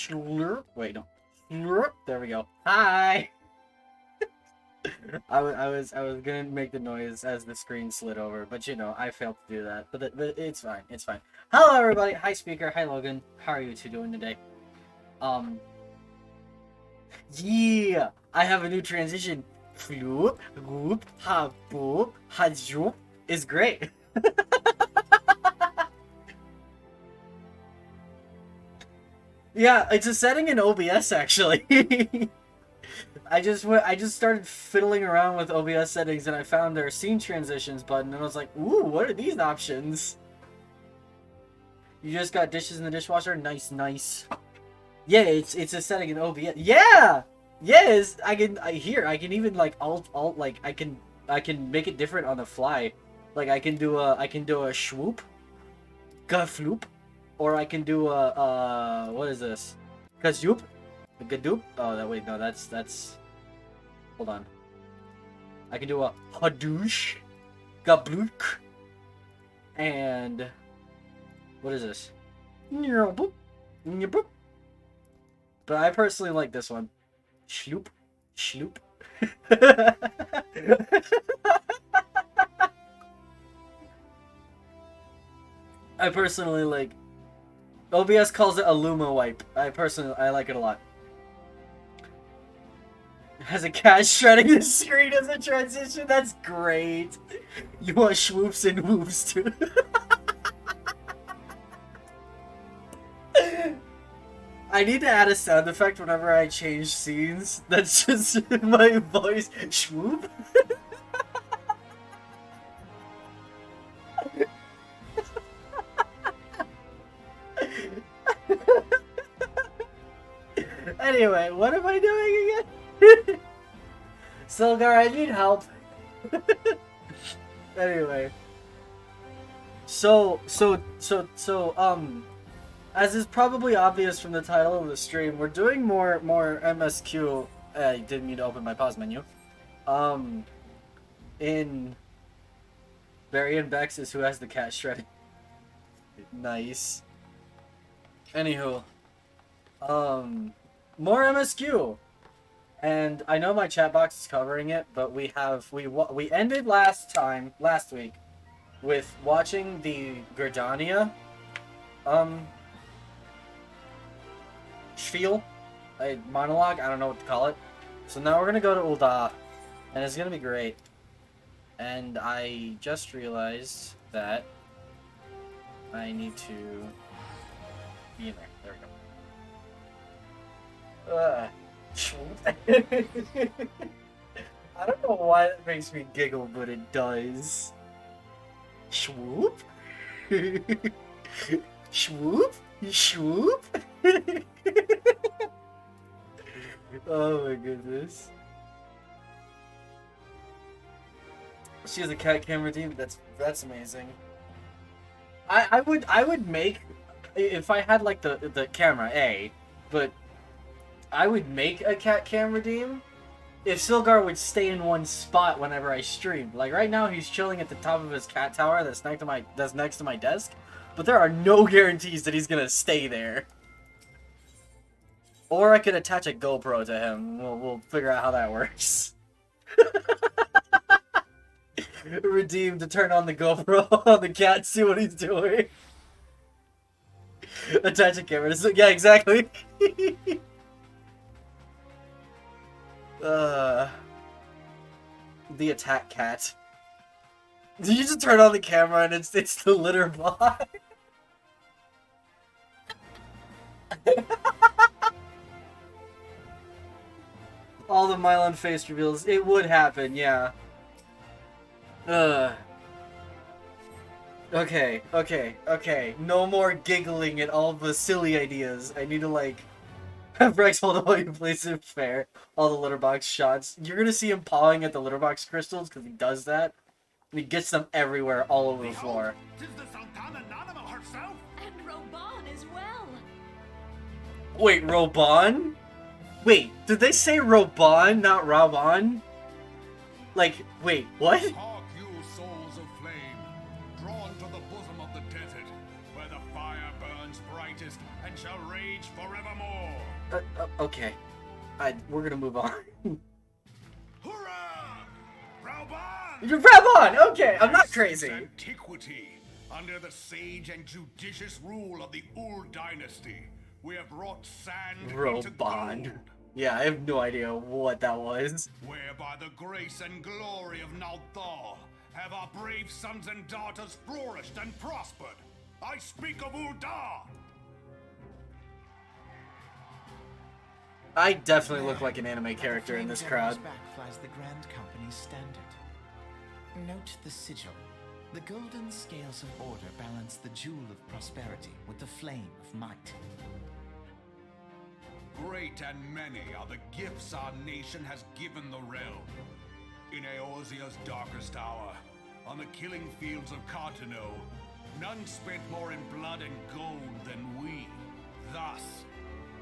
Slurp. Wait, no. Slurp. There we go. Hi. I was gonna make the noise as the screen slid over, but you know I failed to do that. But it's fine. It's fine. Hello everybody. Hi speaker. Hi Logan. How are you two doing today? Yeah. I have a new transition. Floop, goop, ha boop, ha joop is great. Yeah, it's a setting in OBS actually. I just started fiddling around with OBS settings and I found their scene transitions button and I was like, ooh, what are these options? You just got dishes in the dishwasher? Nice, nice. Yeah, it's a setting in OBS. Yeah! Yes! I can even like alt like I can make it different on the fly. Like I can do a swoop, gafloop, or I can do a what is this? Gazoop? A gadoop? Oh that wait, no, that's hold on. I can do a hadoosh, gablook, and what is this? But I personally like this one. Shloop. Shloop. I personally like... OBS calls it a Luma wipe. I like it a lot. Has a cat shredding the screen as a transition? That's great. You want swoops and whoops too. I need to add a sound effect whenever I change scenes. That's just my voice. Swoop. Anyway, what am I doing again? Silgar, I need help. Anyway. So, as is probably obvious from the title of the stream, we're doing more MSQ. I didn't mean to open my pause menu. In Barry and Bex is who has the cat shredding. Nice. Anywho, more MSQ. And I know my chat box is covering it, but we ended last week with watching the Gerdania spiel, a monologue, I don't know what to call it. So now we're gonna go to Ul'dah, and it's gonna be great. And I just realized that I need to be in there. There we go. I don't know why that makes me giggle, but it does. Swoop? Swoop? Swoop? Oh my goodness. She has a cat camera team. That's amazing. I would make, if I had like the camera but I would make a cat cam redeem if Silgar would stay in one spot whenever I stream. Like right now he's chilling at the top of his cat tower that's next to my desk, but there are no guarantees that he's gonna stay there. Or I could attach a GoPro to him. We'll figure out how that works. Redeem to turn on the GoPro on the cat, see what he's doing. Attach a camera. Yeah, exactly. The attack cat. Did you just turn on the camera and it's the litter bot? All the Mylan face reveals. It would happen, yeah. Okay. No more giggling at all the silly ideas. I need to, like, have Rex hold up while you place it fair. All the litter box shots. You're gonna see him pawing at the litter box crystals because he does that. And he gets them everywhere, all over the floor. Tis the Sultana Nanima herself! And Roban as well. Wait, Roban? Wait, did they say Roban, not Raban? Like, wait, what? Hark you, souls of flame, drawn to the bosom of the desert, where the fire burns brightest and shall rage forevermore. Okay. We're gonna move on. Hurrah! Brauban! You're Rabon! Okay, I'm not Since crazy. antiquity, under the sage and judicious rule of the Ur dynasty, we have brought sand into Robon. gold, Yeah, I have no idea what that was. where by the grace and glory of Nalthal have our brave sons and daughters flourished and prospered. I speak of Ul'dah! I definitely look like an anime character in this crowd. Back flies the Grand Company's standard. Note the sigil. The golden scales of order balance the jewel of prosperity with the flame of might. Great and many are the gifts our nation has given the realm. In Eorzea's darkest hour, on the killing fields of Cartano, none spent more in blood and gold than we. Thus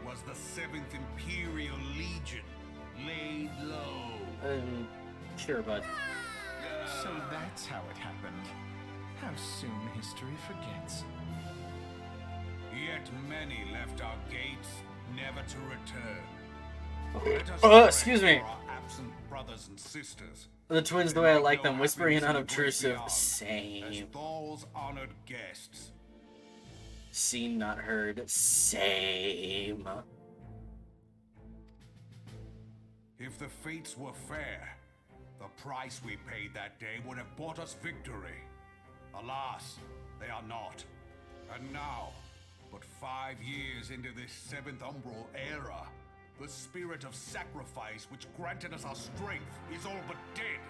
was the 7th Imperial Legion laid low. Sure, bud. So that's how it happened. How soon history forgets. Yet many left our gates, never to return. Let us Excuse pray me. for our absent brothers and sisters. The twins, the way I like them, whispering and unobtrusive. Same. As Thal's honored guests. Seen, not heard. Same. If the fates were fair, the price we paid that day would have bought us victory. Alas, they are not. And now, but 5 years into this 7th Umbral era, the spirit of sacrifice which granted us our strength is all but dead.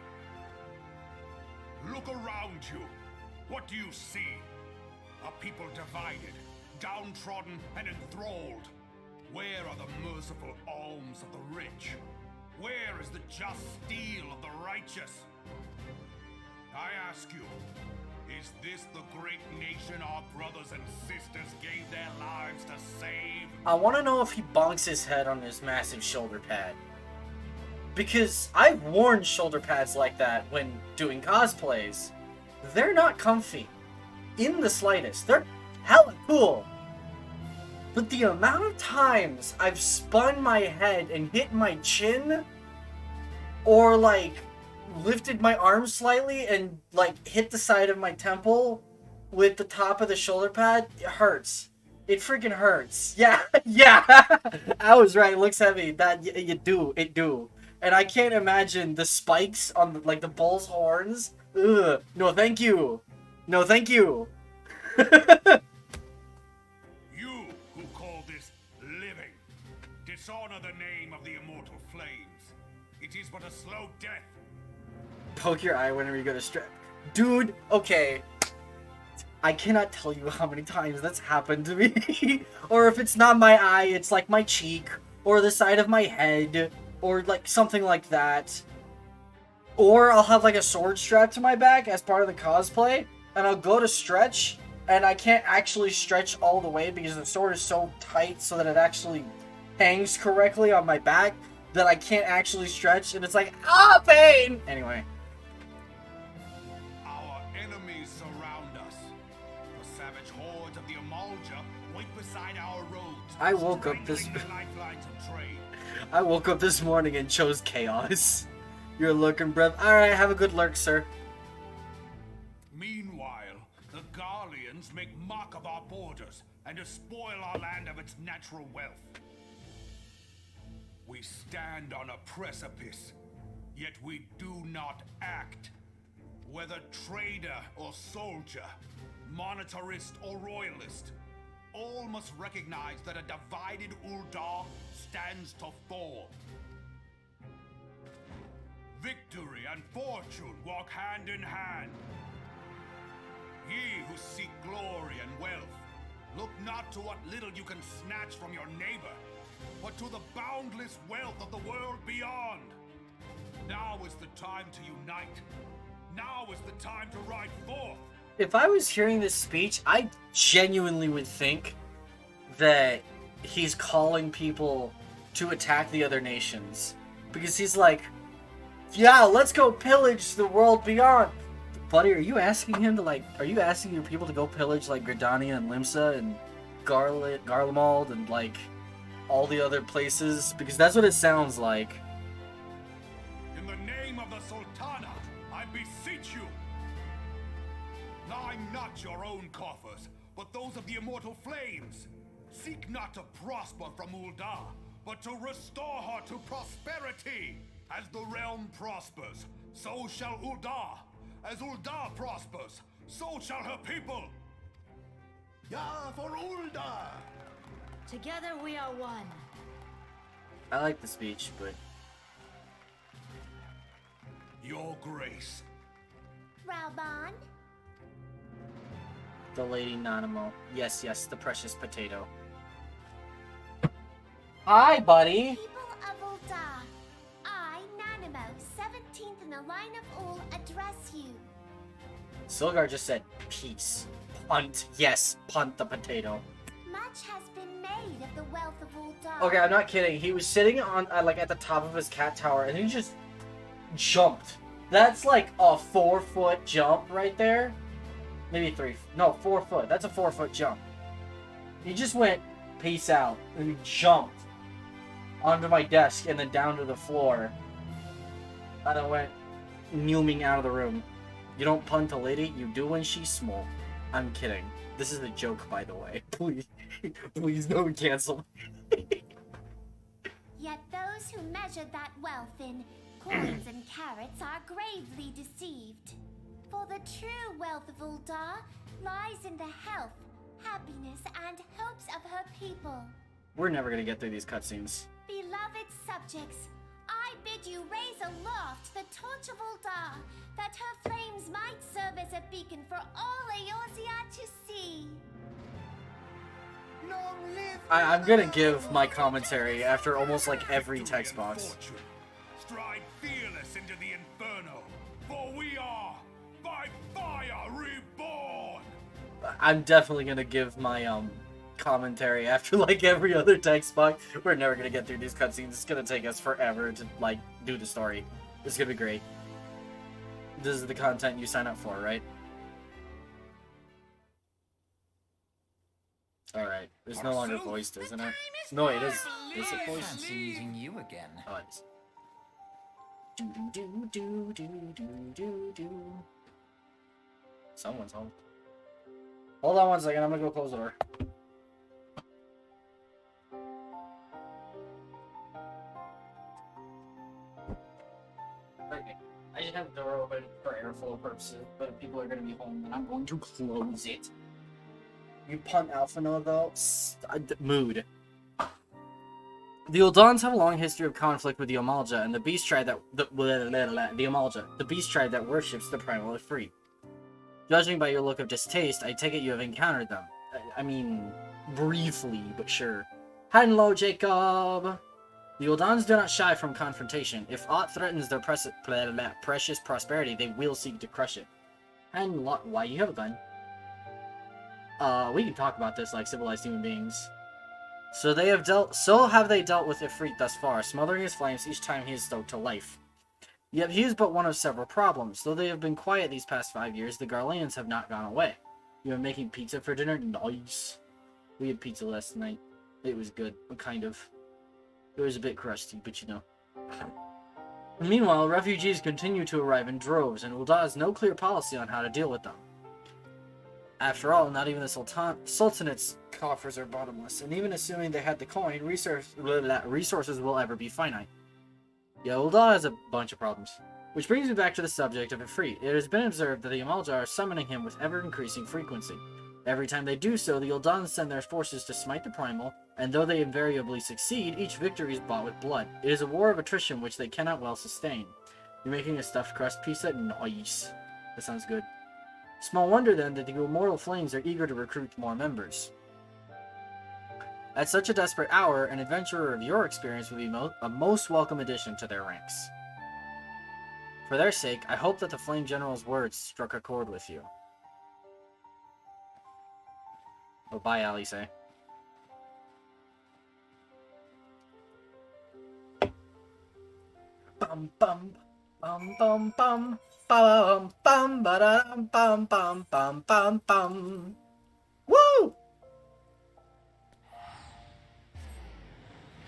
Look around you. What do you see? A people divided, downtrodden, and enthralled. Where are the merciful alms of the rich? Where is the just steel of the righteous? I ask you, is this the great nation our brothers and sisters gave their lives to save? I want to know if he bonks his head on his massive shoulder pad. Because I've worn shoulder pads like that when doing cosplays. They're not comfy. In the slightest. They're hella cool. But the amount of times I've spun my head and hit my chin, or like lifted my arm slightly and like hit the side of my temple with the top of the shoulder pad, it hurts. It freaking hurts. Yeah, yeah. I was right. It looks heavy. That it do. And I can't imagine the spikes on the bull's horns. Ugh. No, thank you. No, thank you. You who call this living, dishonor the name of the immortal flames. It is but a slow death. Poke your eye whenever you go to strip. Dude, okay. I cannot tell you how many times that's happened to me. Or if it's not my eye, it's like my cheek, or the side of my head, or like something like that. Or I'll have like a sword strapped to my back as part of the cosplay, and I'll go to stretch, and I can't actually stretch all the way because the sword is so tight so that it actually hangs correctly on my back that I can't actually stretch, and it's like, pain! Anyway. Our enemies surround us. The savage hordes of the Amalja wait beside our roads. I woke up this- strangling the lifelines of trade. I woke up this morning and chose chaos. You're lurking, breath. Alright, have a good lurk, sir. Meanwhile, the Garleans make mock of our borders and despoil our land of its natural wealth. We stand on a precipice, yet we do not act. Whether trader or soldier, monetarist or royalist, all must recognize that a divided Ul'dah stands to fall. Victory and fortune walk hand in hand. Ye who seek glory and wealth, look not to what little you can snatch from your neighbor, but to the boundless wealth of the world beyond. Now is the time to unite. Now is the time to ride forth. If I was hearing this speech, I genuinely would think that he's calling people to attack the other nations. Because he's like, yeah, let's go pillage the world beyond. Buddy, are you asking him to, like, are you asking your people to go pillage, like, Gridania and Limsa and Garlemald and, like, all the other places? Because that's what it sounds like. In the name of the Sultana, I beseech you. I'm not your own coffers, but those of the immortal flames. Seek not to prosper from Ul'dah, but to restore her to prosperity. As the realm prospers, so shall Ul'dah. As Ul'dah prospers, so shall her people. Ya for Ul'dah! Together we are one. I like the speech, but... Your grace. Raoban? The Lady Nanamo. Yes, yes, the precious potato. Hi, buddy! People of Ul'dah, I, Nanamo, 17th in the line of Ul, address you. Silgar just said, peace. Punt. Yes, punt the potato. Much has been made of the wealth of Ul'dah. Okay, I'm not kidding. He was sitting on, like, at the top of his cat tower, and he just jumped. That's like a 4-foot jump right there. Maybe 3. No, 4 foot. That's a 4-foot jump. He just went, peace out, and he jumped onto my desk and then down to the floor. And I went newming out of the room. You don't punt a lady, you do when she's small. I'm kidding. This is a joke, by the way. Please, please don't cancel. Yet those who measure that wealth in coins and carats are gravely deceived. For the true wealth of Ul'dah lies in the health, happiness, and hopes of her people. We're never gonna get through these cutscenes. Beloved subjects, I bid you raise aloft the torch of Ul'dah, that her flames might serve as a beacon for all Eorzea to see. Long live I'm gonna give my commentary after almost like every text box. fortune. Stride fearless into the inferno, for we are by fire reborn. I'm definitely gonna give my commentary after like every other text box. We're never gonna get through these cutscenes. It's gonna take us forever to like do the story. It's gonna be great. This is the content you sign up for, right? Alright. It's no longer voiced, isn't it? No, it is. Is it voiced? Fancy meeting you again. Oh, it is. Do. Someone's home. Hold on one second, I'm gonna go close the door. Okay. I just have the door open for airflow purposes, but if people are gonna be home, then I'm going to close it. You punt Alphino though? Mood. The Uldans have a long history of conflict with the Amalja and the beast tribe that the Amalja, the beast tribe that worships the primal Ifrit. Judging by your look of distaste, I take it you have encountered them. I mean, briefly, but sure. Hello, Jacob! The Uldans do not shy from confrontation. If aught threatens their precious prosperity, they will seek to crush it. And why you have a gun? We can talk about this like civilized human beings. So have they dealt with Ifrit thus far, smothering his flames each time he is stoked to life. Yet he is but one of several problems. Though they have been quiet these past 5 years, the Garleans have not gone away. You are making pizza for dinner? Nice. We had pizza last night. It was good, kind of. It was a bit crusty, but you know. Meanwhile, refugees continue to arrive in droves, and Ul'dah has no clear policy on how to deal with them. After all, not even the Sultanate's coffers are bottomless, and even assuming they had the coin, resources will ever be finite. Yeah, Ul'dah has a bunch of problems. Which brings me back to the subject of Ifrit. It has been observed that the Amalja are summoning him with ever-increasing frequency. Every time they do so, the Uldans send their forces to smite the primal, and though they invariably succeed, each victory is bought with blood. It is a war of attrition which they cannot well sustain. You're making a stuffed crust pizza? Nice. That sounds good. Small wonder then that the immortal flames are eager to recruit more members. At such a desperate hour, an adventurer of your experience would be a most welcome addition to their ranks. For their sake, I hope that the Flame General's words struck a chord with you. Oh, bye, Alice. Bum bum bum bum bum bum bum ba bum bum bum bum bum. Woo!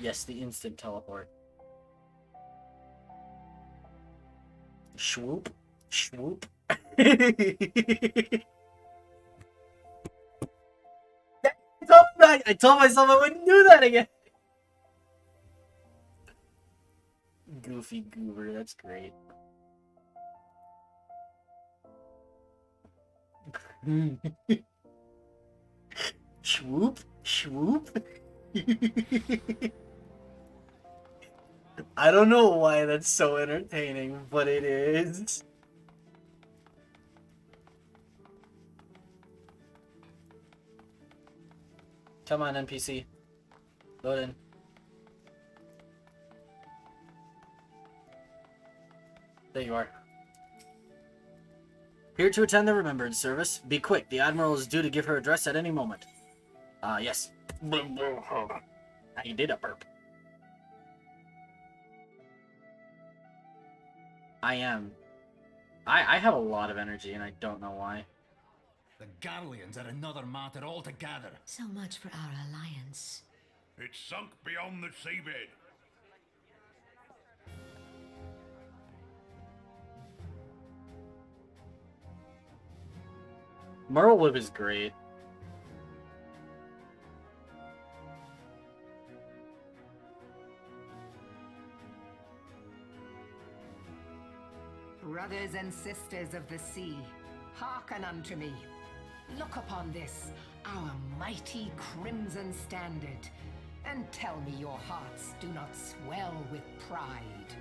Yes, the instant teleport. Swoop. Swoop. I told myself I wouldn't do that again. Goofy goober, that's great. Swoop, swoop. I don't know why that's so entertaining, but it is. Come on, NPC. Load in. There you are. Here to attend the Remembrance service. Be quick, the Admiral is due to give her address at any moment. Yes. I did a burp. I am. I have a lot of energy and I don't know why. The Garleans are another matter altogether. So much for our alliance. It's sunk beyond the seabed. Merle Whip is great. Brothers and sisters of the sea, hearken unto me. Look upon this, our mighty crimson standard, and tell me your hearts do not swell with pride.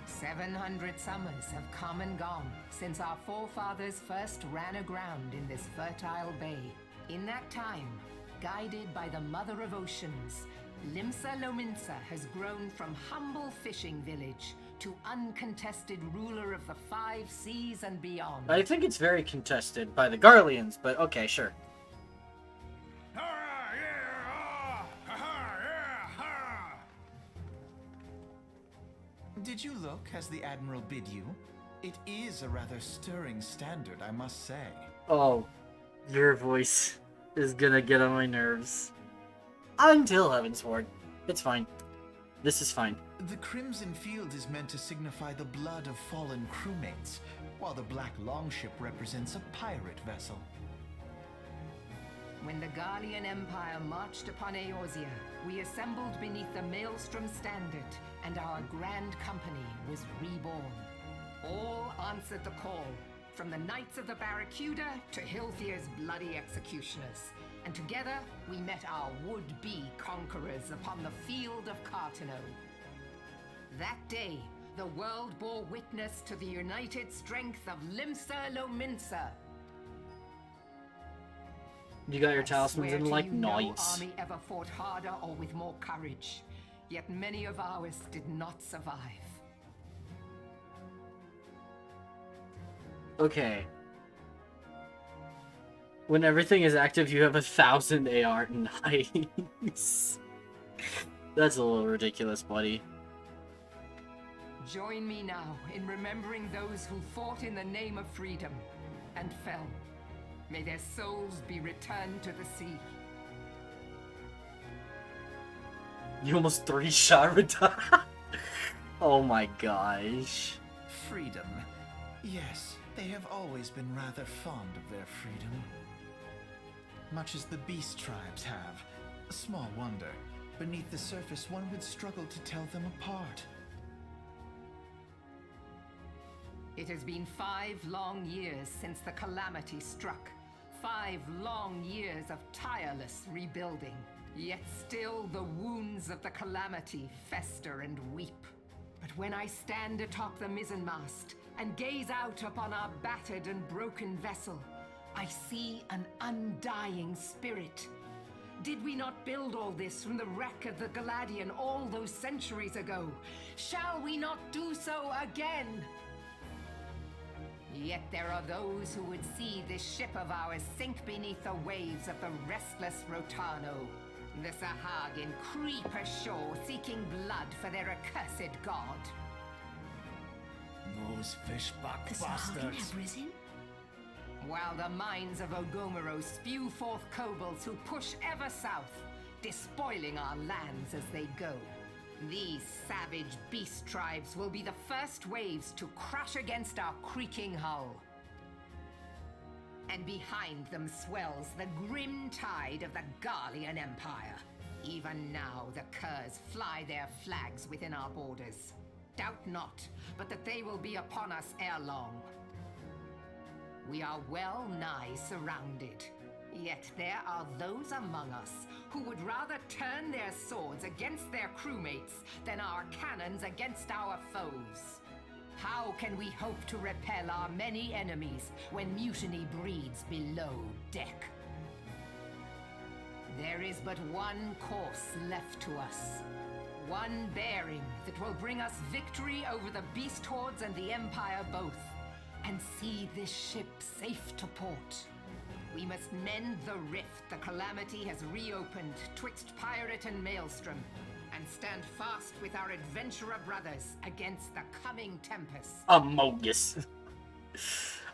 "700 summers have come and gone since our forefathers first ran aground in this fertile bay. In that time, guided by the Mother of Oceans, Limsa Lominsa has grown from humble fishing village to uncontested ruler of the 5 seas and beyond. I think it's very contested by the Garleans, but okay, sure. Did you look as the Admiral bid you? It is a rather stirring standard, I must say. Oh, your voice is gonna get on my nerves. Until Heavensward. It's fine. This is fine. The Crimson Field is meant to signify the blood of fallen crewmates, while the Black Longship represents a pirate vessel. When the Garlean Empire marched upon Eorzea, we assembled beneath the Maelstrom Standard, and our Grand Company was reborn. All answered the call, from the Knights of the Barracuda to Hilthier's bloody executioners. And together, we met our would-be conquerors upon the field of Cartano. That day, the world bore witness to the united strength of Limsa Lominsa. You got your I talismans swear in to like you, no knights. army ever fought harder or with more courage. Yet many of ours did not survive. Okay. When everything is active, you have 1,000 AR. Nice. That's a little ridiculous, buddy. Join me now in remembering those who fought in the name of freedom and fell. May their souls be returned to the sea. You almost 3-shot retire. Oh my gosh. Freedom. Yes, they have always been rather fond of their freedom. Much as the beast tribes have. Small wonder. Beneath the surface, one would struggle to tell them apart. It has been 5 long years since the calamity struck. 5 long years of tireless rebuilding. Yet still the wounds of the calamity fester and weep. But when I stand atop the mizzenmast and gaze out upon our battered and broken vessel, I see an undying spirit. Did we not build all this from the wreck of the Galadian all those centuries ago? Shall we not do so again? Yet there are those who would see this ship of ours sink beneath the waves of the restless Rotano. The Sahagin creep ashore seeking blood for their accursed god. Those fishback The Sahagin have risen? while the mines of Ogomoro spew forth kobolds who push ever south, despoiling our lands as they go. These savage beast tribes will be the first waves to crash against our creaking hull. And behind them swells the grim tide of the Garlean Empire. Even now, the Curs fly their flags within our borders. Doubt not, but that they will be upon us ere long. We are well nigh surrounded. Yet there are those among us who would rather turn their swords against their crewmates than our cannons against our foes. How can we hope to repel our many enemies when mutiny breeds below deck? There is but one course left to us. One bearing that will bring us victory over the beast hordes and the Empire both, and see this ship safe to port. We must mend the rift the Calamity has reopened twixt pirate and maelstrom, and stand fast with our adventurer brothers against the coming tempest. Amogus.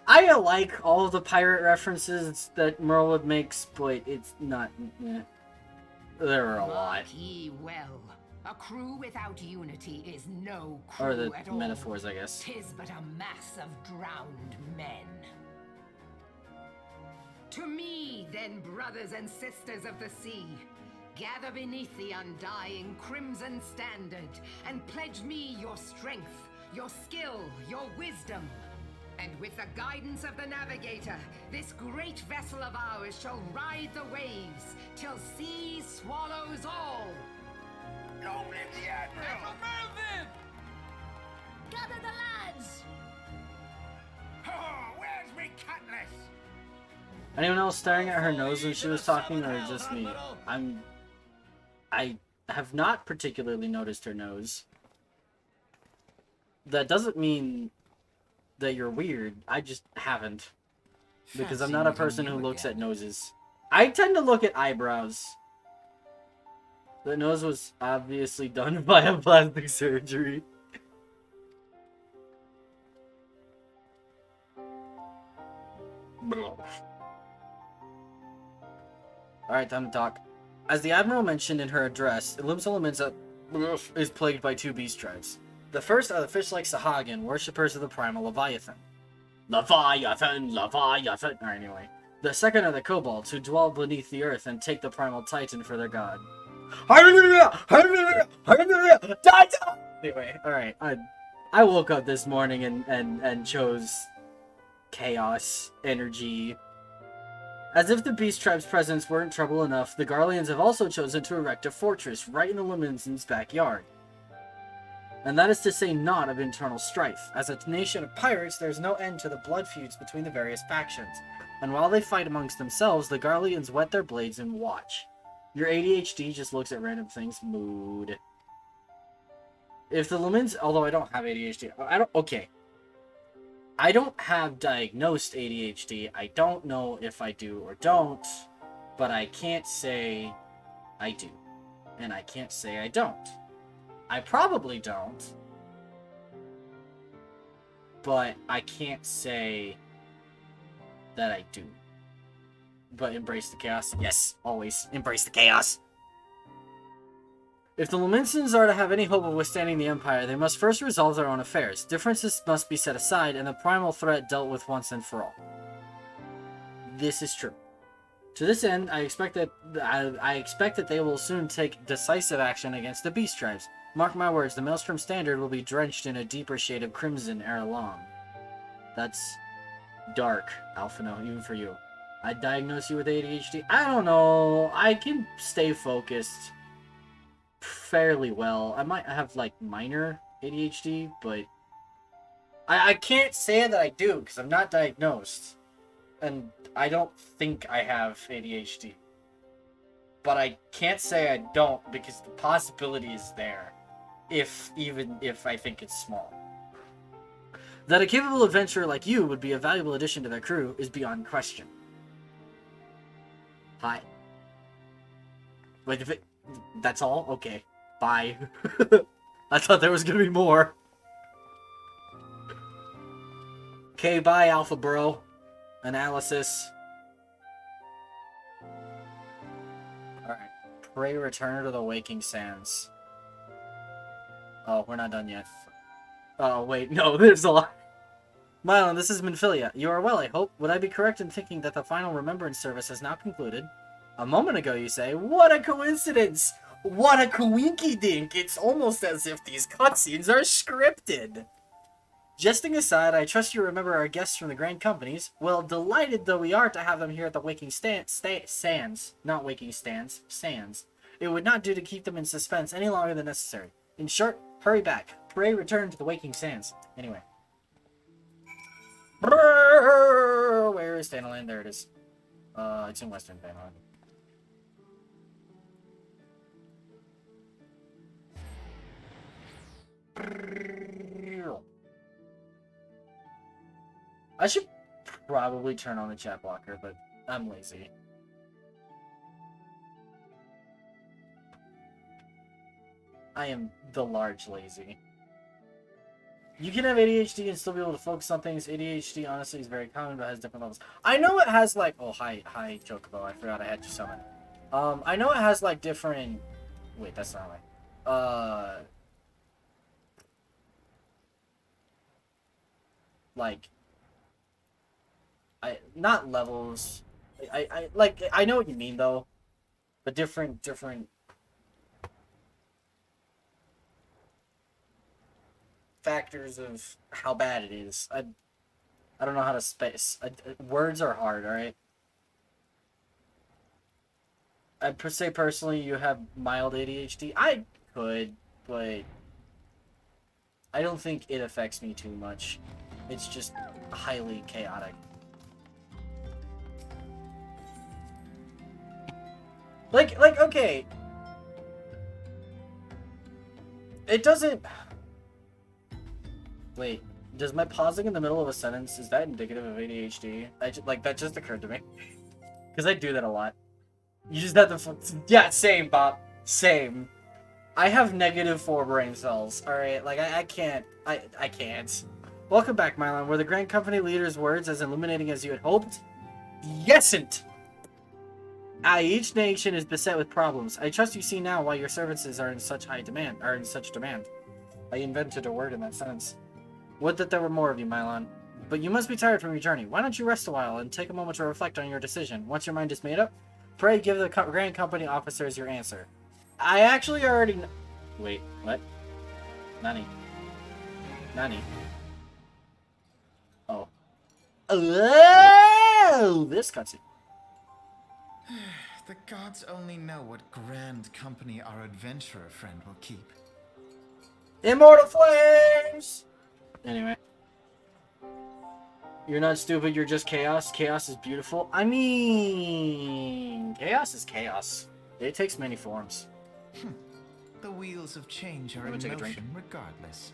I like all of the pirate references that Merlewood makes, but it's not... There are a lot. Mark ye well. A crew without unity is no crew Or the at all. metaphors, I guess. 'Tis but a mass of drowned men. To me, then, brothers and sisters of the sea, gather beneath the undying crimson standard, and pledge me your strength, your skill, your wisdom. And with the guidance of the navigator, this great vessel of ours shall ride the waves, till sea swallows all. Long live the Admiral! Merlin! Gather the lads! Oh, where's me cutlass? Anyone else staring at her nose when she was talking, or just me? I have not particularly noticed her nose. That doesn't mean that you're weird. I just haven't. Because I'm not a person who looks at noses. I tend to look at eyebrows. The nose was obviously done by a plastic surgery. Alright, time to talk. As the Admiral mentioned in her address, Ilimsa is plagued by two beast tribes. The first are the fish-like Sahagin, worshippers of the primal Leviathan. Leviathan! Alright, anyway. The second are the kobolds, who dwell beneath the earth and take the primal Titan for their god. Anyway, alright. I woke up this morning and chose chaos, energy. As if the beast tribe's presence weren't trouble enough, the Garleans have also chosen to erect a fortress right in the Liminson's backyard. And that is to say naught of internal strife. As a nation of pirates, there's no end to the blood feuds between the various factions. And while they fight amongst themselves, the Garleans whet their blades and watch. Your ADHD just looks at random things. Mood. If the Lumens... Although I don't have ADHD. Okay. I don't have diagnosed ADHD. I don't know if I do or don't. But I can't say I do. And I can't say I don't. I probably don't. But I can't say that I do. But embrace the chaos. Yes, always. Embrace the chaos. If the Luminsons are to have any hope of withstanding the Empire, they must first resolve their own affairs. Differences must be set aside, and the primal threat dealt with once and for all. This is true. To this end, I expect that they will soon take decisive action against the beast tribes. Mark my words, the Maelstrom Standard will be drenched in a deeper shade of crimson ere long. That's dark, Alphino, even for you. I diagnose you with ADHD? I don't know. I can stay focused fairly well. I might have, like, minor ADHD, but I can't say that I do, because I'm not diagnosed. And I don't think I have ADHD. But I can't say I don't, because the possibility is there. Even if I think it's small. That a capable adventurer like you would be a valuable addition to their crew is beyond question. Hi. Wait, if it... That's all? Okay. Bye. I thought there was gonna be more. Okay, bye, Alpha Bro. Analysis. Alright. Pray return to the waking sands. Oh, we're not done yet. Oh, wait, no, there's a lot. Mylon, this is Minfilia. You are well, I hope. Would I be correct in thinking that the final remembrance service has now concluded? A moment ago, you say. What a coincidence! What a coinky-dink! It's almost as if these cutscenes are scripted! Jesting aside, I trust you remember our guests from the Grand Companies. Well, delighted though we are to have them here at the Waking Sands. Not Waking Stands. Sands. It would not do to keep them in suspense any longer than necessary. In short, hurry back. Pray return to the Waking Sands. Anyway. Where is Thanalan? There it is. It's in Western Thanalan. I should probably turn on the chat blocker, but I'm lazy. I am the large lazy. You can have ADHD and still be able to focus on things. ADHD, honestly, is very common, but has different levels. I know it has, like... Oh, hi, Chocobo. I forgot I had you summon. I know it has, like, different... Wait, that's not right. Like... Not levels. I know what you mean, though. But different... factors of how bad it is. I don't know how to space. Words are hard, alright? I'd say personally you have mild ADHD. I could, but I don't think it affects me too much. It's just highly chaotic. Like, okay. It doesn't... Wait, does my pausing in the middle of a sentence, is that indicative of ADHD? That just occurred to me. Because I do that a lot. You just have to... Yeah, same, Bob. Same. I have -4 brain cells, alright? Like, I can't... I can't. Welcome back, Mylon. Were the Grand Company leader's words as illuminating as you had hoped? Yesn't! Each nation is beset with problems. I trust you see now why your services are in such demand. I invented a word in that sentence. Would that there were more of you, Mylon. But you must be tired from your journey. Why don't you rest a while and take a moment to reflect on your decision? Once your mind is made up, pray give the Grand Company officers your answer. I actually already know... Wait, what? Nani? Oh. Oh! This cutscene. The gods only know what Grand Company our adventurer friend will keep. Immortal Flames! Anyway. You're not stupid, you're just chaos. Chaos is beautiful. I mean... Chaos is chaos. It takes many forms. The wheels of change are in motion regardless.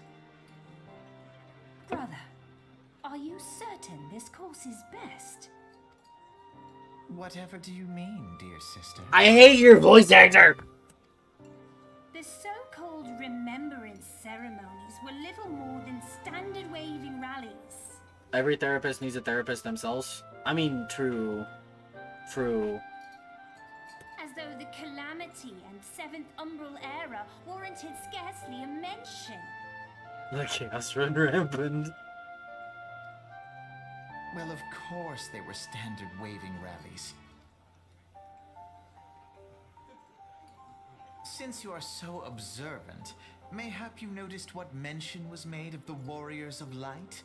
Brother, are you certain this course is best? Whatever do you mean, dear sister? I hate your voice actor! The so-called remembrance ceremonies were little more than standard waving rallies. Every therapist needs a therapist themselves. I mean, true. As though the Calamity and Seventh Umbral Era warranted scarcely a mention. The chaos run rampant. Well, of course they were standard waving rallies. Since you are so observant, mayhap you noticed what mention was made of the Warriors of Light?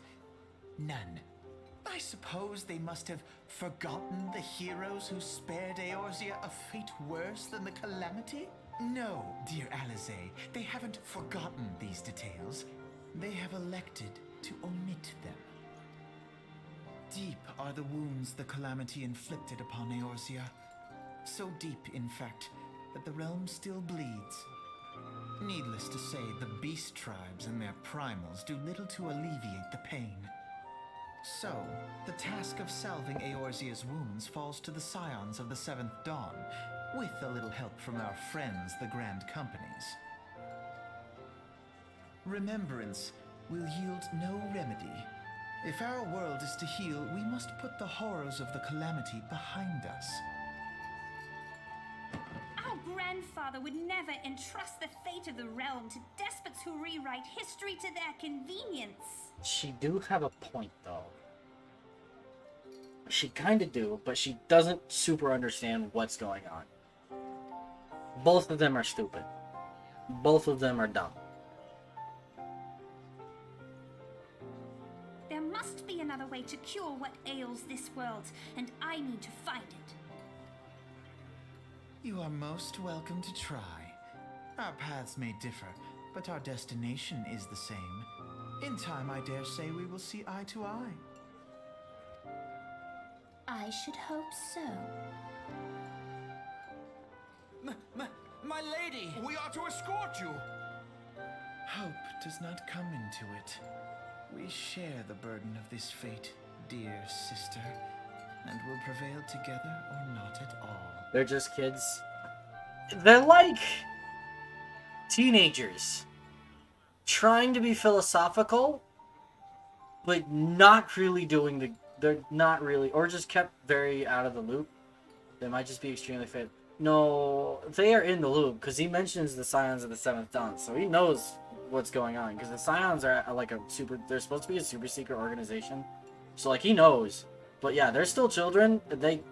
None. I suppose they must have forgotten the heroes who spared Eorzea a fate worse than the Calamity? No, dear Alize, they haven't forgotten these details. They have elected to omit them. Deep are the wounds the Calamity inflicted upon Eorzea. So deep, in fact, that the realm still bleeds. Needless to say, the beast tribes and their primals do little to alleviate the pain. So, the task of salving Eorzea's wounds falls to the scions of the Seventh Dawn, with a little help from our friends, the Grand Companies. Remembrance will yield no remedy, If our world is to heal, we must put the horrors of the calamity behind us. Our grandfather would never entrust the fate of the realm to despots who rewrite history to their convenience. She do have a point, though. She kind of do, but she doesn't super understand what's going on. Both of them are stupid. Both of them are dumb. There must be another way to cure what ails this world, and I need to find it. You are most welcome to try. Our paths may differ, but our destination is the same. In time, I dare say we will see eye to eye. I should hope so. My lady! We are to escort you. Hope does not come into it. We share the burden of this fate, dear sister, and will prevail together or not at all. They're just kids. They're like teenagers trying to be philosophical, but not really doing the. They're not really, or just kept very out of the loop. They might just be extremely fit. No, they are in the loop because he mentions the Scions of the Seventh Dawn, so he knows what's going on. Because the Scions are like a super. They're supposed to be a super secret organization, so like he knows. But yeah, they're still children. They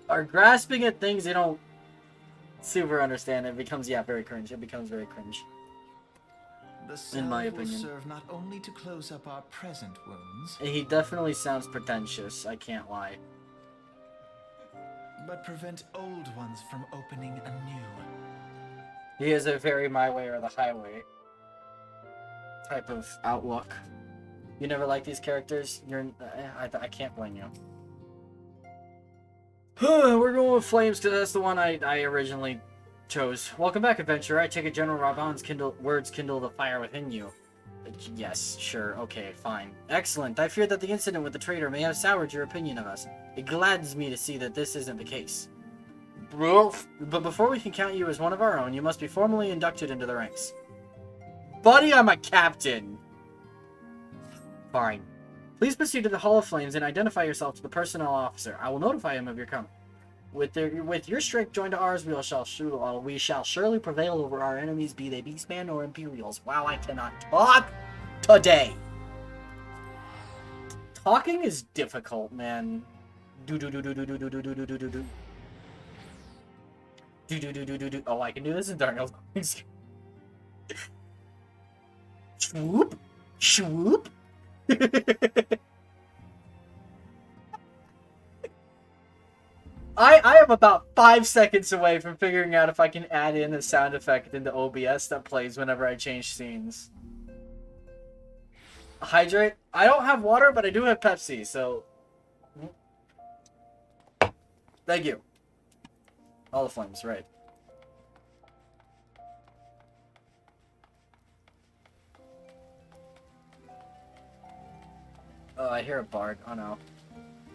are grasping at things they don't super understand. It becomes very cringe. It becomes very cringe. The In my salve will opinion. serve not only to close up our present wounds, He definitely sounds pretentious. I can't lie. but prevent old ones from opening anew. He has a very my way or the highway type of outlook. You never like these characters? I can't blame you. We're going with Flames because that's the one I originally chose. Welcome back, adventurer. I take it General Raban's words kindle the fire within you. Yes, sure, okay, fine. Excellent. I fear that the incident with the traitor may have soured your opinion of us. It gladdens me to see that this isn't the case. But before we can count you as one of our own, you must be formally inducted into the ranks. Buddy, I'm a captain! Fine. Please proceed to the Hall of Flames and identify yourself to the personnel officer. I will notify him of your coming. With your strength joined to ours, we shall surely prevail over our enemies, be they Beastmen or Imperials. Wow, I cannot talk today. Talking is difficult, man. Do do do do do do do do do do do do do. Do do do do do do. Oh, I can do this in Darnell. Swoop, swoop. I am about 5 seconds away from figuring out if I can add in a sound effect into OBS that plays whenever I change scenes. Hydrate. I don't have water, but I do have Pepsi, so... Thank you. All the flames, right. Oh, I hear a bard. Oh no.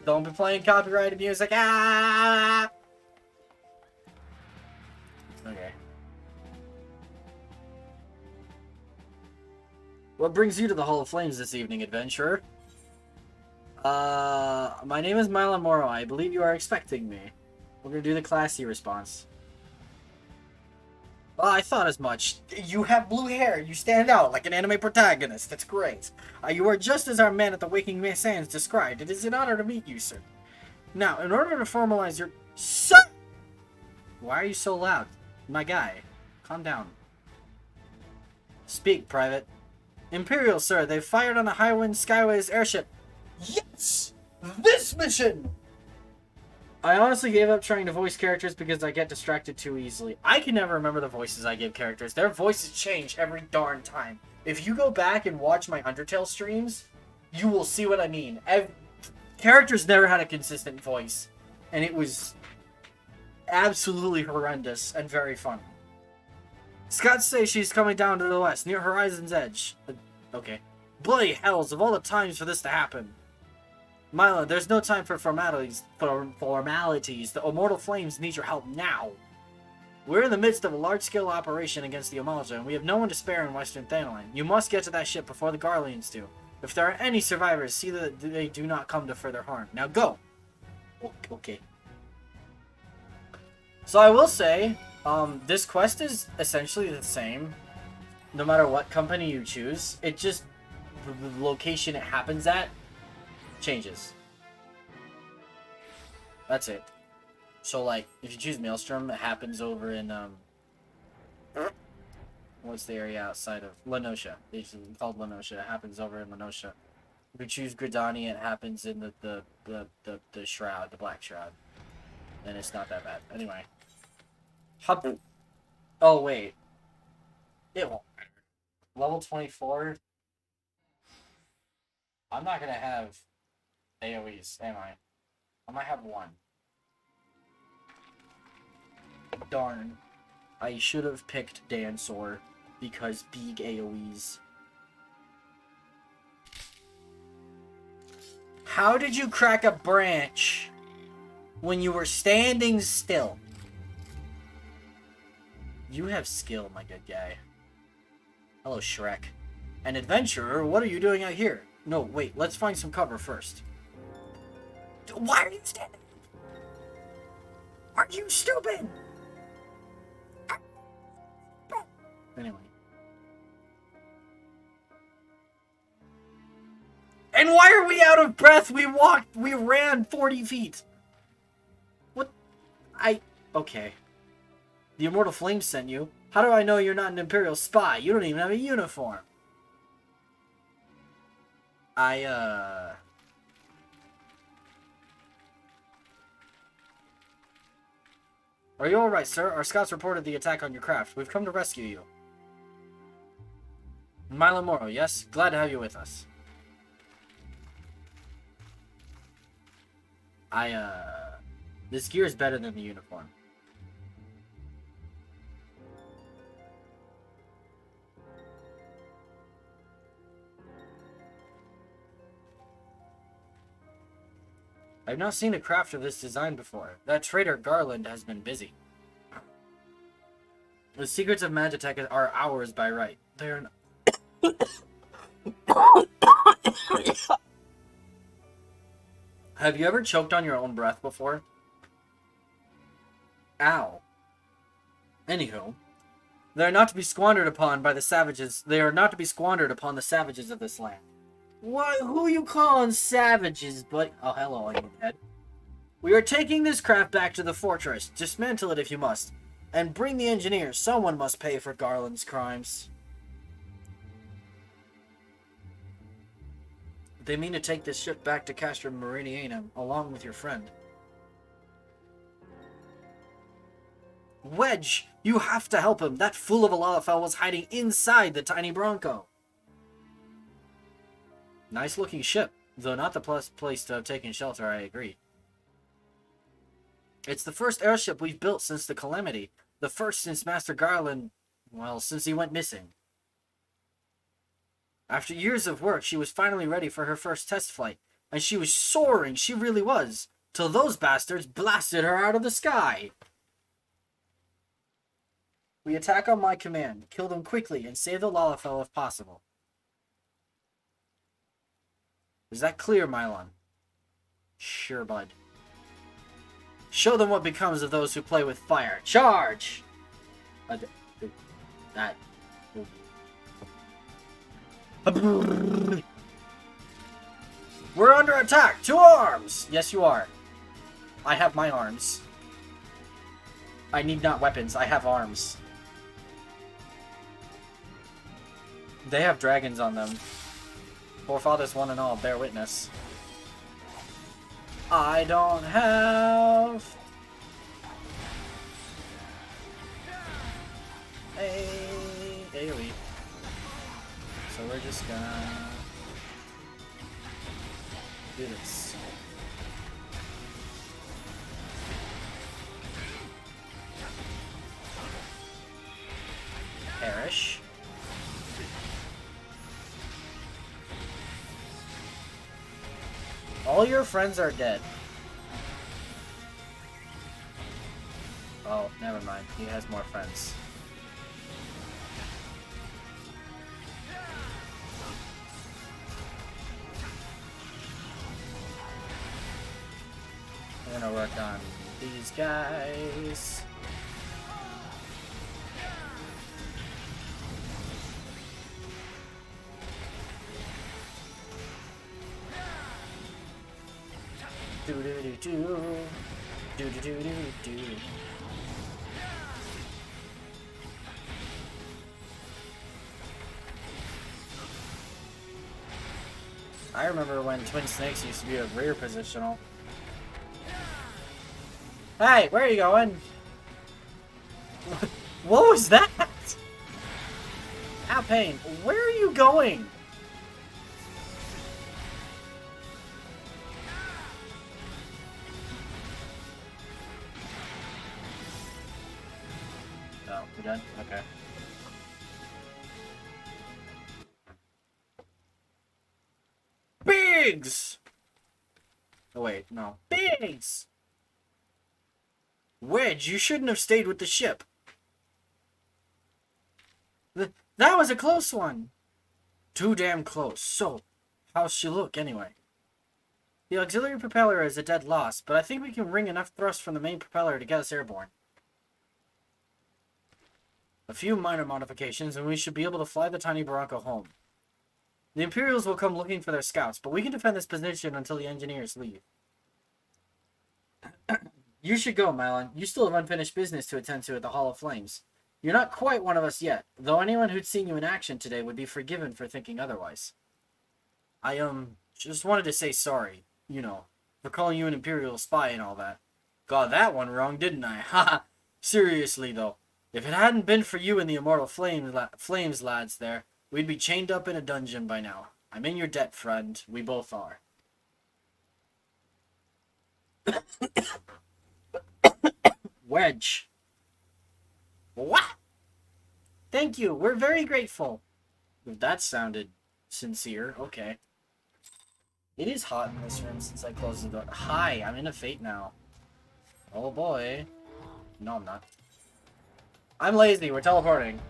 Don't be playing copyrighted music. Ah! Okay. What brings you to the Hall of Flames this evening, adventurer? My name is Mila Moro. I believe you are expecting me. We're gonna do the classy response. Well, I thought as much. You have blue hair. You stand out like an anime protagonist. That's great. You are just as our man at the Waking Sands described. It is an honor to meet you, sir. Now, in order to formalize your... Sir! Why are you so loud? My guy. Calm down. Speak, Private. Imperial, sir. They've fired on the Highwind Skyways airship. Yes! This mission! I honestly gave up trying to voice characters because I get distracted too easily. I can never remember the voices I give characters. Their voices change every darn time. If you go back and watch my Undertale streams, you will see what I mean. Characters never had a consistent voice. And it was absolutely horrendous and very funny. Scott says she's coming down to the west, near Horizon's Edge. Okay. Bloody hells, of all the times for this to happen. Mila, there's no time for formalities. The Immortal Flames need your help now. We're in the midst of a large-scale operation against the Omalja, and we have no one to spare in Western Thanalan. You must get to that ship before the Garleans do. If there are any survivors, see that they do not come to further harm. Now go! Okay. So I will say, this quest is essentially the same, no matter what company you choose. It just, the location it happens at changes. That's it. So, like, if you choose Maelstrom, it happens over in, what's the area outside of Lenosha? It's called Lenosha. It happens over in Lenosha. If you choose Gridani, it happens in the Shroud, the Black Shroud. And it's not that bad. Anyway. Hub. Oh, wait. It won't matter. Level 24. I'm not gonna have AoEs, am I? I might have one. Darn. I should have picked Dansor because big AoEs. How did you crack a branch when you were standing still? You have skill, my good guy. Hello, Shrek. An adventurer? What are you doing out here? No, wait, let's find some cover first. Why are you standing? Are you stupid? Anyway. And why are we out of breath? We ran 40 feet. What? Okay. The Immortal Flame sent you. How do I know you're not an Imperial spy? You don't even have a uniform. Are you alright, sir? Our scouts reported the attack on your craft. We've come to rescue you. Milo Moro, yes? Glad to have you with us. This gear is better than the uniform. I've not seen a craft of this design before. That traitor Garland has been busy. The secrets of Magitech are ours by right. They are not... Have you ever choked on your own breath before? Ow. Anywho, they are not to be squandered upon by the savages. They are not to be squandered upon the savages of this land. What? Who you calling savages, buddy? Oh, hello, you dead. We are taking this craft back to the fortress. Dismantle it if you must. And bring the engineers. Someone must pay for Garland's crimes. They mean to take this ship back to Castra Meridianum, along with your friend. Wedge! You have to help him! That fool of a Lalafell was hiding inside the tiny Bronco! Nice looking ship, though not the place to have taken shelter, I agree. It's the first airship we've built since the Calamity. The first since Master Garland, well, since he went missing. After years of work, she was finally ready for her first test flight. And she was soaring, she really was. Till those bastards blasted her out of the sky. We attack on my command. Kill them quickly and save the Lalafell if possible. Is that clear, Mylon? Sure, bud. Show them what becomes of those who play with fire. Charge! That... We're under attack! To arms! Yes, you are. I have my arms. I need not weapons. I have arms. They have dragons on them. Forefathers one and all, bear witness. I don't have... AoE. So we're just gonna... do this. Perish. All your friends are dead. Oh, never mind. He has more friends. gonna work on these guys. Do do do do do do do do do. I remember when Twin Snakes used to be a rear positional. Hey, where are you going? What was that? Ow, pain. Where are you going? Oh, we done? Okay. Biggs! Oh wait, no. Biggs! Wedge, you shouldn't have stayed with the ship. That was a close one. Too damn close. So, how's she look anyway? The auxiliary propeller is a dead loss, but I think we can wring enough thrust from the main propeller to get us airborne. A few minor modifications, and we should be able to fly the tiny Bronco home. The Imperials will come looking for their scouts, but we can defend this position until the engineers leave. You should go, Mylon. You still have unfinished business to attend to at the Hall of Flames. You're not quite one of us yet, though anyone who'd seen you in action today would be forgiven for thinking otherwise. I, just wanted to say sorry, you know, for calling you an Imperial spy and all that. Got that one wrong, didn't I? Haha. Seriously, though, if it hadn't been for you and the Immortal Flames lads there, we'd be chained up in a dungeon by now. I'm in your debt, friend. We both are. Wedge. What? Thank you. We're very grateful. That sounded sincere. Okay. It is hot in this room since I closed the door. Hi, I'm in a fate now. Oh boy. No, I'm not. I'm lazy. We're teleporting.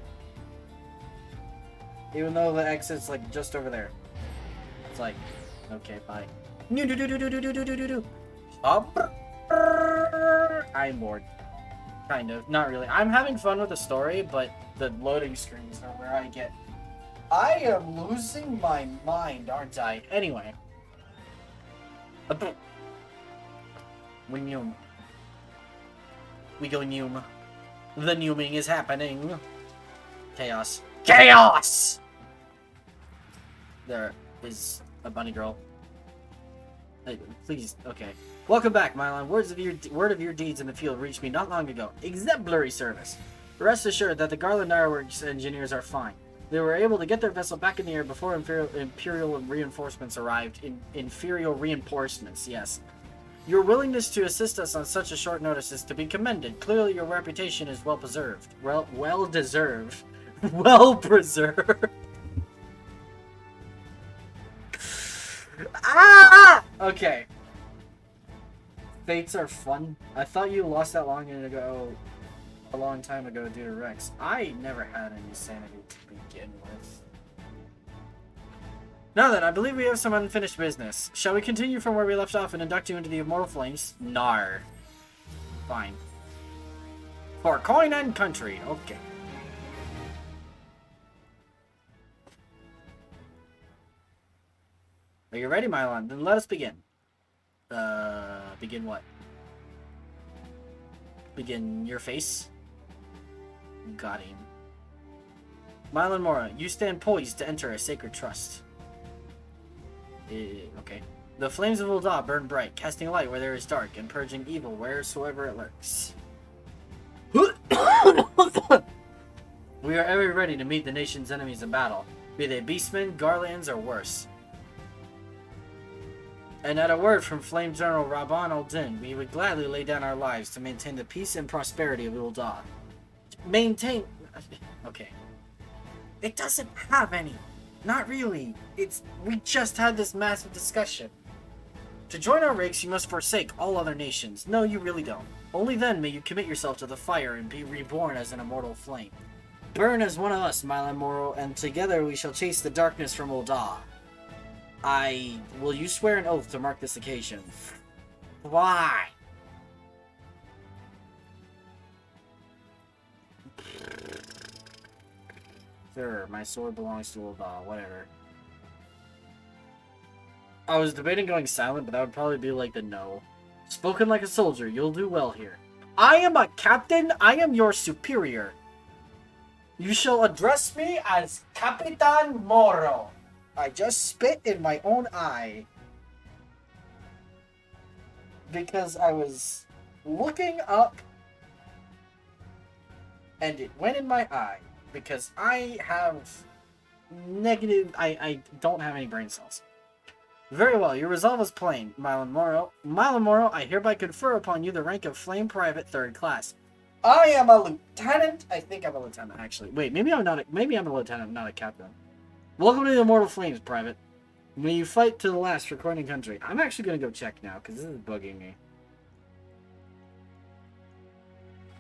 Even though the exit's like just over there. It's like, okay, bye. I'm bored. Kind of. Not really. I'm having fun with the story, but the loading screens are where I get... I am losing my mind, aren't I? Anyway. We noom. We go noom. The nooming is happening. Chaos. Chaos! There is a bunny girl. Hey, please, okay. Welcome back, Mylon. Word of your deeds in the field reached me not long ago. Exemplary service. Rest assured that the Garland Ironworks engineers are fine. They were able to get their vessel back in the air before Imperial reinforcements arrived. Inferior reinforcements, yes. Your willingness to assist us on such a short notice is to be commended. Clearly your reputation is well preserved. Well deserved. Well preserved. Ah! Okay. Fates are fun. I thought you lost that long time ago due to Rex. I never had any sanity to begin with. Now then, I believe we have some unfinished business. Shall we continue from where we left off and induct you into the Immortal Flames? Nar. Fine. For coin and country. Okay. Are you ready, Mylon? Then let us begin. Begin what? Begin your face? Got him. Mylon Mora, you stand poised to enter a sacred trust. Okay. The flames of Ul'dah burn bright, casting light where there is dark, and purging evil wheresoever it lurks. We are ever ready to meet the nation's enemies in battle, be they beastmen, garlands, or worse. And at a word from Flame General Rabban al-Din, we would gladly lay down our lives to maintain the peace and prosperity of Ul'dah. Maintain... Okay. It doesn't have any. Not really. We just had this massive discussion. To join our ranks, you must forsake all other nations. No, you really don't. Only then may you commit yourself to the fire and be reborn as an immortal flame. Burn as one of us, Mylon Moro, and together we shall chase the darkness from Ul'dah. Will you swear an oath to mark this occasion? Why? Sure, my sword belongs to Ulda, whatever. I was debating going silent, but that would probably be like the no. Spoken like a soldier, you'll do well here. I am a captain, I am your superior. You shall address me as Capitan Moro. I just spit in my own eye. Because I was looking up and it went in my eye. Because I have negative... I don't have any brain cells. Very well, your resolve is plain, Milan Moro. Milan Moro, I hereby confer upon you the rank of Flame Private 3rd Class. I am a lieutenant. I think I'm a lieutenant, actually. Wait, maybe I'm not. Maybe I'm a lieutenant, not a captain. Welcome to the Immortal Flames, Private. May you fight to the last for Coin and Country. I'm actually gonna go check now because this is bugging me.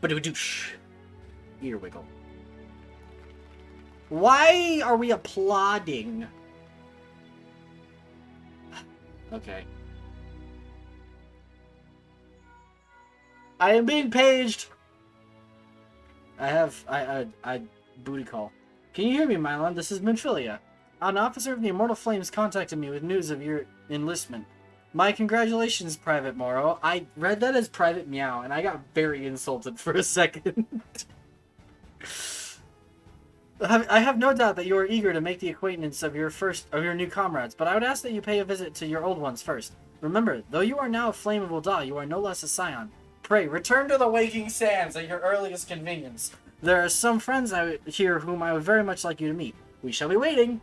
Ba-doo-doosh. Ear wiggle. Why are we applauding? Okay. I am being paged. I booty call. Can you hear me, Milan? This is Minfilia. An officer of the Immortal Flames contacted me with news of your enlistment. My congratulations, Private Moro. I read that as Private Meow, and I got very insulted for a second. I have no doubt that you are eager to make the acquaintance of your new comrades, but I would ask that you pay a visit to your old ones first. Remember, though you are now a Flame of Ulda, you are no less a Scion. Pray, return to the Waking Sands at your earliest convenience. There are some friends here whom I would very much like you to meet. We shall be waiting.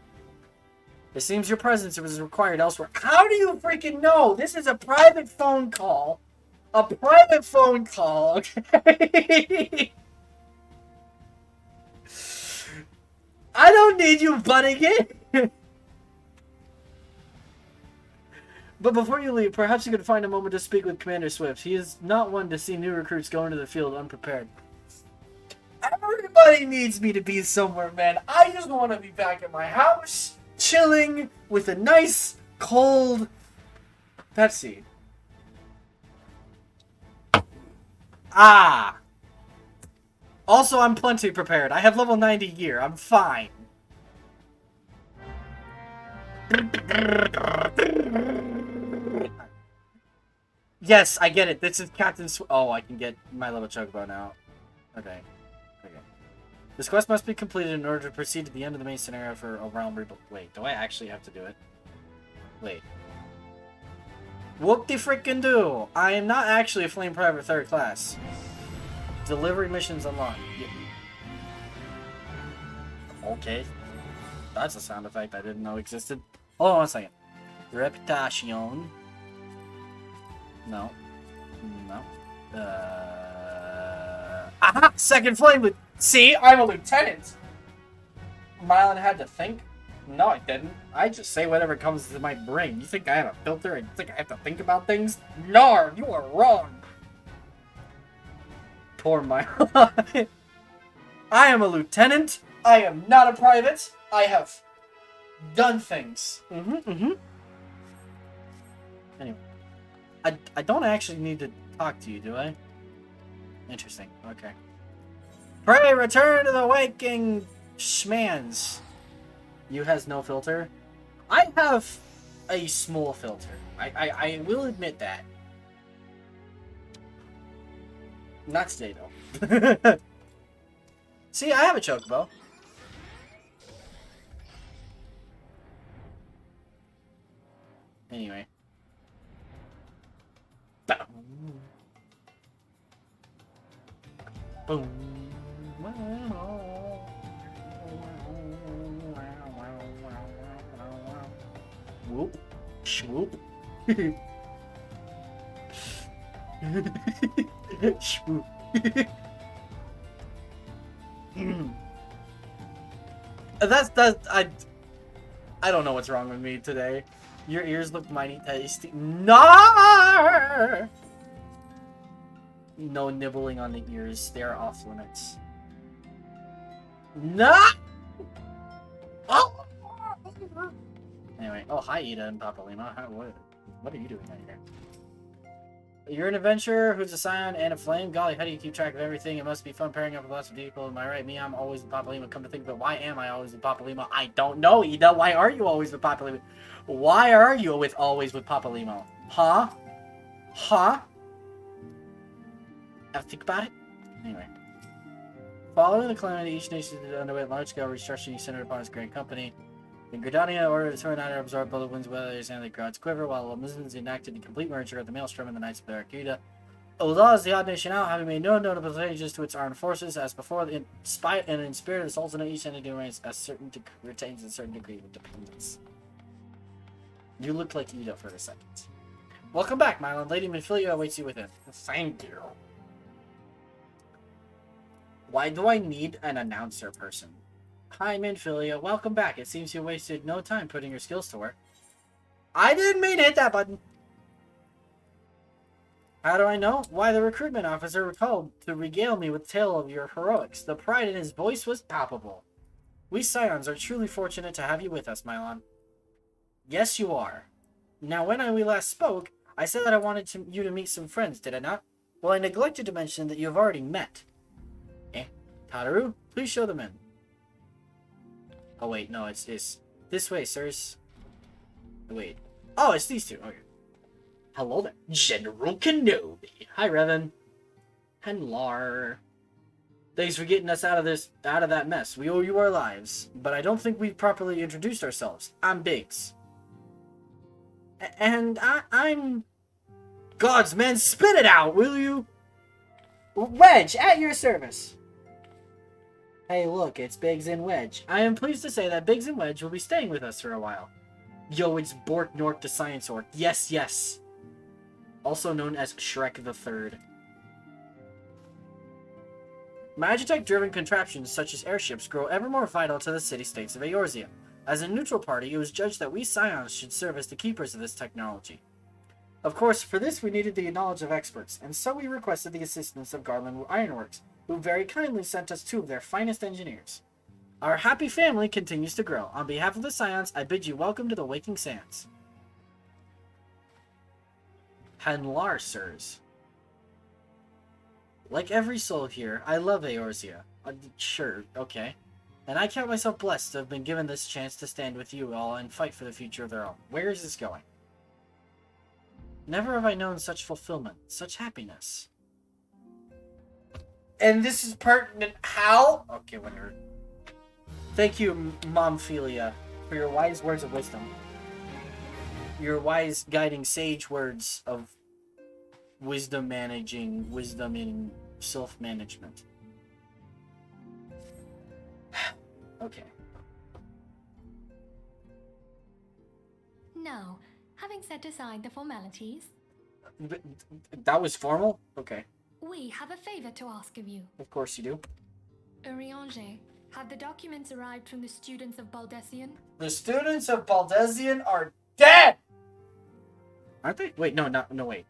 It seems your presence was required elsewhere. How do you freaking know? This is a private phone call. A private phone call, okay? I don't need you butting in. But before you leave, perhaps you could find a moment to speak with Commander Swift. He is not one to see new recruits go into the field unprepared. Everybody needs me to be somewhere, man. I just want to be back at my house, chilling with a nice, cold Pepsi. Ah! Also, I'm plenty prepared. I have level 90 gear. I'm fine. Yes, I get it. This is Captain Oh, I can get my level chocobo now. Okay. Okay. This quest must be completed in order to proceed to the end of the main scenario for a realm rebuild. Wait, do I actually have to do it? Wait. Whoop-de-frickin' do! I am not actually a Flame Private 3rd Class. Delivery missions unlocked. Yeah. Okay. That's a sound effect I didn't know existed. Hold on 1 second. Reputation. No. No. Aha! Second flame! See? I'm a lieutenant! Mylan had to think? No, I didn't. I just say whatever comes to my brain. You think I have a filter and you think I have to think about things? No, you are wrong! Poor Mylan. I am a lieutenant. I am not a private. I have done things. Anyway. I don't actually need to talk to you, do I? Interesting. Okay. Pray return to the waking schmans. You has no filter? I have a small filter. I will admit that. Not today, though. See, I have a chocobo. Anyway. Boom. Whoop. Swoop. Swoop. I don't know what's wrong with me today. Your ears look mighty tasty. No! No nibbling on the ears. They are off limits. No! Oh! Anyway, oh hi Ida and Papa Lima. What are you doing out here? You're an adventurer who's a scion and a flame. Golly, how do you keep track of everything? It must be fun pairing up with lots of people. Am I right? Me, I'm always with Papalima. Come to think of it, why am I always with Papalima? I don't know, Ida. Why are you always with Papalima? Why are you always with Papalima? Huh? Huh? I think about it. Anyway. Following the calamity, each nation underwent large-scale restructuring centered upon its grand company. In Gridania, ordered to turn out and absorb both the winds, weathers, and the gods' quiver, while the Muslims enacted a complete merger of the Maelstrom and the Knights of the Arcuda. Ul'dah is the odd nation out, having made no notable changes to its armed forces. As before, in spirit of the Sultanate, each entity retains a certain degree of independence. You look like Ida for a second. Welcome back, Mylon. Lady Minfilia awaits you within. Thank you. Why do I need an announcer person? Hi, Minfilia. Welcome back. It seems you wasted no time putting your skills to work. I didn't mean to hit that button. How do I know? Why, the recruitment officer called to regale me with tale of your heroics. The pride in his voice was palpable. We Scions are truly fortunate to have you with us, Mylon. Yes, you are. Now, when we last spoke, I said that I wanted you to meet some friends, did I not? Well, I neglected to mention that you have already met. Tataru, please show them in. Oh, wait, no, it's this way, sirs. Wait. Oh, it's these two. Okay. Hello there, General Kenobi. Hi, Revan. And Lar. Thanks for getting us out of that mess. We owe you our lives, but I don't think we've properly introduced ourselves. I'm Biggs. And I'm... Gods, man, spit it out, will you? Wedge, at your service. Hey, look, it's Biggs and Wedge. I am pleased to say that Biggs and Wedge will be staying with us for a while. Yo, it's Bork Nork the Science Orc. Yes, yes. Also known as Shrek the Third. Magitech-driven contraptions such as airships grow ever more vital to the city-states of Eorzea. As a neutral party, it was judged that we Scions should serve as the keepers of this technology. Of course, for this we needed the knowledge of experts, and so we requested the assistance of Garland Ironworks, who very kindly sent us 2 of their finest engineers. Our happy family continues to grow. On behalf of the Scions, I bid you welcome to the Waking Sands. Hanlar, sirs. Like every soul here, I love Eorzea. Sure, okay. And I count myself blessed to have been given this chance to stand with you all and fight for the future of their own. Where is this going? Never have I known such fulfillment, such happiness. And this is pertinent. How? Okay, whatever. Thank you, Momphilia, for your wise words of wisdom. Your wise, guiding, sage words of wisdom managing, wisdom in self-management. Okay. Now, having set aside the formalities, But that was formal? Okay. we have a favor to ask of you. Of course you do. Urianger, have the documents arrived from the students of Baldessian? The students of Baldessian are dead! Aren't they? Wait, no, wait.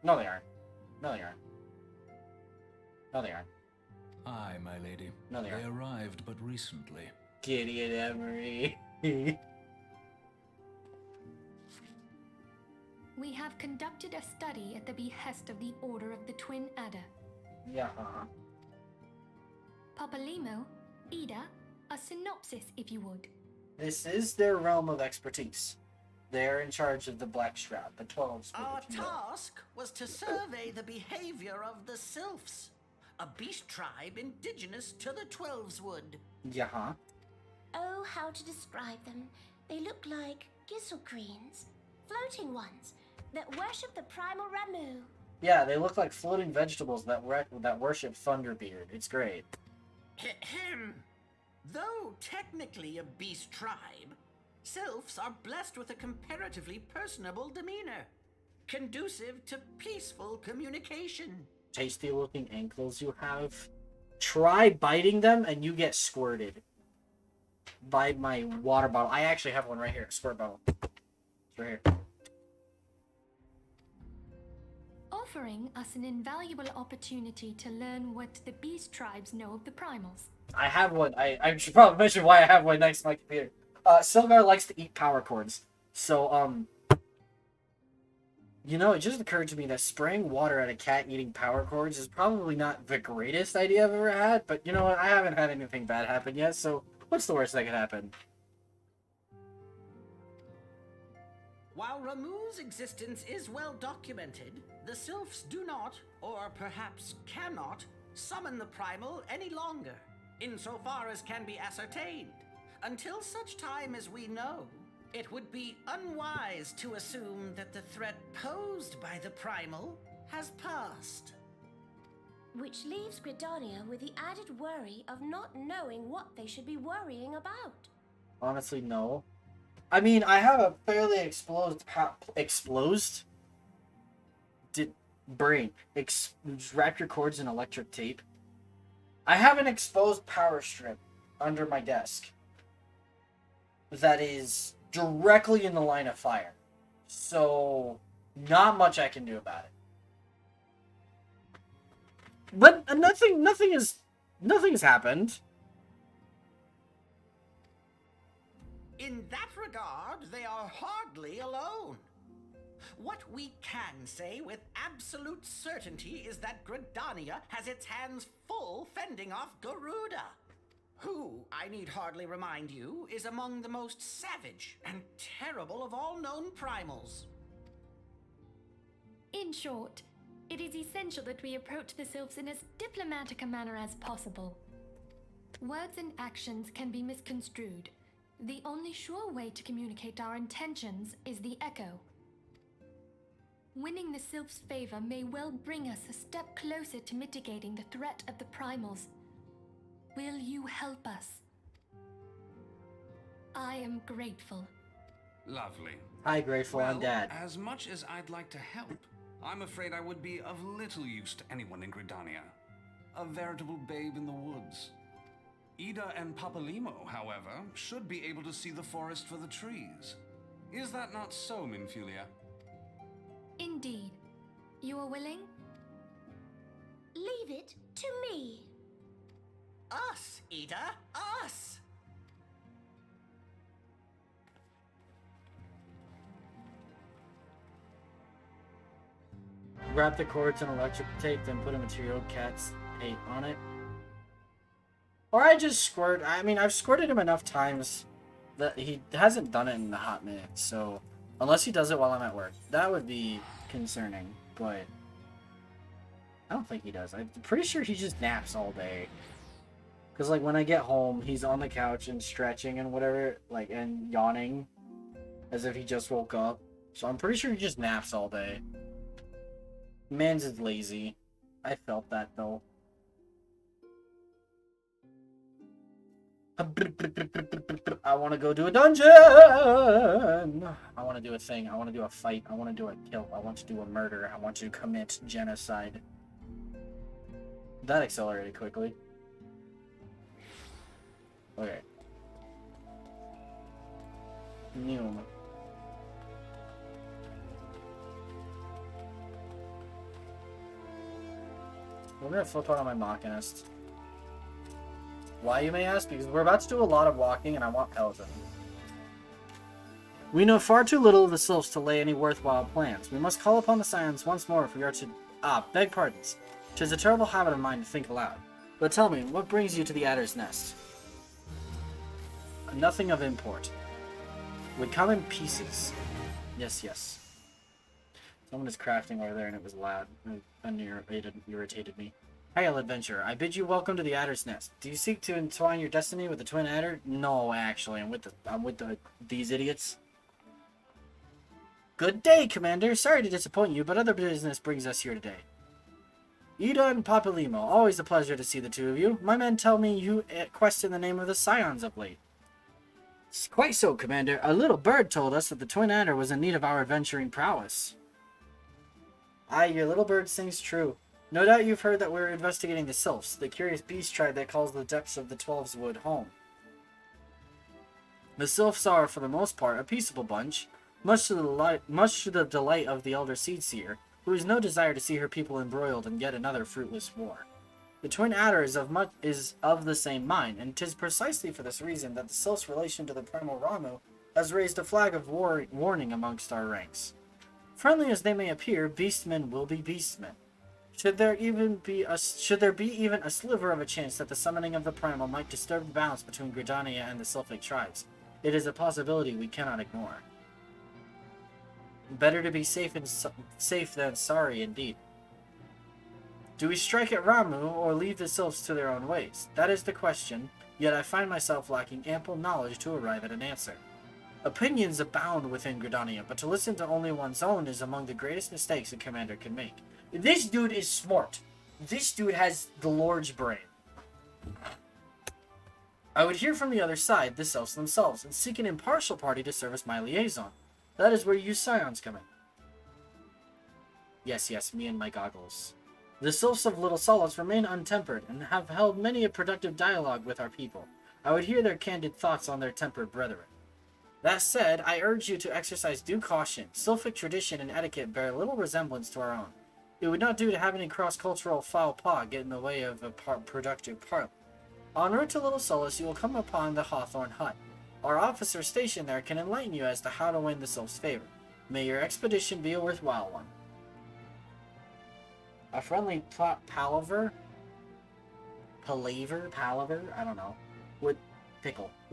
No, they aren't. No, they aren't. No, they aren't. Aye, my lady. No, they aren't. arrived but recently. Gideon Emery. We have conducted a study at the behest of the Order of the Twin Adder. Yeah. Papalimo, Ida, a synopsis if you would. This is their realm of expertise. They're in charge of the Black Shroud, the 12s. Our task was to survey the behavior of the Sylphs, a beast tribe indigenous to the Twelveswood. Yeah. Oh, how to describe them. They look like Gisselcreens, floating ones, that worship the primal Ramu. Yeah, they look like floating vegetables that worship Thunderbeard. It's great. Ahem. Though technically a beast tribe, Sylphs are blessed with a comparatively personable demeanor, conducive to peaceful communication. Tasty looking ankles you have. Try biting them and you get squirted. By my water bottle. I actually have one right here. Squirt bottle. It's right here. Offering us an invaluable opportunity to learn what the beast tribes know of the primals. I have one. I should probably mention why I have one next to my computer. Silgar likes to eat power cords. So, You know, it just occurred to me that spraying water at a cat eating power cords is probably not the greatest idea I've ever had, but you know what? I haven't had anything bad happen yet, so what's the worst that could happen? While Ramuh's existence is well documented, the Sylphs do not, or perhaps cannot, summon the Primal any longer, insofar as can be ascertained. Until such time as we know, it would be unwise to assume that the threat posed by the Primal has passed. Which leaves Gridania with the added worry of not knowing what they should be worrying about. Honestly, no. I mean, I have a fairly wrap your cords in electric tape. I have an exposed power strip under my desk that is directly in the line of fire. So, not much I can do about it. But nothing has happened. In that regard, they are hardly alone. What we can say with absolute certainty is that Gridania has its hands full fending off Garuda, who, I need hardly remind you, is among the most savage and terrible of all known primals. In short, it is essential that we approach the Sylphs in as diplomatic a manner as possible. Words and actions can be misconstrued. The only sure way to communicate our intentions is the echo. Winning the Sylph's favor may well bring us a step closer to mitigating the threat of the Primals. Will you help us? I am grateful. Lovely. Hi, Grateful, I'm Dad. As much as I'd like to help, I'm afraid I would be of little use to anyone in Gridania. A veritable babe in the woods. Ida and Papalimo, however, should be able to see the forest for the trees. Is that not so, Minfulia? Indeed. You are willing? Leave it to me. Us, Ida, us! Wrap the cords in electric tape, then put a material cat's tape on it. Or I just squirt. I mean, I've squirted him enough times that he hasn't done it in a hot minute. So, unless he does it while I'm at work, that would be concerning. But I don't think he does. I'm pretty sure he just naps all day. Because, like, when I get home, he's on the couch and stretching and whatever, like, and yawning as if he just woke up. So I'm pretty sure he just naps all day. Man's is lazy. I felt that, though. I want to go do a dungeon. I want to do a thing. I want to do a fight. I want to do a kill. I want to do a murder. I want to commit genocide. That accelerated quickly. Okay. Neum. We're gonna flip out on my Machinist. Why, you may ask? Because we're about to do a lot of walking and I want Peloton. We know far too little of the Sylphs to lay any worthwhile plans. We must call upon the Scions once more if we are to... beg pardons. 'Tis a terrible habit of mine to think aloud. But tell me, what brings you to the Adder's Nest? Nothing of import. Would come in pieces. Yes, yes. Someone is crafting over there and it was loud. It irritated me. Hail, adventurer. I bid you welcome to the Adder's Nest. Do you seek to entwine your destiny with the Twin Adder? No, actually. I'm with these idiots. Good day, Commander. Sorry to disappoint you, but other business brings us here today. Ida and Papalimo. Always a pleasure to see the two of you. My men tell me you quest in the name of the Scions of late. Quite so, Commander. A little bird told us that the Twin Adder was in need of our adventuring prowess. Aye, your little bird sings true. No doubt you've heard that we're investigating the Sylphs, the curious beast tribe that calls the depths of the Twelve's Wood home. The Sylphs are, for the most part, a peaceable bunch, much to the delight of the elder Seedseer, who has no desire to see her people embroiled in yet another fruitless war. The Twin Adder is of the same mind, and 'tis precisely for this reason that the Sylph's relation to the primal Ramu has raised a flag of warning amongst our ranks. Friendly as they may appear, beastmen will be beastmen. Should there be even a sliver of a chance that the summoning of the primal might disturb the balance between Gridania and the Sylphic tribes, it is a possibility we cannot ignore. Better to be safe than sorry, indeed. Do we strike at Ramu, or leave the Sylphs to their own ways? That is the question, yet I find myself lacking ample knowledge to arrive at an answer. Opinions abound within Gridania, but to listen to only one's own is among the greatest mistakes a commander can make. This dude is smart. This dude has the Lord's brain. I would hear from the other side, the Sylphs themselves, and seek an impartial party to serve as my liaison. That is where you Scions come in. Yes, me and my goggles. The Sylphs of Little Solace remain untempered, and have held many a productive dialogue with our people. I would hear their candid thoughts on their tempered brethren. That said, I urge you to exercise due caution. Sylphic tradition and etiquette bear little resemblance to our own. It would not do to have any cross-cultural foul pas get in the way of a productive parley. En route to Little Solace, you will come upon the Hawthorne Hut. Our officer stationed there can enlighten you as to how to win the Sylph's favor. May your expedition be a worthwhile one. A friendly palaver? I don't know. With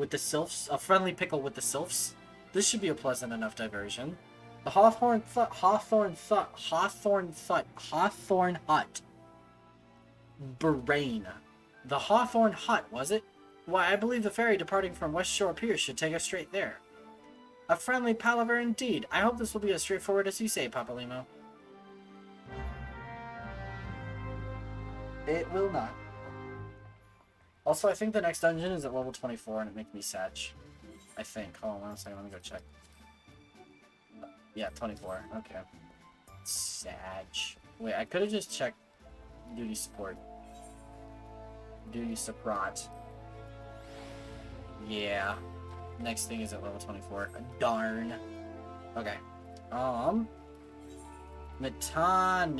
the Sylphs? A friendly pickle with the Sylphs? This should be a pleasant enough diversion. The Hawthorne Hut. Brain. The Hawthorne Hut, was it? Why, I believe the ferry departing from West Shore Pier should take us straight there. A friendly palaver indeed. I hope this will be as straightforward as you say, Papalimo. It will not. Also, I think the next dungeon is at level 24 and it makes me sad. I think. Hold on 1 second, let me go check. Yeah, 24. Okay. Sad. Wait, I could have just checked duty support. Duty support. Yeah. Next thing is at level 24. Darn. Okay. Mitane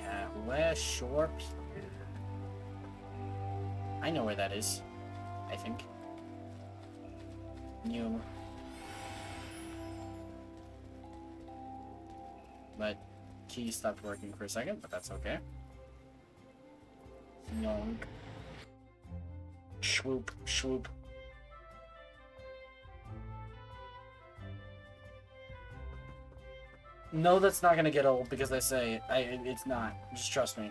at West Shore Pier. I know where that is. I think. New. My key stopped working for a second, but that's okay. Yonk. Swoop, swoop. No, that's not gonna get old because I say it's not. Just trust me.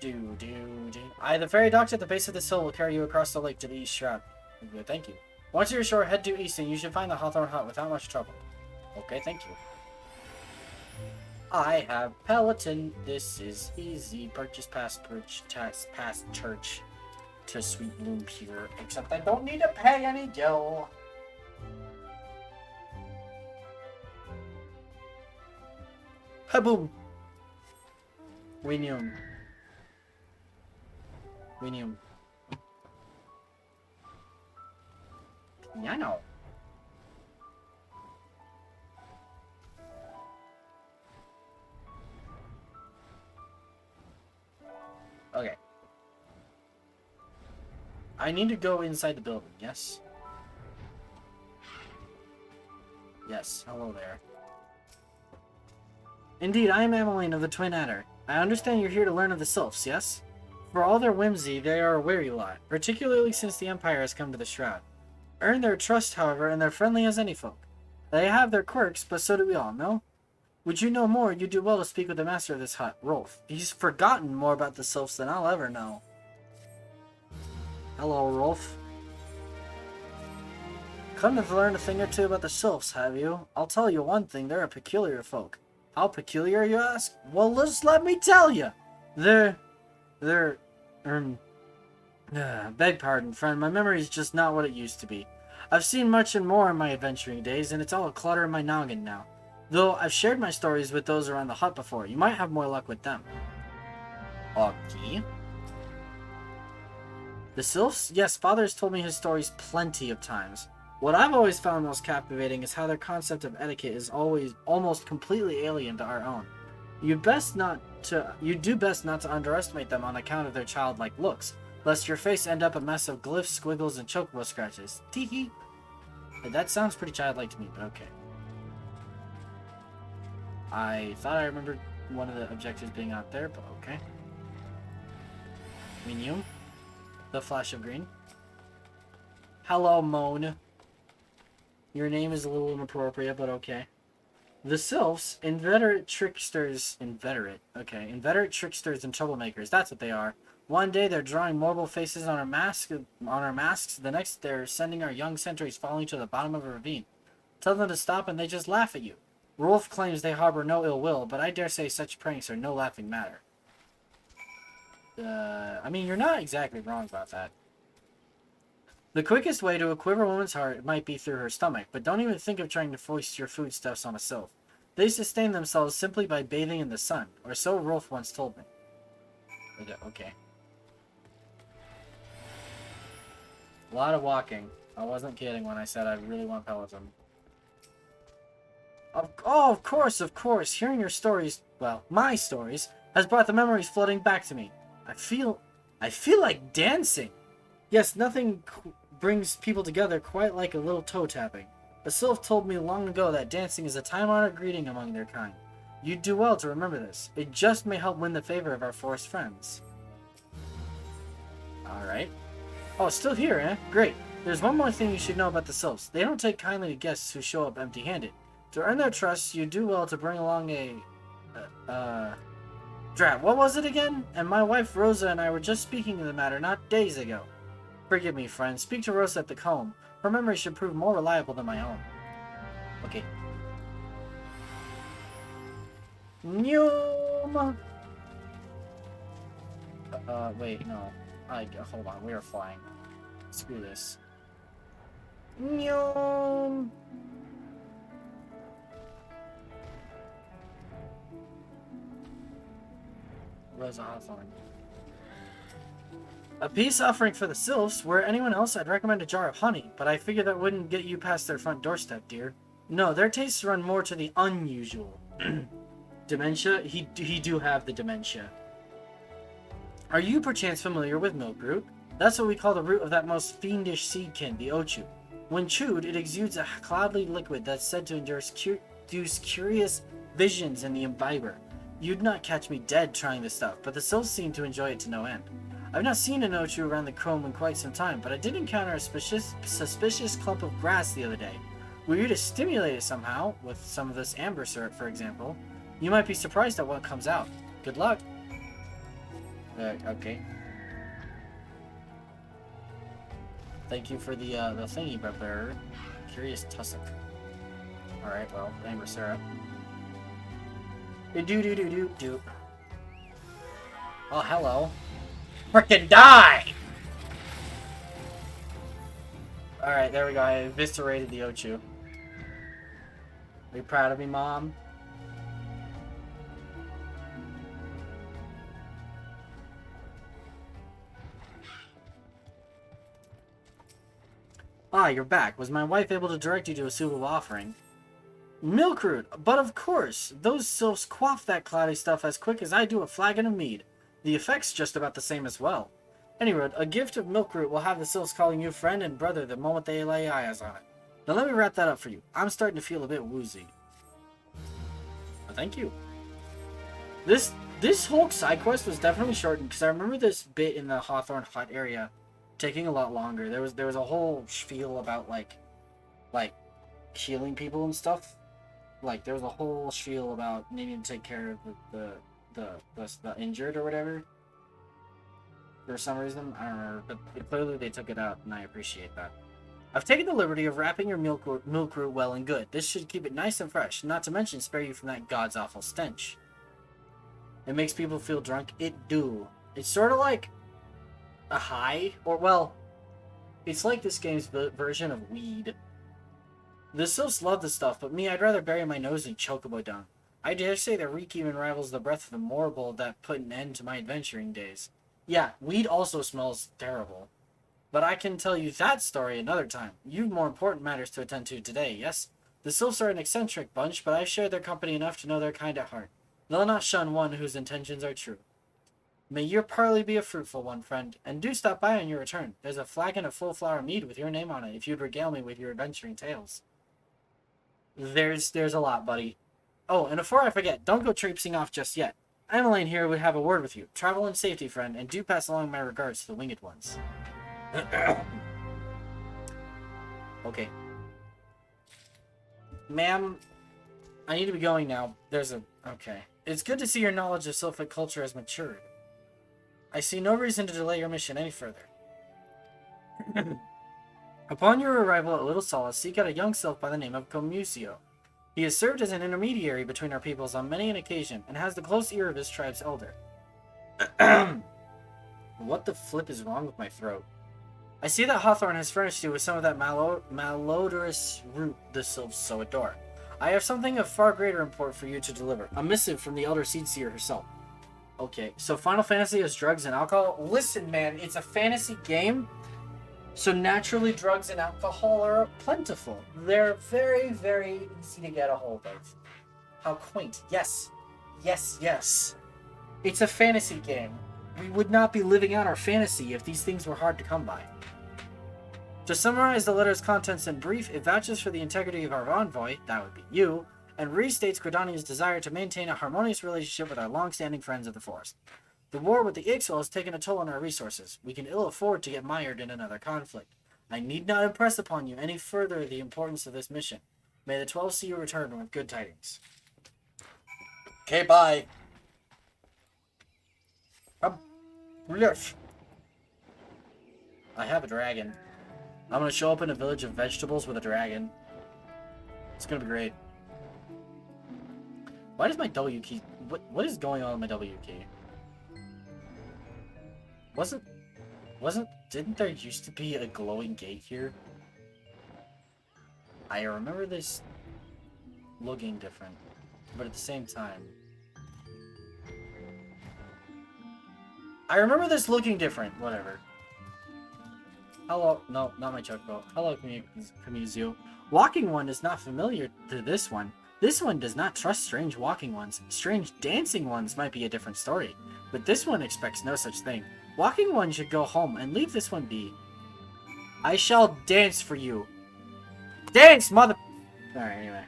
The ferry docks at the base of this hill will carry you across the lake to the east shroud. Good, thank you. Once you're ashore, head due east and you should find the Hawthorne Hut without much trouble. Okay, thank you. I have Peloton. This is easy. Purchase past church to Sweet Bloom Pier. Except I don't need to pay any gil. Haboom. Winium. Piano. Okay. I need to go inside the building, yes? Yes, hello there. Indeed, I am Emmeline of the Twin Adder. I understand you're here to learn of the Sylphs, yes? For all their whimsy, they are a wary lot, particularly since the Empire has come to the Shroud. Earn their trust, however, and they're friendly as any folk. They have their quirks, but so do we all, no? Would you know more, you'd do well to speak with the master of this hut, Rolf. He's forgotten more about the Sylphs than I'll ever know. Hello, Rolf. Come to learn a thing or two about the Sylphs, have you? I'll tell you one thing, they're a peculiar folk. How peculiar, you ask? Well, just let me tell you. Beg pardon, friend, my memory's just not what it used to be. I've seen much and more in my adventuring days, and it's all a clutter in my noggin now. Though I've shared my stories with those around the hut before, you might have more luck with them. Okay. The Sylphs? Yes, Father has told me his stories plenty of times. What I've always found most captivating is how their concept of etiquette is always almost completely alien to our own. You do best not to underestimate them on account of their childlike looks, lest your face end up a mess of glyphs, squiggles, and chocobo scratches. Teehee. That sounds pretty childlike to me, but okay. I thought I remembered one of the objectives being out there, but okay. Minium. The flash of green. Hello, Moan. Your name is a little inappropriate, but okay. The Sylphs, inveterate tricksters, inveterate tricksters and troublemakers. That's what they are. One day they're drawing mortal faces on our masks. The next they're sending our young sentries falling to the bottom of a ravine. Tell them to stop and they just laugh at you. Rolf claims they harbor no ill will, but I dare say such pranks are no laughing matter. I mean, you're not exactly wrong about that. The quickest way to a quiver woman's heart might be through her stomach, but don't even think of trying to foist your foodstuffs on a sylph. They sustain themselves simply by bathing in the sun, or so Rolf once told me. Okay. A lot of walking. I wasn't kidding when I said I really want Peloton. Of course. Hearing your stories, well, my stories, has brought the memories flooding back to me. I feel like dancing. Yes, nothing brings people together quite like a little toe tapping. A sylph told me long ago that dancing is a time-honored greeting among their kind. You'd do well to remember this. It just may help win the favor of our forest friends. Alright. Oh, it's still here, eh? Great. There's one more thing you should know about the sylphs. They don't take kindly to guests who show up empty-handed. To earn their trust, you do well to bring along a... Drat, what was it again? And my wife Rosa and I were just speaking of the matter not days ago. Forgive me, friend. Speak to Rosa at the comb. Her memory should prove more reliable than my own. Okay. Nyum! Wait, no. Hold on. We are flying. Screw this. Nyum! Rosa Hawthorne. A peace offering for the sylphs. Were anyone else, I'd recommend a jar of honey, but I figure that wouldn't get you past their front doorstep, dear. No, their tastes run more to the unusual. Dementia? He do have the dementia. Are you perchance familiar with milk root? That's what we call the root of that most fiendish seedkin, the ochu. When chewed, it exudes a cloudy liquid that's said to induce curious visions in the imbiber. You'd not catch me dead trying this stuff, but the sylphs seem to enjoy it to no end. I've not seen an ochu around the comb in quite some time, but I did encounter a suspicious clump of grass the other day. Were you to stimulate it somehow, with some of this amber syrup, for example, you might be surprised at what comes out. Good luck. Okay. Thank you for the thingy, brother. Curious tussock. Alright, well, amber syrup. Do. Oh, hello. Frickin' die! Alright, there we go. I eviscerated the ochu. Are you proud of me, Mom? Ah, you're back. Was my wife able to direct you to a suitable offering? Milkroot! But of course! Those sylphs quaff that cloudy stuff as quick as I do a flagon of mead. The effect's just about the same as well. Anyway, a gift of milkroot will have the sylphs calling you friend and brother the moment they lay eyes on it. Now let me wrap that up for you. I'm starting to feel a bit woozy. Well, thank you. This whole side quest was definitely shortened because I remember this bit in the Hawthorne Hut area taking a lot longer. There was a whole spiel about like healing people and stuff. Like there was a whole spiel about needing to take care of the injured or whatever. For some reason, I don't remember, but clearly they took it out, and I appreciate that. I've taken the liberty of wrapping your milk root well and good. This should keep it nice and fresh, not to mention spare you from that god's awful stench. It makes people feel drunk. It do. It's sort of like a high, or well, it's like this game's version of weed. The sylphs love the stuff, but me, I'd rather bury my nose in chocobo dung. I dare say the reek even rivals the breath of the mortal that put an end to my adventuring days. Yeah, weed also smells terrible. But I can tell you that story another time. You've more important matters to attend to today, yes? The sylphs are an eccentric bunch, but I've shared their company enough to know their kind at heart. They'll not shun one whose intentions are true. May your parley be a fruitful one, friend, and do stop by on your return. There's a flagon of full flower mead with your name on it if you'd regale me with your adventuring tales. There's a lot, buddy. Oh, and before I forget, don't go traipsing off just yet. Emmeline here would have a word with you. Travel in safety, friend, and do pass along my regards to the winged ones. Okay. Ma'am, I need to be going now. Okay. It's good to see your knowledge of Sylphic culture has matured. I see no reason to delay your mission any further. Upon your arrival at Little Solace, seek out a young sylph by the name of Comusio. He has served as an intermediary between our peoples on many an occasion, and has the close ear of his tribe's elder. What the flip is wrong with my throat? I see that Hawthorne has furnished you with some of that malodorous root the sylphs so adore. I have something of far greater import for you to deliver. A missive from the Elder Seedseer herself. Okay, so Final Fantasy is drugs and alcohol? Listen, man, it's a fantasy game, so naturally drugs and alcohol are plentiful. They're very, very easy to get a hold of. How quaint. Yes. Yes, yes. It's a fantasy game. We would not be living out our fantasy if these things were hard to come by. To summarize the letter's contents in brief, it vouches for the integrity of our envoy, that would be you, and restates Gridania's desire to maintain a harmonious relationship with our long-standing friends of the forest. The war with the Ixwell has taken a toll on our resources. We can ill afford to get mired in another conflict. I need not impress upon you any further the importance of this mission. May the 12 see you return with good tidings. Okay, bye. Yes. I have a dragon. I'm gonna show up in a village of vegetables with a dragon. It's gonna be great. Why does my W key... What is going on with my W key? Didn't there used to be a glowing gate here? I remember this looking different, but at the same time... I remember this looking different, whatever. Hello, no, not my chocobo. Hello, Comusio. Walking one is not familiar to this one. This one does not trust strange walking ones. Strange dancing ones might be a different story, but this one expects no such thing. Walking one should go home and leave this one be. I shall dance for you. Dance, mother... Alright, anyway.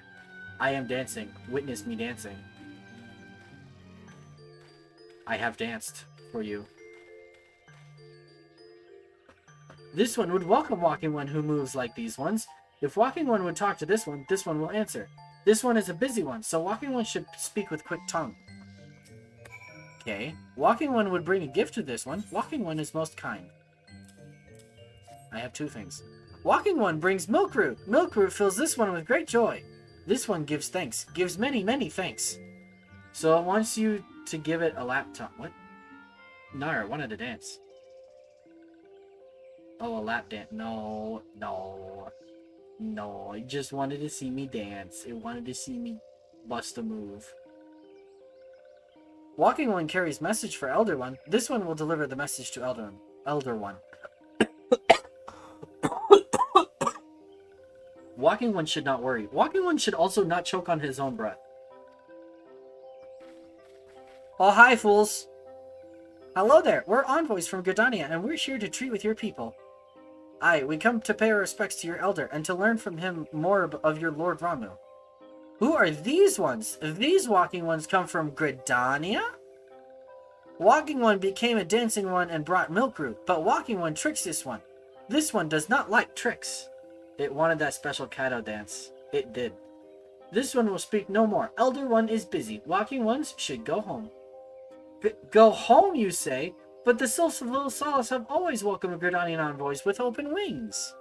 I am dancing. Witness me dancing. I have danced for you. This one would welcome Walking One who moves like these ones. If Walking One would talk to this one will answer. This one is a busy one, so Walking One should speak with quick tongue. Okay. Walking One would bring a gift to this one. Walking One is most kind. I have two things. Walking One brings Milk Root. Milk Root fills this one with great joy. This one gives thanks. Gives many, many thanks. So it wants you to give it a laptop. What? Nara wanted to dance. Oh, a lap dance. No, no. No, it just wanted to see me dance. It wanted to see me bust a move. Walking One carries message for Elder One. This one will deliver the message to Elder One. Walking One should not worry. Walking One should also not choke on his own breath. Oh, hi, fools. Hello there. We're envoys from Gridania, and we're here to treat with your people. Aye, we come to pay our respects to your elder, and to learn from him more of your Lord Ramu. Who are these ones? These Walking Ones come from Gridania? Walking One became a dancing one and brought Milk Root, but Walking One tricks this one. This one does not like tricks. It wanted that special Kato dance. It did. This one will speak no more. Elder One is busy. Walking Ones should go home. Go home, you say? But the Sylphs of Little Solace have always welcomed Gridanian envoys with open wings.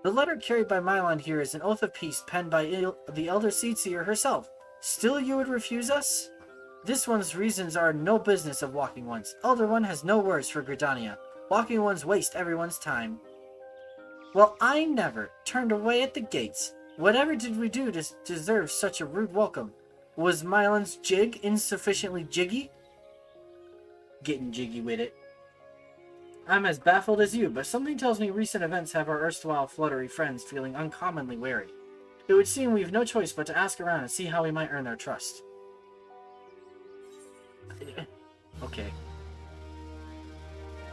The letter carried by Mylon here is an oath of peace penned by the Elder Seedseer herself. Still you would refuse us? This one's reasons are no business of Walking Ones. Elder One has no words for Gridania. Walking Ones waste everyone's time. Well, I never turned away at the gates. Whatever did we do to deserve such a rude welcome? Was Mylon's jig insufficiently jiggy? Getting jiggy with it. I'm as baffled as you, but something tells me recent events have our erstwhile fluttery friends feeling uncommonly wary. It would seem we've no choice but to ask around and see how we might earn their trust. Okay.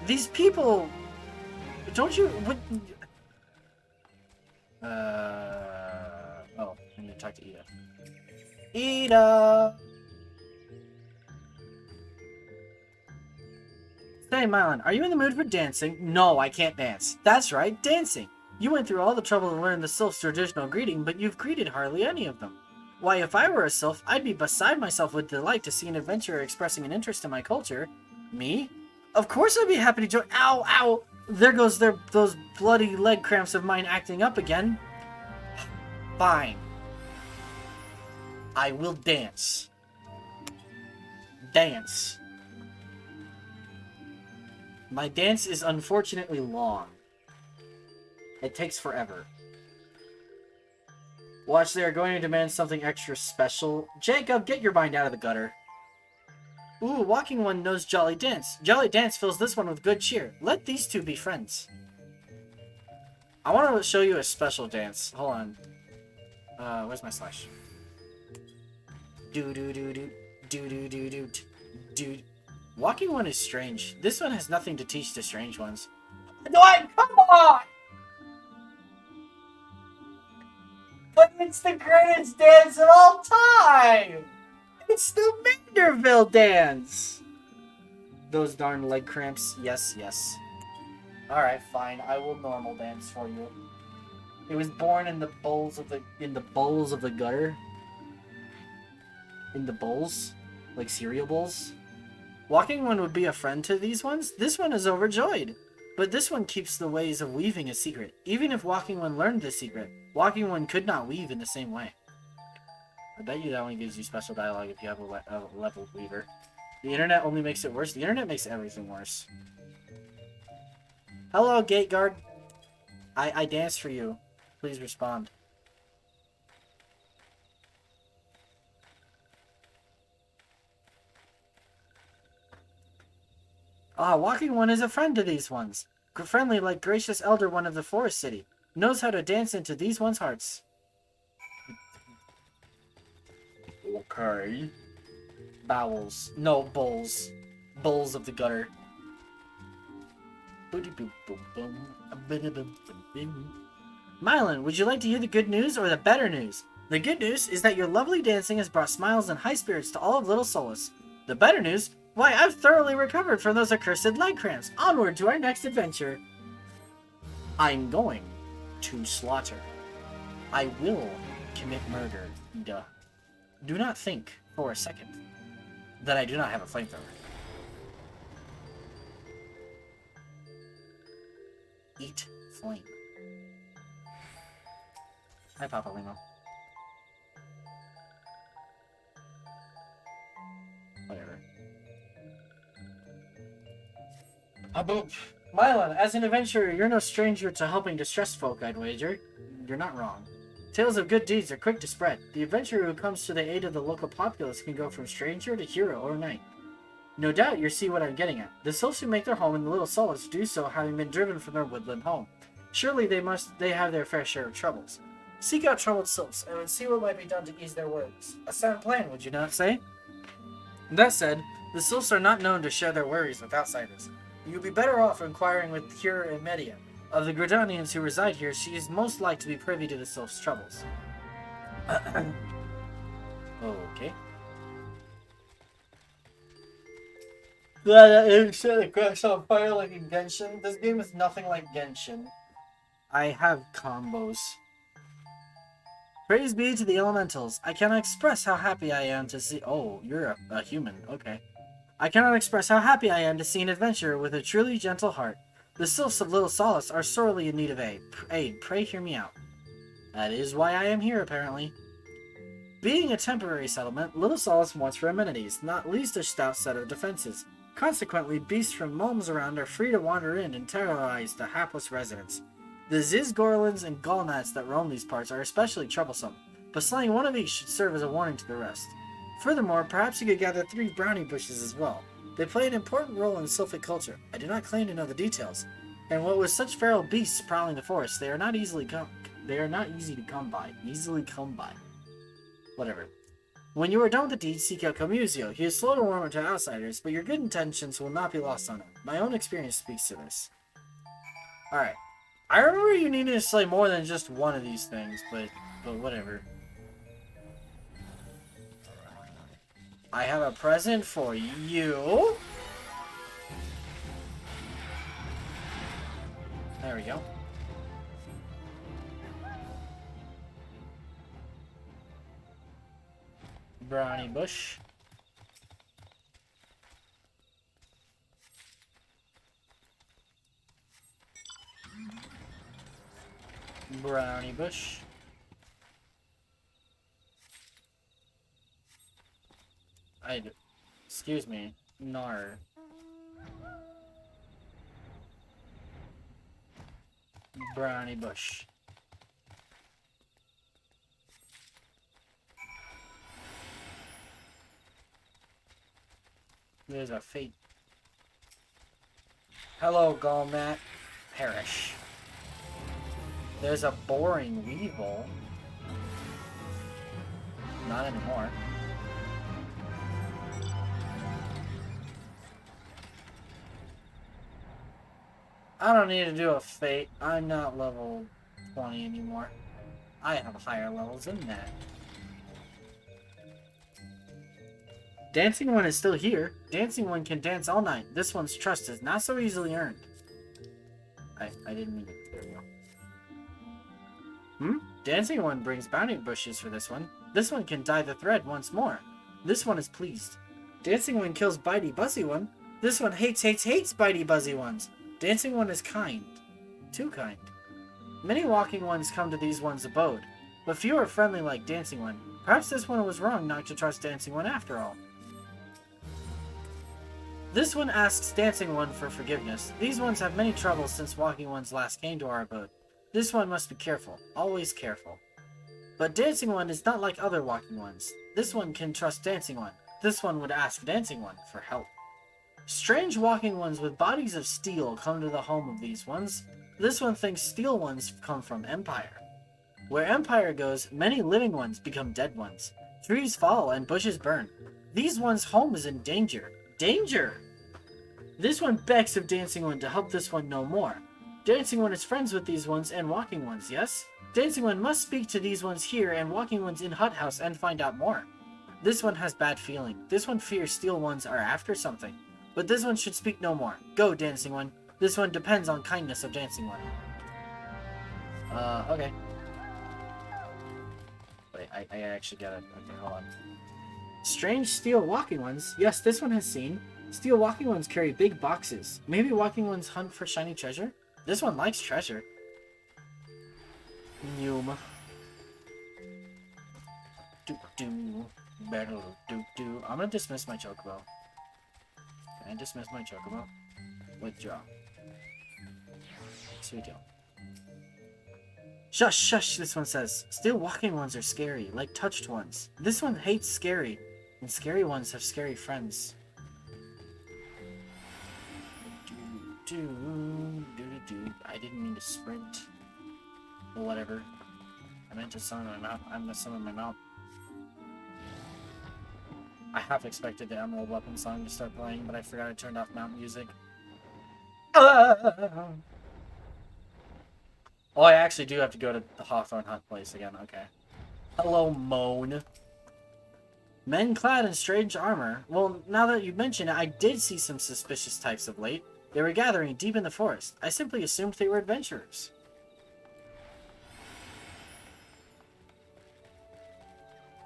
These people... Don't you... What... Oh, I need to talk to Ida. Ida! Say, Mylon, are you in the mood for dancing? No, I can't dance. That's right, dancing. You went through all the trouble to learn the Sylph's traditional greeting, but you've greeted hardly any of them. Why, if I were a Sylph, I'd be beside myself with delight to see an adventurer expressing an interest in my culture. Me? Of course I'd be happy to join. Ow, ow! There goes those bloody leg cramps of mine acting up again. Fine. I will dance. Dance. My dance is unfortunately long. It takes forever. Watch, they are going to demand something extra special. Jacob, get your mind out of the gutter. Ooh, Walking One knows Jolly Dance. Jolly Dance fills this one with good cheer. Let these two be friends. I want to show you a special dance. Hold on. Where's my slash? Do-do-do-do. Do-do-do-do. Do. Walking One is strange. This one has nothing to teach the strange ones. No, come on! But it's the greatest dance of all time! It's the Vanderbilt dance! Those darn leg cramps. Yes, yes. Alright, fine. I will normal dance for you. It was born in the bowls of the gutter. In the bowls? Like cereal bowls? Walking One would be a friend to these ones? This one is overjoyed. But this one keeps the ways of weaving a secret. Even if Walking One learned this secret, Walking One could not weave in the same way. I bet you that only gives you special dialogue if you have a leveled weaver. The internet only makes it worse. The internet makes everything worse. Hello, gate guard. I dance for you. Please respond. Ah, Walking One is a friend to these ones. Friendly like gracious elder one of the forest city. Knows how to dance into these ones' hearts. Okay. Bowels. No, bowls. Bowls of the gutter. Mylon, would you like to hear the good news or the better news? The good news is that your lovely dancing has brought smiles and high spirits to all of Little Solus. The better news? Why, I've thoroughly recovered from those accursed leg cramps. Onward to our next adventure. I'm going to slaughter. I will commit murder, Ida. Do not think for a second that I do not have a flamethrower. Eat flame. Hi, Papa Limo. Whatever. Aboop. Mylon, as an adventurer, you're no stranger to helping distressed folk, I'd wager. You're not wrong. Tales of good deeds are quick to spread. The adventurer who comes to the aid of the local populace can go from stranger to hero overnight. No doubt you see what I'm getting at. The Sylphs who make their home in the Little Solus do so having been driven from their woodland home. Surely they have their fair share of troubles. Seek out troubled Sylphs and see what might be done to ease their worries. A sound plan, would you not say? That said, the Sylphs are not known to share their worries with outsiders. You'd be better off inquiring with Cura and Media. Of the Gridanians who reside here, she is most like to be privy to the Sylph's troubles. Okay. That set the grass on fire like in Genshin. This game is nothing like Genshin. I have combos. Praise be to the elementals. I cannot express how happy I am to see... Oh, you're a human. Okay. I cannot express how happy I am to see an adventurer with a truly gentle heart. The Sylphs of Little Solus are sorely in need of aid. Pray hear me out. That is why I am here, apparently. Being a temporary settlement, Little Solus wants for amenities, not least a stout set of defenses. Consequently, beasts from realms around are free to wander in and terrorize the hapless residents. The Zizgorlins and Gallnats that roam these parts are especially troublesome, but slaying one of each should serve as a warning to the rest. Furthermore, perhaps you could gather 3 brownie bushes as well. They play an important role in Sylphic culture. I do not claim to know the details. And what with such feral beasts prowling the forest, they are not easy to come by. Whatever. When you are done with the deed, seek out Comuzio. He is slow to warm up to outsiders, but your good intentions will not be lost on him. My own experience speaks to this. Alright. I remember you needed to slay more than just one of these things, but whatever. I have a present for you. There we go. Brownie bush. Brownie bush. Excuse me. Nar. Brownie bush. There's a fate. Hello, Golmat. Perish. There's a boring weevil. Not anymore. I don't need to do a fate. I'm not level 20 anymore. I have higher levels than that. Dancing One is still here. Dancing One can dance all night. This one's trust is not so easily earned. I didn't mean it. There we go. Dancing One brings bounty bushes for this one. This one can dye the thread once more. This one is pleased. Dancing One kills Bitey Buzzy One. This one hates Bitey Buzzy Ones. Dancing One is kind. Too kind. Many walking ones come to these ones' abode, but few are friendly like Dancing One. Perhaps this one was wrong not to trust Dancing One after all. This one asks Dancing One for forgiveness. These ones have many troubles since walking ones last came to our abode. This one must be careful, always careful. But Dancing One is not like other walking ones. This one can trust Dancing One. This one would ask Dancing One for help. Strange walking ones with bodies of steel come to the home of these ones. This one thinks steel ones come from Empire. Where Empire goes, many living ones become dead ones. Trees fall and bushes burn. These ones' home is in danger. Danger! This one begs of Dancing One to help this one know more. Dancing One is friends with these ones and walking ones, yes? Dancing One must speak to these ones here and walking ones in Hut House and find out more. This one has bad feeling. This one fears steel ones are after something. But this one should speak no more. Go, Dancing One. This one depends on kindness of Dancing One. Okay. Wait, I actually gotta... Okay, hold on. Strange steel walking ones. Yes, this one has seen. Steel walking ones carry big boxes. Maybe walking ones hunt for shiny treasure? This one likes treasure. Noom. Do-do. Battle. Do-do. I'm gonna dismiss my chocobo. Can I dismiss my chocobo? Withdraw. Sweet deal. Shush, shush, this one says. Still walking ones are scary, like touched ones. This one hates scary, and scary ones have scary friends. I didn't mean to sprint. Well, whatever. I meant to summon my mount. I'm gonna summon my mount. I half expected the Emerald Weapon song to start playing, but I forgot I turned off mount music. Oh, I actually do have to go to the Hawthorne Hut place again, okay. Hello, Moan. Men clad in strange armor. Well, now that you mention it, I did see some suspicious types of late. They were gathering deep in the forest. I simply assumed they were adventurers.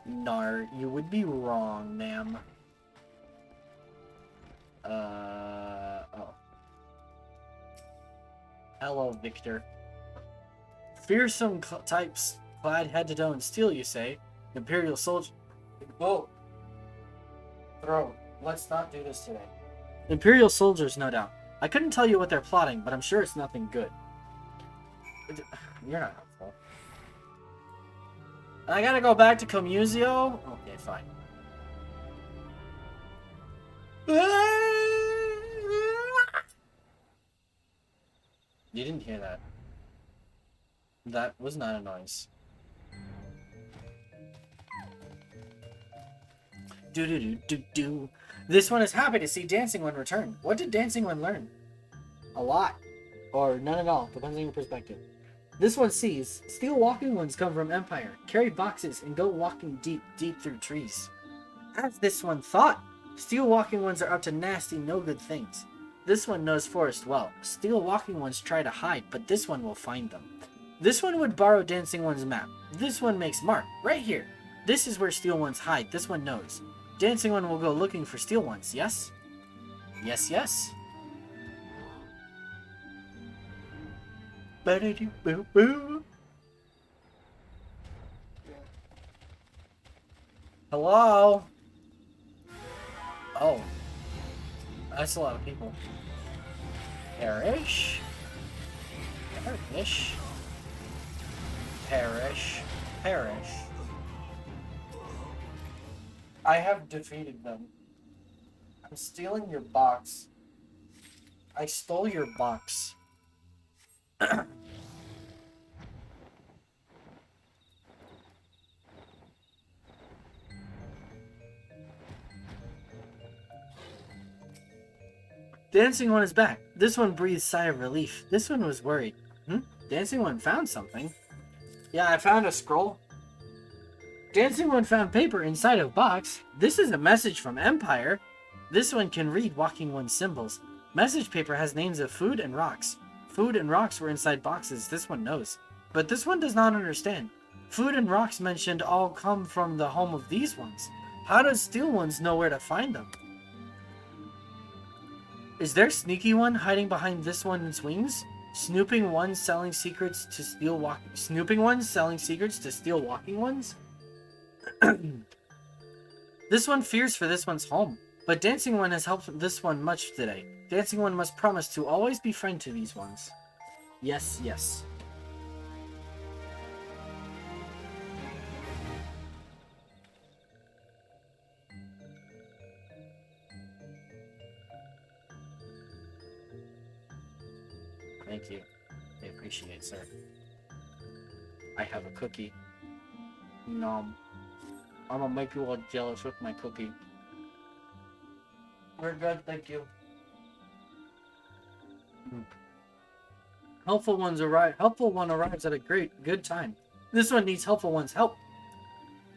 Nar, you would be wrong, ma'am. Oh. Hello, Victor. Fearsome types clad head to toe in steel, you say? Imperial soldier. Whoa. Throw. Let's not do this today. Imperial soldiers, no doubt. I couldn't tell you what they're plotting, but I'm sure it's nothing good. You're not helpful. I gotta go back to Comusio? Okay, fine. You didn't hear that. That was not a noise. Do-do-do-do-do. This one is happy to see Dancing One return. What did Dancing One learn? A lot. Or none at all, depends on your perspective. This one sees, steel walking ones come from Empire, carry boxes, and go walking deep through trees. As this one thought, steel walking ones are up to nasty, no good things. This one knows forest well. Steel walking ones try to hide, but this one will find them. This one would borrow dancing one's map. This one makes mark, right here. This is where steel ones hide, this one knows. Dancing one will go looking for steel ones, yes? Yes, yes. Ba-da-doo-boo-boo. Hello? Oh. That's a lot of people. Perish. Perish. Perish. Perish. I have defeated them. I'm stealing your box. I stole your box. Dancing one is back. This one breathes sigh of relief. This one was worried. Dancing one found something. Yeah, I found a scroll. Dancing one found paper inside of a box. This is a message from Empire. This one can read Walking One's symbols. Message paper has names of food and rocks. Food and rocks were inside boxes. This one knows. But this one does not understand. Food and rocks mentioned all come from the home of these ones. How does steel ones know where to find them? Is there sneaky one hiding behind this one's wings? Snooping one selling secrets to steal walking ones? This one fears for this one's home, but dancing one has helped this one much today. Dancing one must promise to always be friend to these ones. Yes, yes. Thank you. I appreciate, sir. I have a cookie. Nom. I'm gonna make you all jealous with my cookie. We're good, thank you. Helpful one arrives at a good time. This one needs helpful one's help.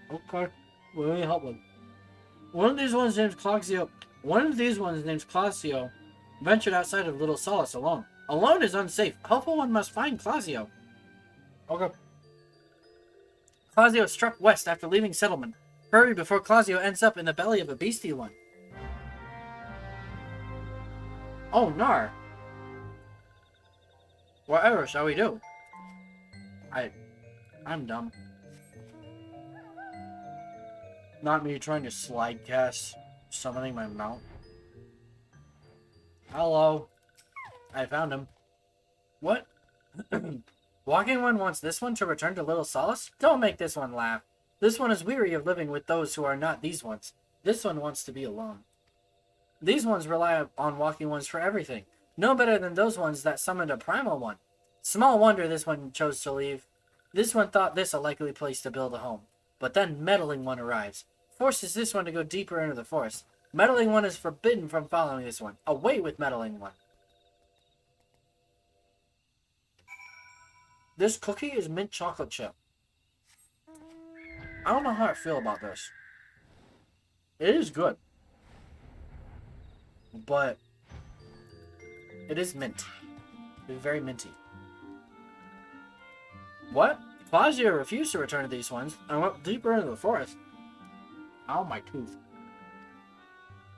Okay, we need help one. One of these ones named Clausio ventured outside of Little Solace alone. Alone is unsafe. Helpful one must find Clausio. Okay. Clausio struck west after leaving settlement. Hurry before Clausio ends up in the belly of a beastie one. Oh, nar. Whatever shall we do? I'm dumb. Not me trying to slide cast, summoning my mount. Hello. I found him. What? Walking one wants this one to return to Little Solace? Don't make this one laugh. This one is weary of living with those who are not these ones. This one wants to be alone. These ones rely on walking ones for everything. No better than those ones that summoned a primal one. Small wonder this one chose to leave. This one thought this a likely place to build a home. But then meddling one arrives. Forces this one to go deeper into the forest. Meddling one is forbidden from following this one. Away with meddling one. This cookie is mint chocolate chip. I don't know how I feel about this. It is good. But it is mint. It's very minty. What? Clausio refused to return to these ones and went deeper into the forest. Ow, my tooth.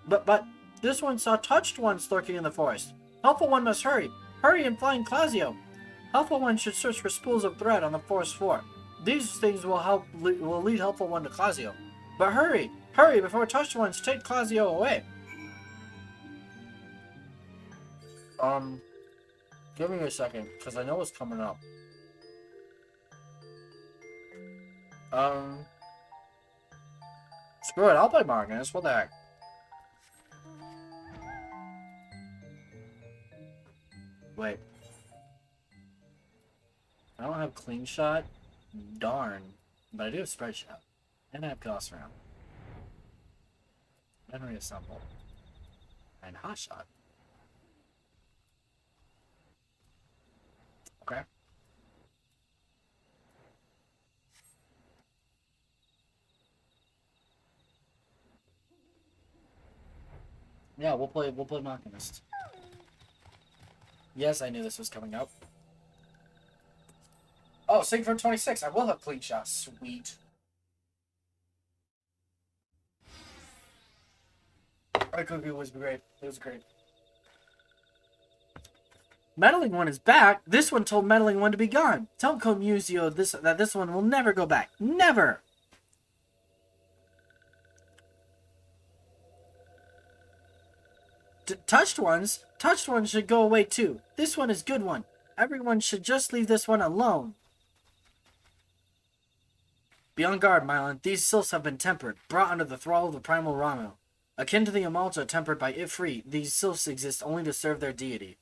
But this one saw touched ones lurking in the forest. Helpful one must hurry. Hurry and find Clausio. Helpful one should search for spools of thread on the forest floor. These things will lead helpful one to Clausio. But hurry! Hurry before touched ones take Clausio away! Give me a second, because I know what's coming up. Screw it, I'll play Marcus, what the heck? Wait. I don't have clean shot? Darn. But I do have spread shot. And I have chaos round. And reassemble. And hot shot. Okay. Yeah, we'll play Machinist. Yes, I knew this was coming up. Oh, Sync from 26. I will have clean shots. Sweet. It was great. It was great. Meddling One is back. This one told Meddling One to be gone. Tell Comusio that this one will never go back. Never! Touched ones should go away too. This one is good one. Everyone should just leave this one alone. Be on guard, Mylan. These sylphs have been tempered, brought under the thrall of the primal Ramu. Akin to the Amalta tempered by Ifrit, these sylphs exist only to serve their deity.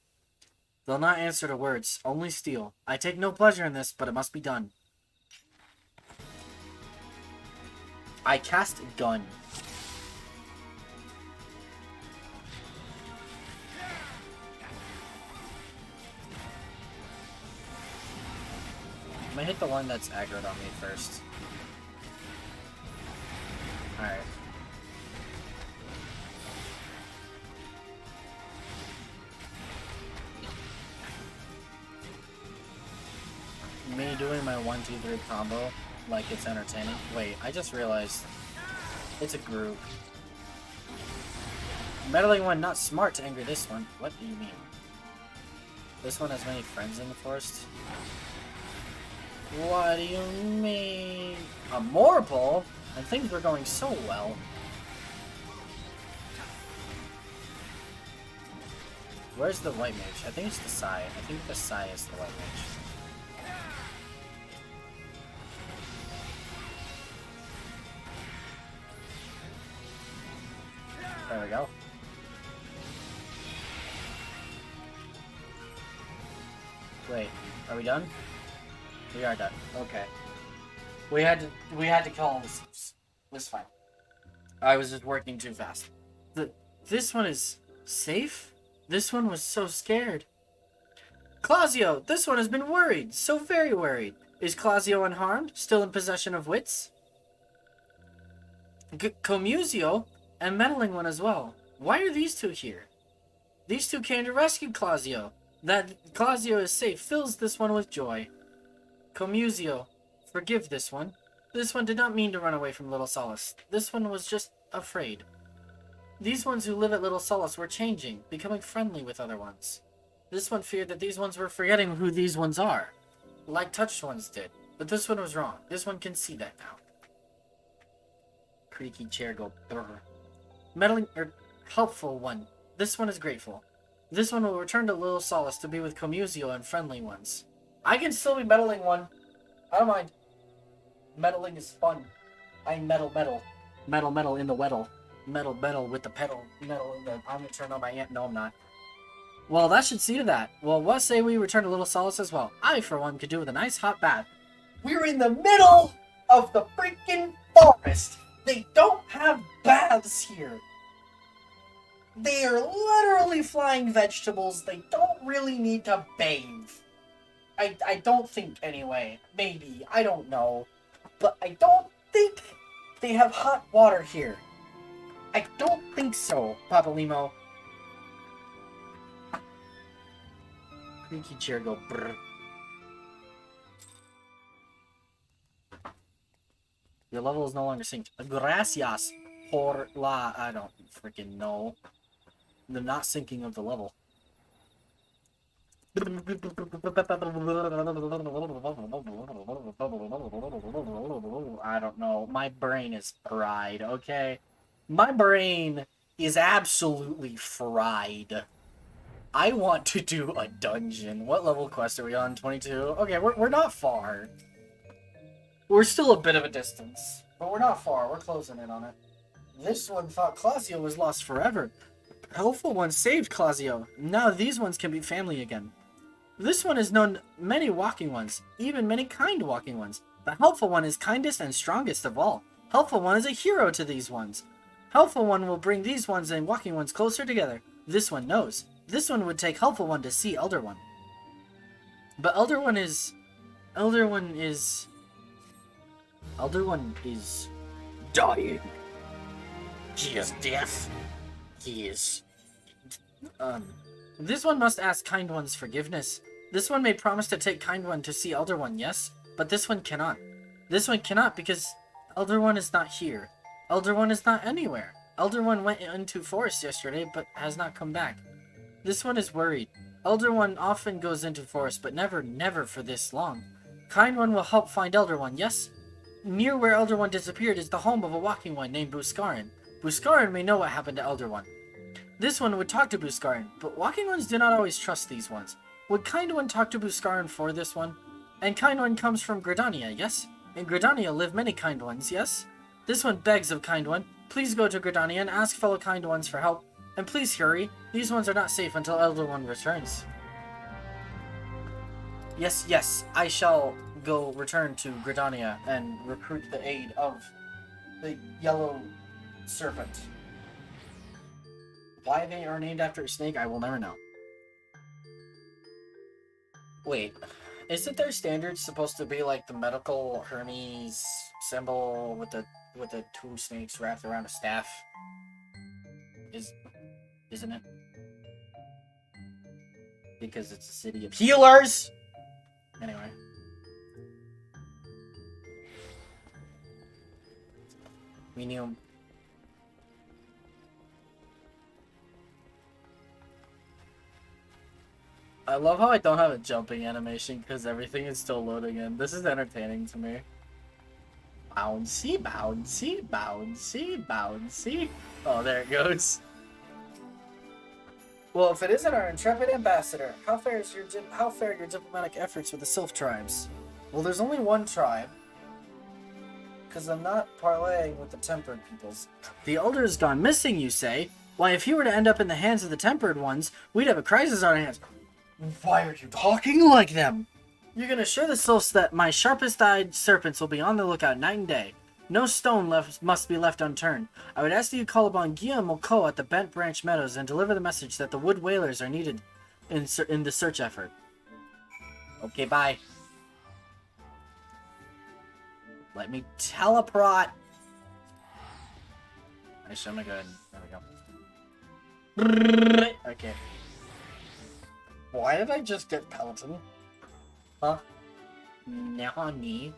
They'll not answer to words, only steal. I take no pleasure in this, but it must be done. I cast Gun. I'm gonna hit the one that's aggroed on me first. Alright. Me doing my 1-2-3 combo like it's entertaining. Wait, I just realized it's a group. Meddling One not smart to anger this one. What do you mean? This one has many friends in the forest? What do you mean? A Morble? And things were going so well. Where's the white mage? I think it's the Sai. I think the Sai is the white mage. There we go. Wait, are we done? We are done. Okay. We had to kill all the sylphs. It's fine. I was just working too fast. This one is safe? This one was so scared. Clausio, this one has been worried. So very worried. Is Clausio unharmed? Still in possession of wits? Comusio and Meddling One as well. Why are these two here? These two came to rescue Clausio. That Clausio is safe fills this one with joy. Comusio, forgive this one. This one did not mean to run away from Little Solace. This one was just afraid. These ones who live at Little Solace were changing, becoming friendly with other ones. This one feared that these ones were forgetting who these ones are, like touched ones did. But this one was wrong. This one can see that now. Creaky chair go brr. Helpful one. This one is grateful. This one will return to Little Solace to be with Comusio and friendly ones. I can still be Meddling One. I don't mind. Meddling is fun. I meddle. Meddle in the weddle. Meddle with the pedal. Meddle in the... I'm gonna turn on my amp. No, I'm not. Well, that should see to that. Well, what say we return to Little Solace as well? I, for one, could do with a nice hot bath. We're in the middle of the freaking forest. They don't have baths here. They are literally flying vegetables. They don't really need to bathe. I don't think, anyway. Maybe. I don't know. But I don't think they have hot water here. I don't think so, Papa Limo. Creaky chair go brr. Your level is no longer synced. Gracias por la... I don't freaking know. The not syncing of the level. I don't know. My brain is fried, okay? My brain is absolutely fried. I want to do a dungeon. What level quest are we on? 22? Okay, we're not far. We're still a bit of a distance. But we're not far. We're closing in on it. This one thought Clausio was lost forever. Helpful one saved Clausio. Now these ones can be family again. This one has known many walking ones, even many kind walking ones. The helpful one is kindest and strongest of all. Helpful one is a hero to these ones. Helpful one will bring these ones and walking ones closer together. This one knows. This one would take helpful one to see Elder One. But Elder One is dying. He is deaf. He is This one must ask Kind One's forgiveness. This one may promise to take Kind One to see Elder One, yes? But this one cannot. This one cannot because Elder One is not here. Elder One is not anywhere. Elder One went into forest yesterday, but has not come back. This one is worried. Elder One often goes into forest, but never for this long. Kind One will help find Elder One, yes? Near where Elder One disappeared is the home of a walking one named Buscarin. Buscarin may know what happened to Elder One. This one would talk to Buscarin, but walking ones do not always trust these ones. Would Kind One talk to Buscarin for this one? And Kind One comes from Gridania, yes? In Gridania live many Kind Ones, yes? This one begs of Kind One, please go to Gridania and ask fellow Kind Ones for help. And please hurry, these ones are not safe until Elder One returns. Yes, I shall go return to Gridania and recruit the aid of the Yellow Serpent. Why they are named after a snake, I will never know. Wait, isn't their standard supposed to be like the medical Hermes symbol with the two snakes wrapped around a staff? Isn't it? Because it's a city of healers! Anyway. We knew. I love how I don't have a jumping animation because everything is still loading in. This is entertaining to me. Bouncy, bouncy, bouncy, bouncy. Oh, there it goes. Well, if it isn't our intrepid ambassador, how fare your diplomatic efforts with the Sylph tribes? Well, there's only one tribe. Because I'm not parlaying with the tempered peoples. The Elder's gone missing, you say? Why, if he were to end up in the hands of the tempered ones, we'd have a crisis on our hands. Why are you talking like them? You can assure the Sylphs that my sharpest-eyed serpents will be on the lookout night and day. No stone must be left unturned. I would ask that you call upon Guillaume Mulco at the Bent Branch Meadows and deliver the message that the wood whalers are needed in the search effort. Okay, bye. Let me teleport. Actually, I'm gonna go ahead and... There we go. Okay. Why did I just get Peloton? Huh? Nani?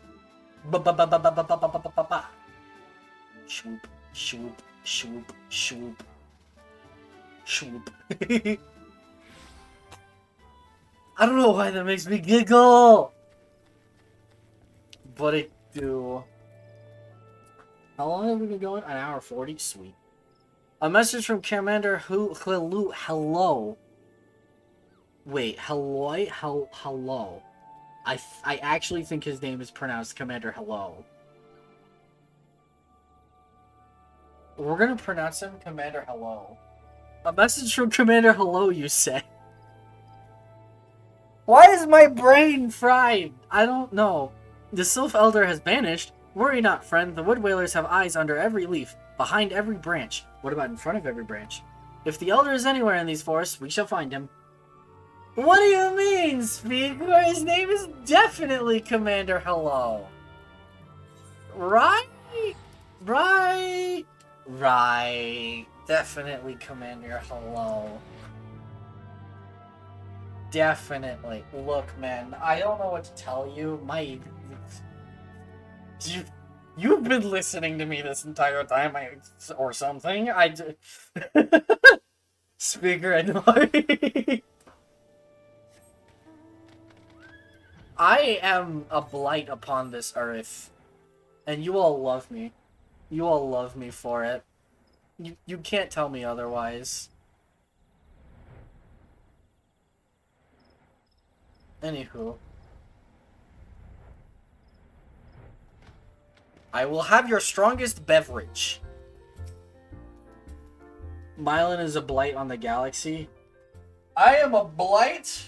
Ba-ba-ba-ba-ba-ba-ba-ba-ba-ba. Shoop, shoop, shoop, shoop. Shoop. I don't know why that makes me giggle! But it do. How long have we been going? An hour 40? Sweet. A message from Commander Hello. Wait, hello. I actually think his name is pronounced Commander Hello. We're gonna pronounce him Commander Hello. A message from Commander Hello, you say? Why is my brain fried? I don't know. The Sylph Elder has vanished. Worry not, friend. The wood whalers have eyes under every leaf, behind every branch. What about in front of every branch? If the Elder is anywhere in these forests, we shall find him. What do you mean, Speaker? His name is definitely Commander Hello. Right? Definitely Commander Hello. Definitely. Look, man, I don't know what to tell you. You've been listening to me this entire time, or something. Speaker annoying. I am a blight upon this earth, and you all love me. You all love me for it. You can't tell me otherwise. Anywho. I will have your strongest beverage. Mylan is a blight on the galaxy. I am a blight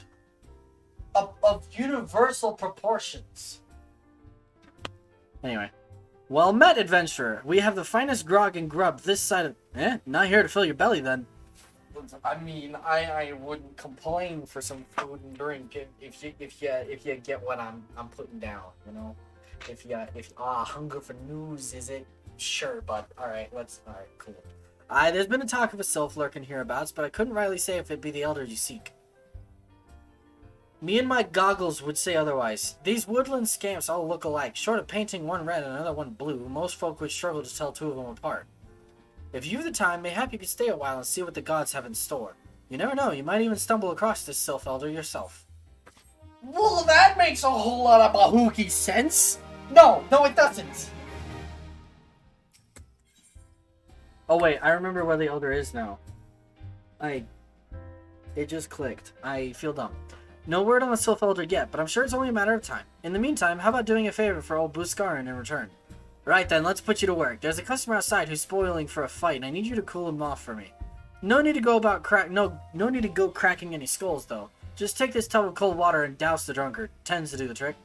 of universal proportions. Anyway. Well met, adventurer. We have the finest grog and grub this side of... Not here to fill your belly, then. I mean, I wouldn't complain for some food and drink if you get what I'm putting down, you know? If hunger for news, is it? Sure, but alright, cool. There's been a talk of a sylph lurking hereabouts, but I couldn't rightly say if it be the elder you seek. Me and my goggles would say otherwise. These woodland scamps all look alike. Short of painting one red and another one blue, most folk would struggle to tell two of them apart. If you've the time, mayhap you could stay a while and see what the gods have in store. You never know, you might even stumble across this sylph elder yourself. Well, that makes a whole lot of bahooky sense. No, it doesn't. Oh wait, I remember where the elder is now. It just clicked. I feel dumb. No word on the sylph elder yet, but I'm sure it's only a matter of time. In the meantime, how about doing a favor for old Buscarin in return? Right then, let's put you to work. There's a customer outside who's spoiling for a fight, and I need you to cool him off for me. No need to go cracking any skulls though. Just take this tub of cold water and douse the drunkard. Tends to do the trick.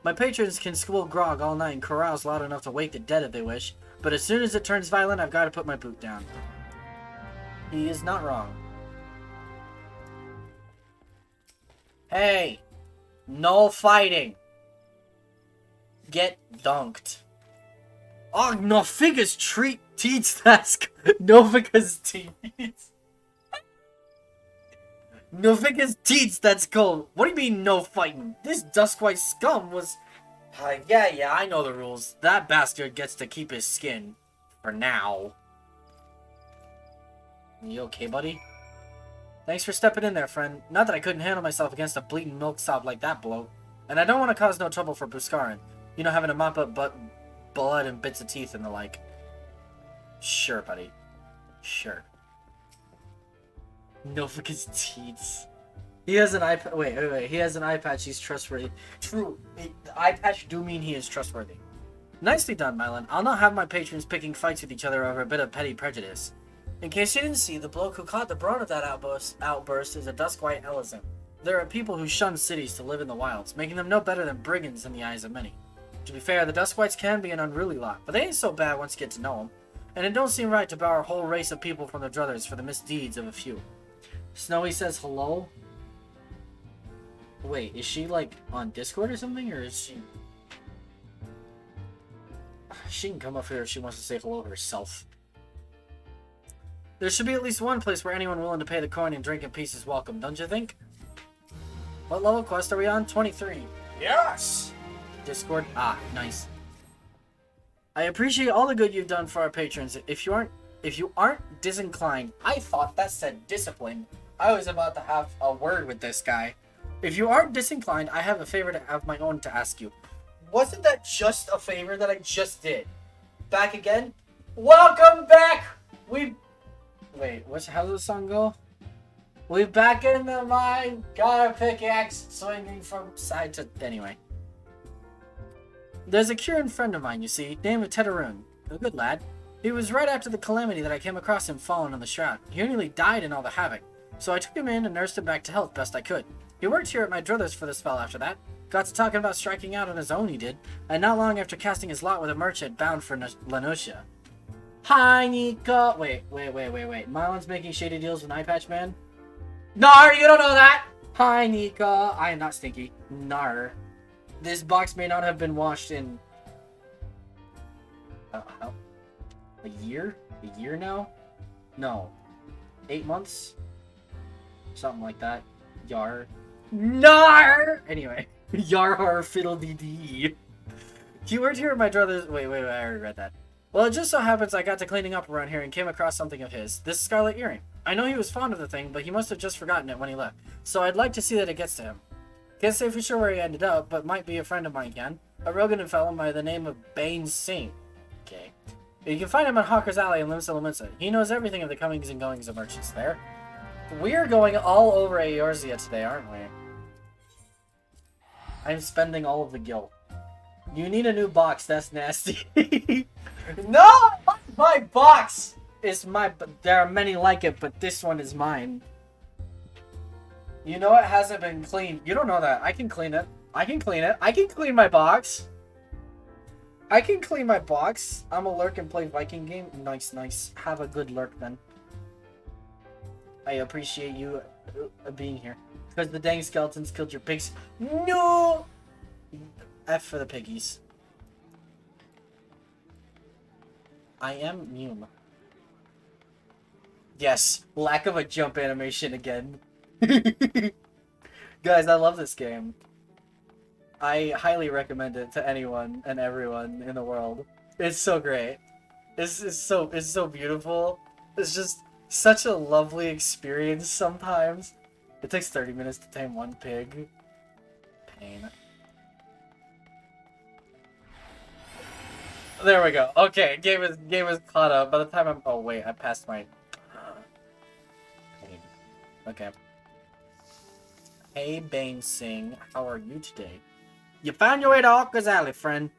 My patrons can squill grog all night and carouse loud enough to wake the dead if they wish, but as soon as it turns violent, I've got to put my boot down. He is not wrong. Hey! No fighting! Get dunked. Oh, no figures treat teats task. No figures teats. No figures teats, that's cold. What do you mean no fighting? This Duskwhite scum was... yeah, I know the rules. That bastard gets to keep his skin. For now. You okay, buddy? Thanks for stepping in there, friend. Not that I couldn't handle myself against a bleeding milksop like that bloke. And I don't want to cause no trouble for Buscarin. You know, having to mop up blood and bits of teeth and the like. Sure, buddy. Sure. No fucking teeth. He has an eye patch. Wait. He has an eye patch. He's trustworthy. True. The eye patch do mean he is trustworthy. Nicely done, Mylan. I'll not have my patrons picking fights with each other over a bit of petty prejudice. In case you didn't see, the bloke who caught the brunt of that outburst is a Duskwhite Ellison. There are people who shun cities to live in the wilds, making them no better than brigands in the eyes of many. To be fair, the Duskwhites can be an unruly lot, but they ain't so bad once you get to know them. And it don't seem right to bar a whole race of people from their druthers for the misdeeds of a few. Snowy says hello? Wait, is she like on Discord or something, or is she... She can come up here if she wants to say hello herself. There should be at least one place where anyone willing to pay the coin and drink in peace is welcome, don't you think? What level quest are we on? 23. Yes! Discord? Ah, nice. I appreciate all the good you've done for our patrons. If you aren't disinclined, I thought that said discipline. I was about to have a word with this guy. If you aren't disinclined, I have a favor of my own to ask you. Wasn't that just a favor that I just did? Back again? Welcome back! Wait, how does the song go? We back in the mine, got a pickaxe, swinging from side to... Anyway. There's a Kieran friend of mine, you see, named Tetaroon. A good lad. It was right after the calamity that I came across him fallen on the shroud. He nearly died in all the havoc. So I took him in and nursed him back to health best I could. He worked here at my druthers for the spell after that. Got to talking about striking out on his own, he did. And not long after casting his lot with a merchant bound for Lanosia. Hi, Nika. Wait. Mylan's making shady deals with Eye Patch Man? Nar, you don't know that! Hi, Nika. I am not stinky. Nar. This box may not have been washed in... a year? A year now? No. 8 months? Something like that. Yar. Nar! Anyway. Yar har fiddle dee dee. He worked here at my druthers... Wait, I already read that. Well, it just so happens I got to cleaning up around here and came across something of his. This scarlet earring. I know he was fond of the thing, but he must have just forgotten it when he left. So I'd like to see that it gets to him. Can't say for sure where he ended up, but might be a friend of mine again. A Rogan fellow by the name of Bane Singh. Okay. You can find him on Hawker's Alley in Limsa. He knows everything of the comings and goings of merchants there. We're going all over Eorzea today, aren't we? I'm spending all of the guilt. You need a new box, that's nasty. No! My box is my... There are many like it, but this one is mine. You know it hasn't been cleaned. You don't know that. I can clean it. I can clean my box. I can clean my box. I'm a lurk and play Viking game. Nice. Have a good lurk then. I appreciate you being here. Because the dang skeletons killed your pigs. No! F for the piggies. I am Mume. Yes, lack of a jump animation again. Guys, I love this game. I highly recommend it to anyone and everyone in the world. It's so great. It's so beautiful. It's just such a lovely experience sometimes. It takes 30 minutes to tame one pig. Pain. There we go. Okay, game is caught up. By the time I'm oh wait, I passed my pain. Okay. Hey Bane Singh, how are you today? You found your way to Alka's Alley, friend.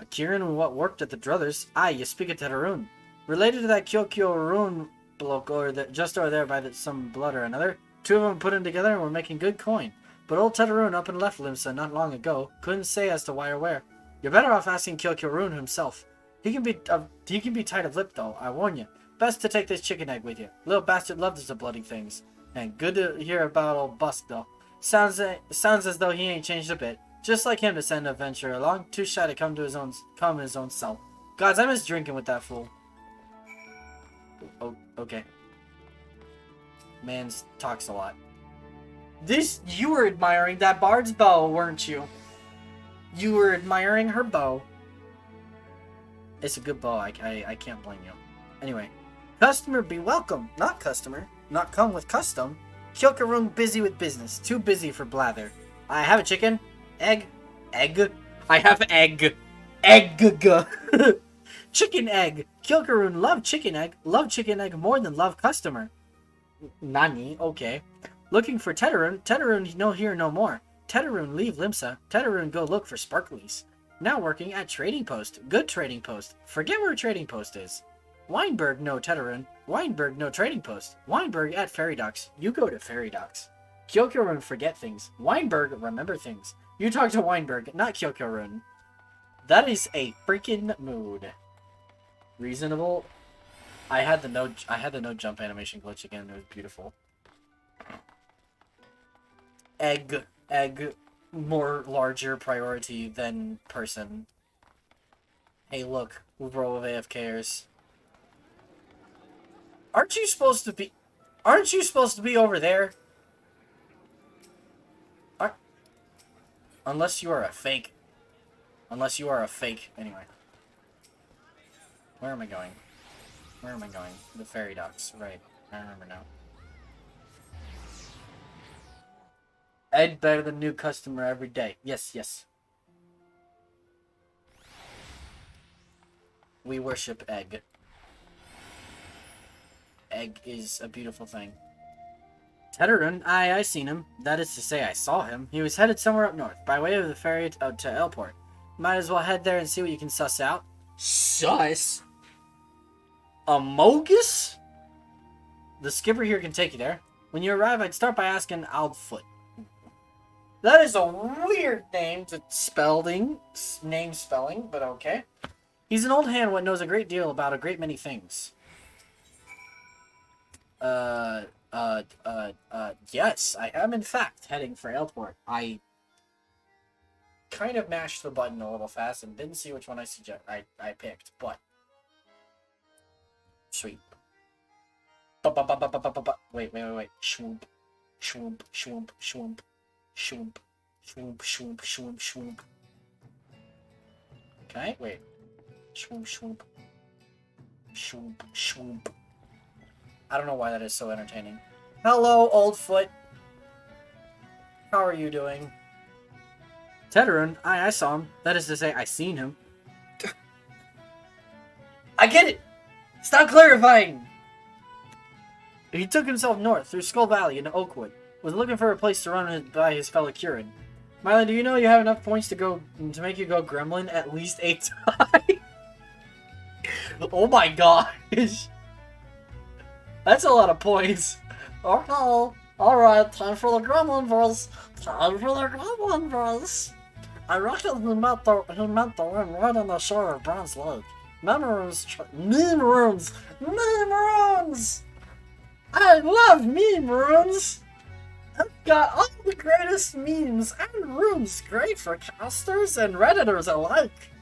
Kieran, what worked at the Druthers? Aye, you speak of Tetaroon. Related to that Kyokyo Rune bloke just over there by some blood or another. Two of them put in together and were making good coin. But old Tetaroon up and left Limsa not long ago. Couldn't say as to why or where. You're better off asking Kyokyo Rune himself. He can be tight of lip though, I warn you. Best to take this chicken egg with you. Little bastard loves the bloody things. And good to hear about old Busk though. Sounds as though he ain't changed a bit. Just like him to send a venture along, too shy to come his own self. Gods, I miss drinking with that fool. Oh, okay. Man talks a lot. You were admiring that bard's bow, weren't you? You were admiring her bow. It's a good bow, I can't blame you. Anyway, customer be welcome, not customer. Not come with custom. Kyokarung busy with business, too busy for blather. I have a chicken. Egg. Egg. I have egg. Egg. Chicken egg. Kyokarun love chicken egg. Love chicken egg more than love customer. Nani? Okay. Looking for Tetaroon. Tetaroon no here no more. Tetaroon leave Limsa. Tetaroon go look for Sparklies. Now working at Trading Post. Good Trading Post. Forget where Trading Post is. Weinberg no Tetaroon. Weinberg no Trading Post. Weinberg at Fairy Docks. You go to Fairy Docks. Kyokurun forget things. Weinberg remember things. You talk to Weinberg, not Kyokurun. That is a freaking mood. Reasonable. I had the no jump animation glitch again. It was beautiful. Egg, more larger priority than person. Hey, look, row of AFKers. Aren't you supposed to be over there? Unless you are a fake. Unless you are a fake. Anyway. Where am I going? Where am I going? The Fairy Docks. Right. I remember now. Ed better than new customer every day. Yes, yes. We worship Egg. Egg is a beautiful thing. Tetaroon, I seen him. That is to say, I saw him. He was headed somewhere up north, by way of the ferry to Elport. Might as well head there and see what you can suss out. Suss? A Mogus? The skipper here can take you there. When you arrive, I'd start by asking Aldfoot. That is a weird name to name spelling, but okay. He's an old hand what knows a great deal about a great many things. Yes, I am in fact heading for Elport. I kind of mashed the button a little fast and didn't see which one I picked, but sweet. Wait. Shwoomp. Shwoomp, shwoomp, shwoomp. Shwoomp. Shwoomp, shwoomp, shwoomp, shwoomp. Okay, wait. Shwoomp, shwoomp. Shwoomp, shwoomp. I don't know why that is so entertaining. Hello, old foot. How are you doing? Tetaroon, I saw him. That is to say, I seen him. I get it! Stop clarifying! He took himself north, through Skull Valley into Oakwood. Was looking for a place to run by his fellow Kieran. Mylan, do you know you have enough points to make you go Gremlin at least 8 times? Oh my gosh! That's a lot of points. Okay. Alright, time for the Gremlin verse. Time for the Gremlin verse. I reckon he meant the one right on the shore of Bronze Lake. Meme runes! I love meme runes! I've got all the greatest memes and runes, great for casters and redditors alike.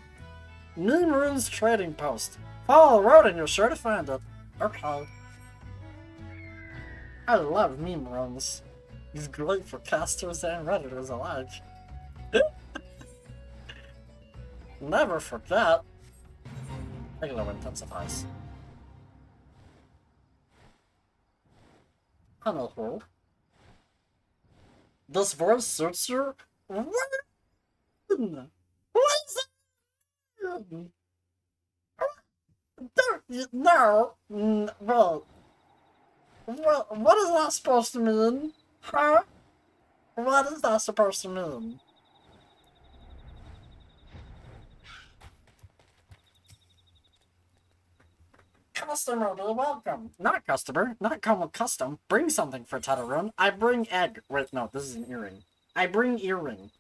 Meme runes trading post. Follow the road and you're sure to find it. Okay. I love meme runs. He's great for casters and redditors alike. Never forget. Halo intensifies. Hello. This voice suits you? What is it? No. Well, what is that supposed to mean? Huh? What is that supposed to mean? Customer, be welcome. Not customer, not come with custom. Bring something for Tedarun. I bring egg. Wait, no, this is an earring. I bring earring.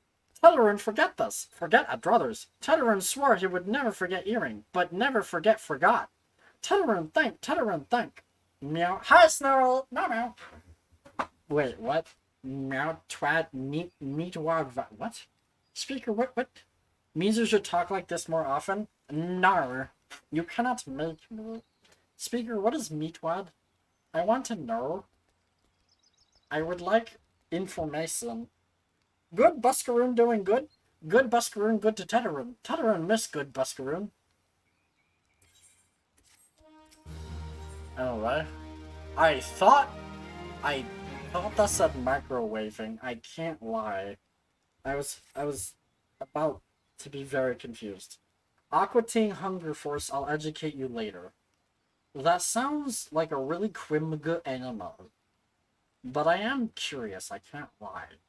Tedarun, forget this. Forget at brothers. Tedarun swore he would never forget earring, but never forget forgot. Tedarun, thank. Tedarun, thank. Meow. Hi, Snarl. Meow, meow. Wait, what? Meow, twat, meat, wog, what? Speaker, what? Means you should talk like this more often? Nar. You cannot make me. Speaker, what is meatwad? I want to know. I would like information. Good Buskaroon doing good? Good Buskaroon good to Tedarun. Tedarun miss good Buskaroon. Anyway. I thought that said microwaving. I can't lie. I was about to be very confused. Aqua Teen Hunger Force, I'll educate you later. That sounds like a really quimga animal. But I am curious, I can't lie.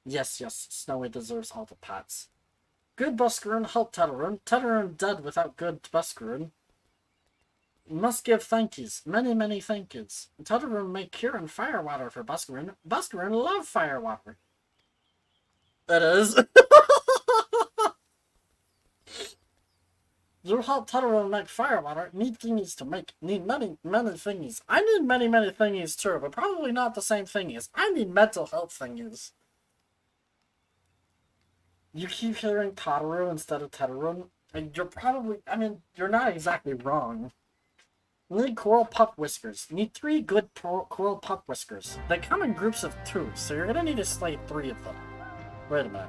Yes, Snowy deserves all the pats. Good Buskaroon help Tedarun. Tedarun dead without good Buskaroon. Must give thank yous. Many, many thank yous. Tedarun make cure and firewater for Buskaroon. Buskaroon love firewater. It is. You help Tedarun make firewater. Need thingies to make. Need many, many thingies. I need many, many thingies too, but probably not the same thingies. I need mental health thingies. You keep hearing Tataru instead of Tedarun, and you're probably, you're not exactly wrong. Need coral pup whiskers. Need 3 good coral pup whiskers. They come in groups of 2, so you're gonna need to slay 3 of them. Wait a minute.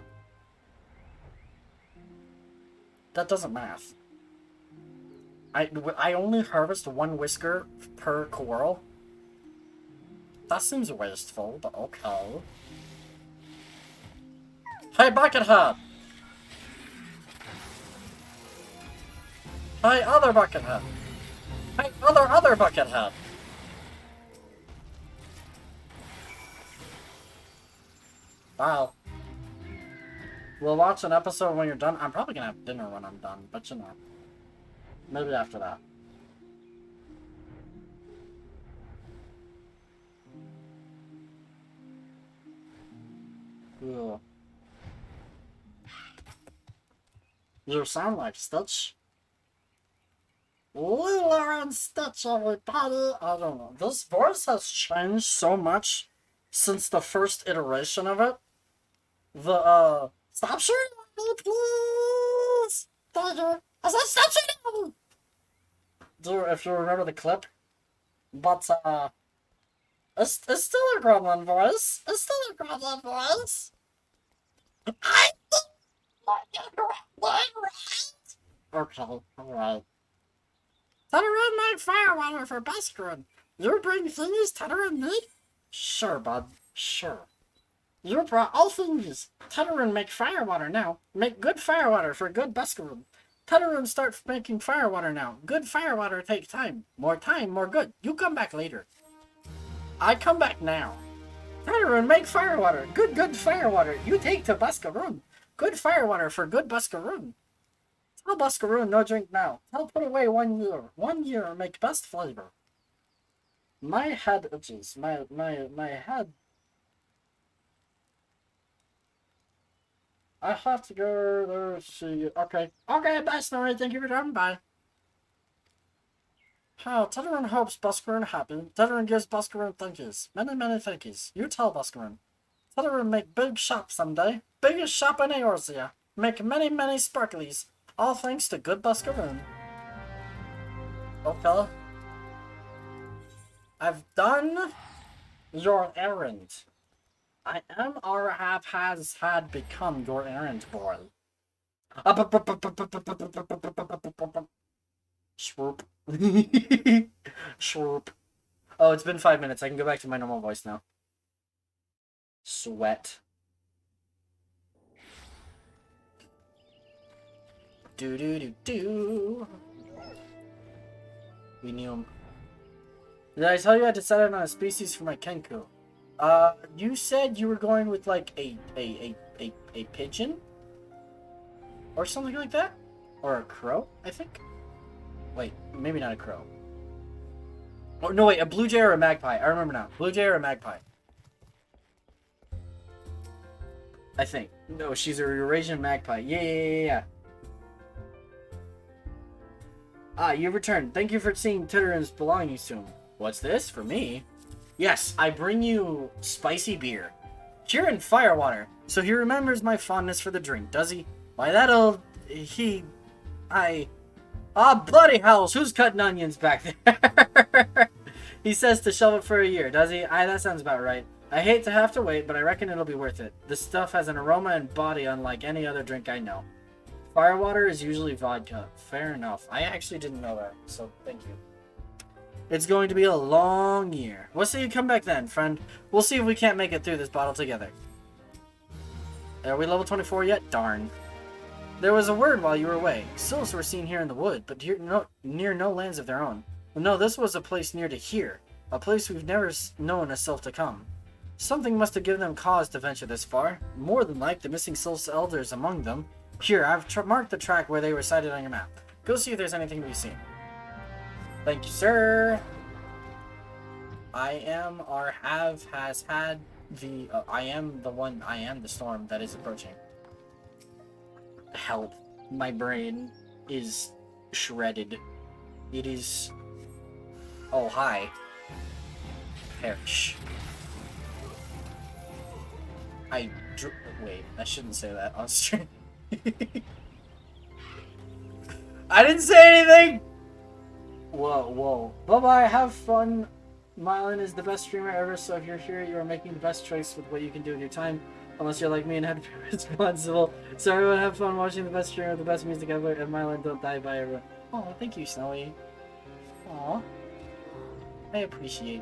That doesn't math. I only harvest 1 whisker per coral? That seems wasteful, but okay. Hey, Buckethead! Hey, other Buckethead! Hey, other Buckethead! Wow. We'll watch an episode when you're done. I'm probably gonna have dinner when I'm done, but you know. Maybe after that. Ugh. You sound like Stitch. Lila and Stitch, everybody! I don't know. This voice has changed so much since the first iteration of it. Stop shooting at me, please! Thank you. I said stop shooting at me! Dude, if you remember the clip. But, it's still a gremlin voice. It's still a gremlin voice. I think like a gremlin, right? Okay, alright. Tedarun make firewater for Buskaroon. You bring thingies Tedarun need? Sure, bud. Sure. You brought all thingies. Tedarun make firewater now. Make good firewater for good Buskaroon. Tedarun start making firewater now. Good firewater take time. More time, more good. You come back later. I come back now. Tedarun make firewater. Good firewater. You take to Buskaroon. Good firewater for good Buskaroon. Tell Buskaroon no drink now. Tell put away 1 year. 1 year make best flavor. My head itches. My head. I have to go there to see. Okay, bye, Snorri. Thank you for dropping by. How Tedarun hopes Buskaroon happy. Tedarun gives Buskaroon thank yous. Many, many thank yous. You tell Buskaroon. Tedarun make big shop someday. Biggest shop in Eorzea. Make many, many sparklies. All thanks to good Buskaroon. Okay. I've done your errand. I am or has had become your errand boy. Swoop. Swoop. Oh, it's been 5 minutes. I can go back to my normal voice now. Sweat. Do do do do. We knew him. Did I tell you I decided on a species for my Kenku? You said you were going with like a pigeon? Or something like that? Or a crow, I think? Wait, maybe not a crow. Oh, no, wait, a blue jay or a magpie. I remember now. Blue jay or a magpie. I think. No, she's a Eurasian magpie. Yeah. Ah, you returned. Thank you for seeing Titteran's belongings to him. What's this? For me? Yes, I bring you spicy beer. Cheer and firewater. So he remembers my fondness for the drink, does he? Why, that'll... Ah, bloody hells! Who's cutting onions back there? He says to shelve it for a year, does he? Aye, that sounds about right. I hate to have to wait, but I reckon it'll be worth it. This stuff has an aroma and body unlike any other drink I know. Firewater is usually vodka. Fair enough. I actually didn't know that, so thank you. It's going to be a long year. We'll see you come back then, friend. We'll see if we can't make it through this bottle together. Are we level 24 yet? Darn. There was a word while you were away. Sylphs were seen here in the wood, but near no lands of their own. No, this was a place near to here. A place we've never known a sylph to come. Something must have given them cause to venture this far. More than like the missing sylph's elders among them. Here, I've marked the track where they were sighted on your map. Go see if there's anything to be seen. Thank you, sir. I am or has had the... I am the storm that is approaching. Help. My brain is shredded. It is... Oh, hi. Perish. Wait, I shouldn't say that on stream. I didn't say anything! Whoa. Bye-bye, have fun. Mylan is the best streamer ever, so if you're here, you are making the best choice with what you can do with your time. Unless you're like me and have to be responsible. So everyone have fun watching the best streamer, the best music ever, and Mylan don't die by everyone. Oh, thank you, Snowy. Aw. I appreciate.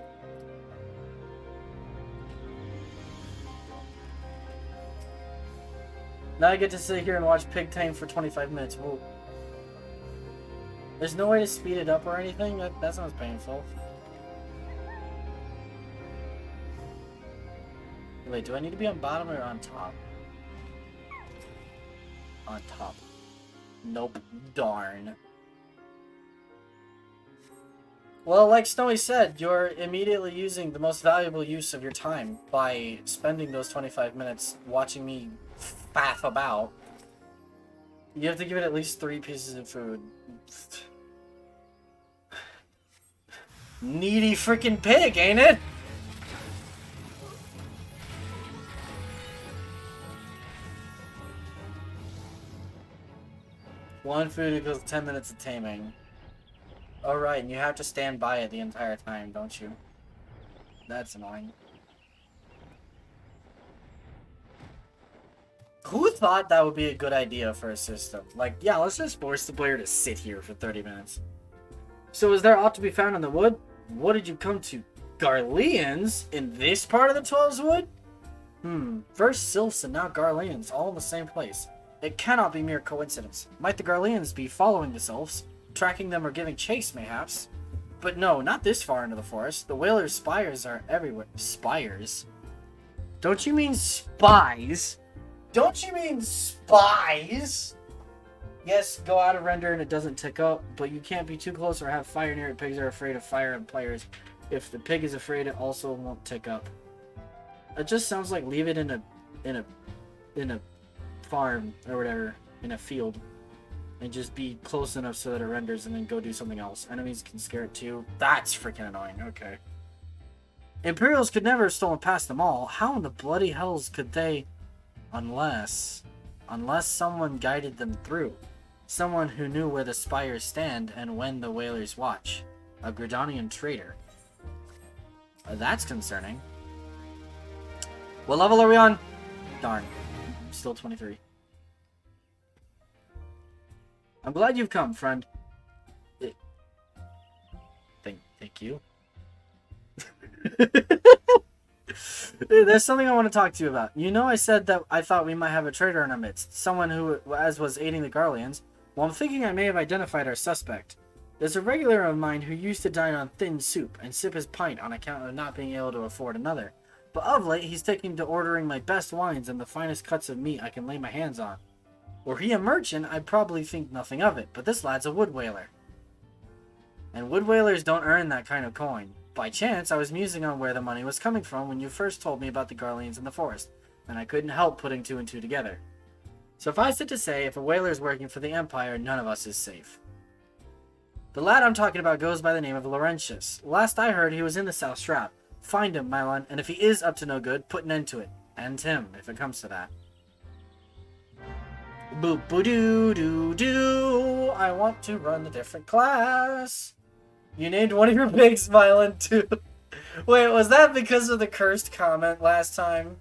Now I get to sit here and watch Pig Tame for 25 minutes. Whoa. There's no way to speed it up or anything? That sounds painful. Wait, do I need to be on bottom or on top? On top. Nope. Darn. Well, like Snowy said, you're immediately using the most valuable use of your time by spending those 25 minutes watching me faff about. You have to give it at least 3 pieces of food. Needy freaking pig, ain't it? One food equals 10 minutes of taming. Oh, right, and you have to stand by it the entire time, don't you? That's annoying. Who thought that would be a good idea for a system? Like, yeah, let's just force the player to sit here for 30 minutes. So is there aught to be found in the wood? What did you come to? Garleans? In this part of the 12's wood? First sylphs and now Garleans, all in the same place. It cannot be mere coincidence. Might the Garleans be following the sylphs? Tracking them or giving chase, mayhaps? But no, not this far into the forest. The whalers' spires are everywhere. Spires? Don't you mean spies? Don't you mean spies? Yes, go out of render and it doesn't tick up, but you can't be too close or have fire near it. Pigs are afraid of fire and players. If the pig is afraid, it also won't tick up. It just sounds like leave it in a farm or whatever, in a field, and just be close enough so that it renders and then go do something else. Enemies can scare it too. That's freaking annoying. Okay. Imperials could never have stolen past them all. How in the bloody hells could they? Unless someone guided them through. Someone who knew where the spires stand and when the whalers watch. A Gridanian traitor. That's concerning. What level are we on? Darn. Still 23. I'm glad you've come, friend. Thank you. There's something I want to talk to you about. You know I said that I thought we might have a traitor in our midst. Someone who, as was aiding the Garleans. Well, I'm thinking I may have identified our suspect. There's a regular of mine who used to dine on thin soup and sip his pint on account of not being able to afford another. But of late, he's taken to ordering my best wines and the finest cuts of meat I can lay my hands on. Were he a merchant, I'd probably think nothing of it, but this lad's a wood whaler. And wood whalers don't earn that kind of coin. By chance, I was musing on where the money was coming from when you first told me about the Garleans in the forest, and I couldn't help putting two and two together. Suffice it to say, if a whaler's working for the Empire, none of us is safe. The lad I'm talking about goes by the name of Laurentius. Last I heard, he was in the South Strap. Find him, Mylon, and if he is up to no good, put an end to it. And him, if it comes to that. Boop boo doo doo doo. I want to run a different class. You named one of your pigs Mylon too. Wait, was that because of the cursed comment last time?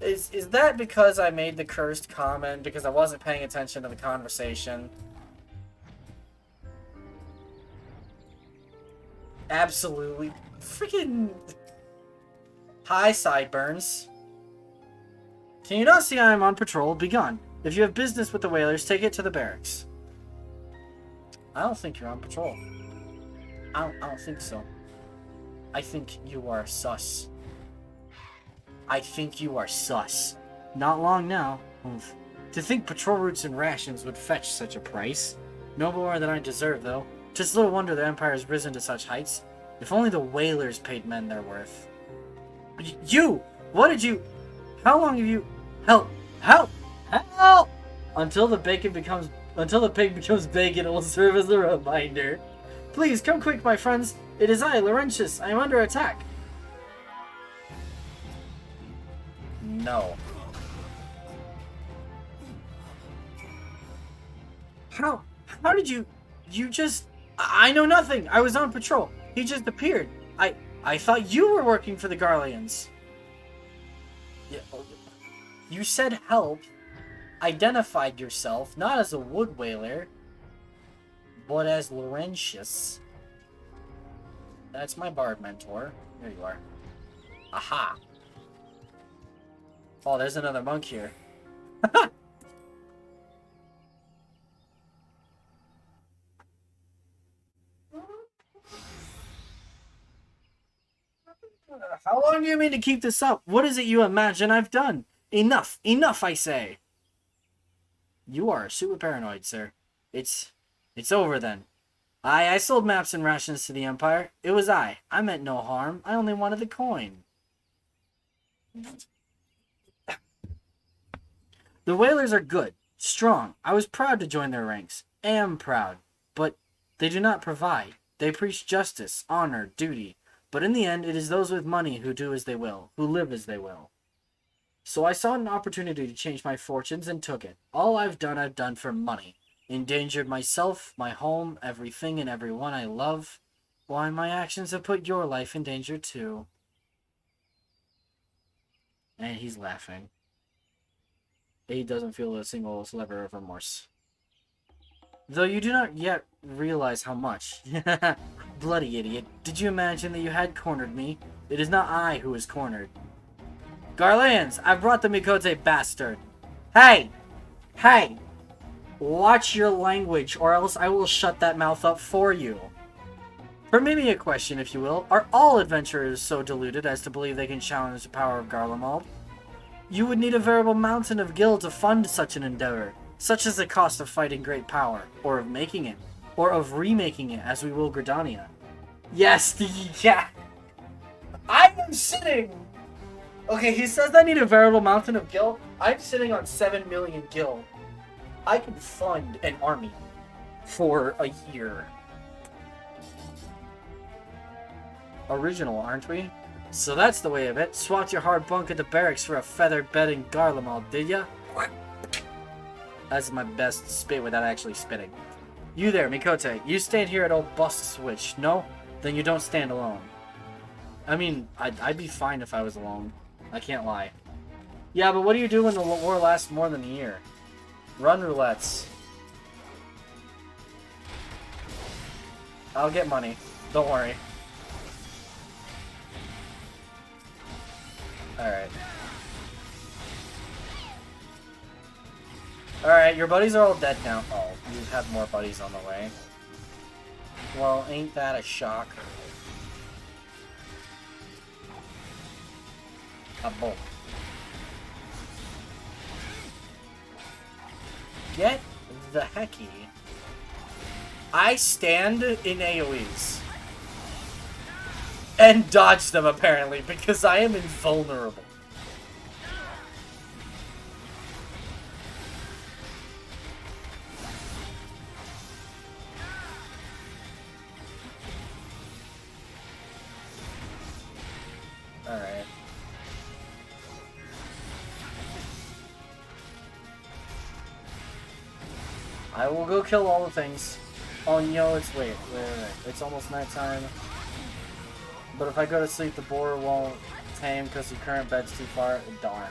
Is that because I made the cursed comment because I wasn't paying attention to the conversation? Absolutely. Freaking. Hi, Sideburns. Can you not see I am on patrol? Be gone. If you have business with the whalers, take it to the barracks. I don't think you're on patrol. I don't think so. I think you are sus. I think you are sus. Not long now. Oof. To think patrol routes and rations would fetch such a price. No more than I deserve, though. Just little wonder the Empire has risen to such heights. If only the whalers paid men their worth. You! What did you... How long have you... Help! Help! Help! Until the pig becomes bacon, it will serve as a reminder. Please, come quick, my friends. It is I, Laurentius. I am under attack. No. How did you just... I know nothing. I was on patrol. He just appeared. I thought you were working for the Garleans. Yeah, you said help. Identified yourself, not as a wood whaler, but as Laurentius. That's my bard mentor. There you are. Aha. Oh, there's another monk here. How long do you mean to keep this up? What is it you imagine I've done? Enough! Enough, I say! You are super paranoid, sir. It's over then. I sold maps and rations to the Empire. It was I. I meant no harm. I only wanted the coin. The whalers are good, strong. I was proud to join their ranks. Am proud. But they do not provide. They preach justice, honor, duty. But in the end, it is those with money who do as they will, who live as they will. So I saw an opportunity to change my fortunes and took it. All I've done for money. Endangered myself, my home, everything and everyone I love. Why, my actions have put your life in danger too. And he's laughing. He doesn't feel a single sliver of remorse. Though you do not yet realize how much. Bloody idiot. Did you imagine that you had cornered me? It is not I who is cornered. Garleans, I brought the Mikote bastard. Hey! Hey! Watch your language, or else I will shut that mouth up for you. Permit me a question, if you will. Are all adventurers so deluded as to believe they can challenge the power of Garlemald? You would need a veritable mountain of gil to fund such an endeavor. Such is the cost of fighting great power, or of making it, or of remaking it, as we will Gridania. Yes, yeah. I am sitting... Okay, he says I need a veritable mountain of gil. I'm sitting on 7 million gil. I can fund an army for a year. Original, aren't we? So that's the way of it. Swapped your hard bunk at the barracks for a feathered bed in Garlemald, did ya? That's my best spit without actually spitting. You there, Mikote. You stand here at old Bust Switch, no? Then you don't stand alone. I mean, I'd be fine if I was alone. I can't lie. Yeah, but what do you do when the war lasts more than a year? Run roulettes. I'll get money. Don't worry. Alright. Alright, your buddies are all dead now. Oh, you have more buddies on the way. Well, ain't that a shock? A bull. Get the hecky. I stand in AoEs. And dodge them, apparently, because I am invulnerable. Alright. I will go kill all the things. Oh, you know, it's... Wait. It's almost nighttime. But if I go to sleep, the boar won't tame because the current bed's too far. Darn.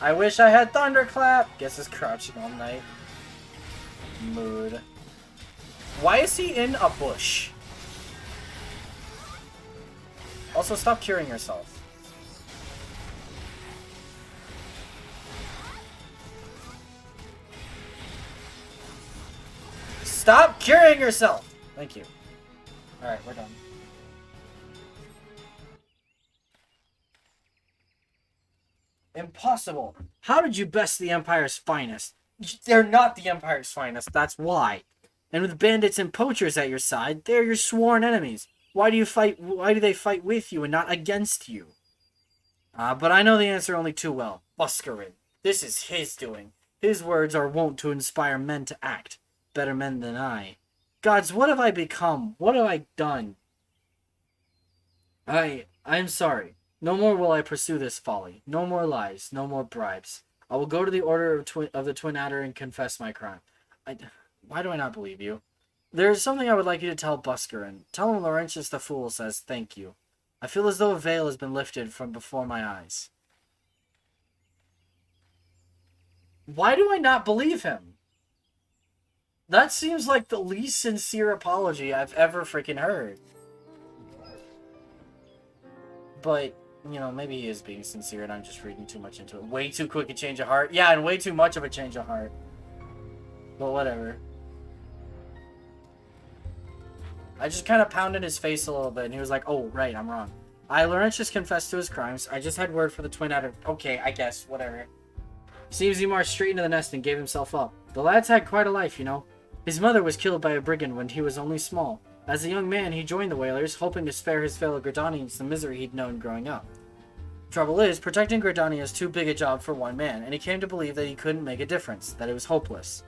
I wish I had Thunderclap! Guess it's crouching all night. Mood. Why is he in a bush? Also, stop curing yourself. Stop curing yourself! Thank you. Alright, we're done. Impossible! How did you best the Empire's finest? They're not the Empire's finest, that's why. And with bandits and poachers at your side, they're your sworn enemies. Why do they fight with you and not against you? But I know the answer only too well. Buscarin. This is his doing. His words are wont to inspire men to act. Better men than I. Gods, what have I become? What have I done? I'm sorry. No more will I pursue this folly. No more lies. No more bribes. I will go to the Order of the Twin Adder and confess my crime. Why do I not believe you? There is something I would like you to tell Buscarin. Tell him Laurentius the Fool says thank you. I feel as though a veil has been lifted from before my eyes. Why do I not believe him? That seems like the least sincere apology I've ever freaking heard. But, you know, maybe he is being sincere and I'm just reading too much into it. Way too quick a change of heart. Yeah, and way too much of a change of heart. But whatever. I just kind of pounded his face a little bit, and he was like, oh, right, I'm wrong. Laurentius confessed to his crimes. I just had word for the Twin Adder. Okay, I guess, whatever. Seems he marched straight into the nest and gave himself up. The lad's had quite a life, you know. His mother was killed by a brigand when he was only small. As a young man, he joined the Whalers, hoping to spare his fellow Gridanians the misery he'd known growing up. Trouble is, protecting Gridania is too big a job for one man, and he came to believe that he couldn't make a difference, that it was hopeless.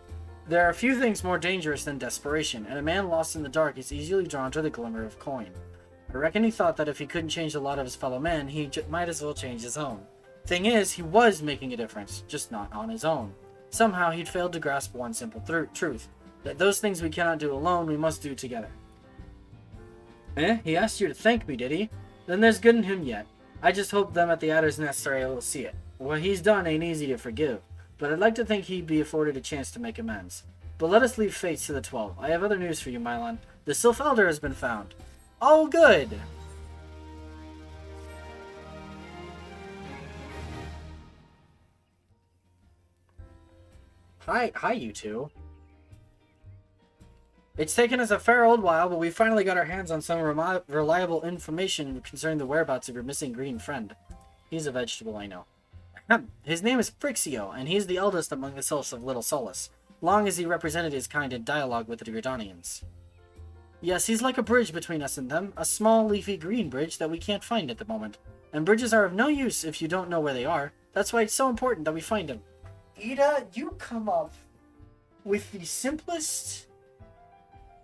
There are few things more dangerous than desperation, and a man lost in the dark is easily drawn to the glimmer of coin. I reckon he thought that if he couldn't change the lot of his fellow men, he might as well change his own. Thing is, he was making a difference, just not on his own. Somehow he'd failed to grasp one simple truth, that those things we cannot do alone, we must do together. He asked you to thank me, did he? Then there's good in him yet. I just hope them at the Adder's Nest are able to see it. What he's done ain't easy to forgive, but I'd like to think he'd be afforded a chance to make amends. But let us leave fates to the 12. I have other news for you, Mylon. The Sylph Elder has been found. Oh, good! Hi, you two. It's taken us a fair old while, but we finally got our hands on some reliable information concerning the whereabouts of your missing green friend. He's a vegetable, I know. His name is Frixio, and he's the eldest among the Sylphs of Little Solus, long as he represented his kind in dialogue with the Gridanians. Yes, he's like a bridge between us and them, a small, leafy green bridge that we can't find at the moment. And bridges are of no use if you don't know where they are. That's why it's so important that we find him. Ida, you come up with the simplest,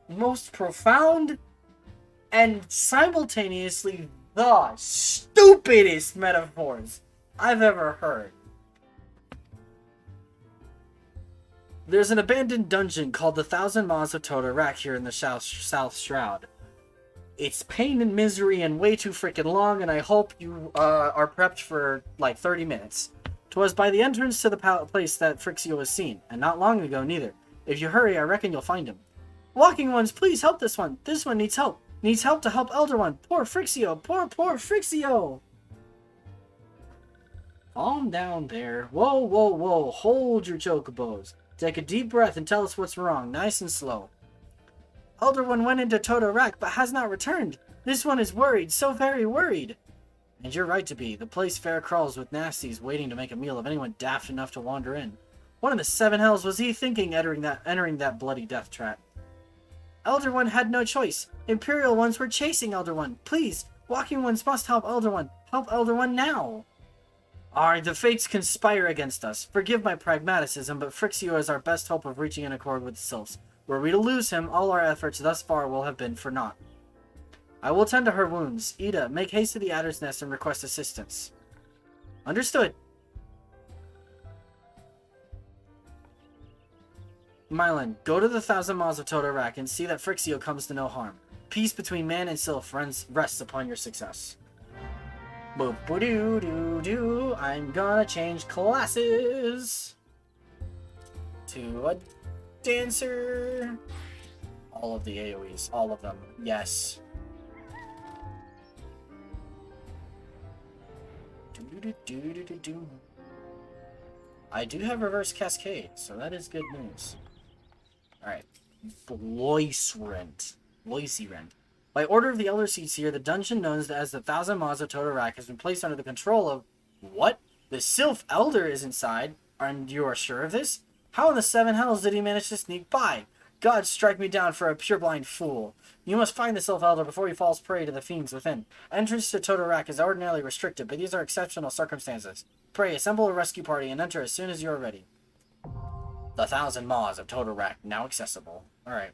most profound, and simultaneously the stupidest metaphors I've ever heard. There's an abandoned dungeon called the Thousand Maws of Totorak here in the South Shroud. It's pain and misery and way too freaking long, and I hope you are prepped for like 30 minutes. 'Twas by the entrance to the place that Phrixio was seen, and not long ago neither. If you hurry, I reckon you'll find him. Walking ones, please help this one. This one needs help. Needs help to help Elder One. Poor Phrixio. Poor Phrixio. Calm down there. Whoa, whoa, whoa. Hold your chocobos. Take a deep breath and tell us what's wrong. Nice and slow. Elder One went into Totorak, but has not returned. This one is worried. So very worried. And you're right to be. The place fair crawls with nasties waiting to make a meal of anyone daft enough to wander in. What in the seven hells was he thinking entering that bloody death trap? Elder One had no choice. Imperial ones were chasing Elder One. Please, walking ones must help Elder One. Help Elder One now. The fates conspire against us. Forgive my pragmaticism, but Phrixio is our best hope of reaching an accord with the Sylphs. Were we to lose him, all our efforts thus far will have been for naught. I will tend to her wounds. Ida, make haste to the Adder's Nest and request assistance. Understood. Mylan, go to the 1,000 Maws of Totorak and see that Phrixio comes to no harm. Peace between man and sylph rests upon your success. Boop-a-doo-doo-doo. I'm gonna change classes to a dancer. All of the AoEs. All of them. Yes. Do-do-do-do-do-do. I do have reverse cascade, so that is good news. Alright. Loice Rent. By order of the Elder Seats here, the dungeon known as the 1,000 Maws of Totorak has been placed under the control of... What? The Sylph Elder is inside? And you are sure of this? How in the seven hells did he manage to sneak by? God strike me down for a purblind fool. You must find the Sylph Elder before he falls prey to the fiends within. Entrance to Totorak is ordinarily restricted, but these are exceptional circumstances. Pray, assemble a rescue party and enter as soon as you are ready. The 1,000 Maws of Totorak, now accessible. Alright.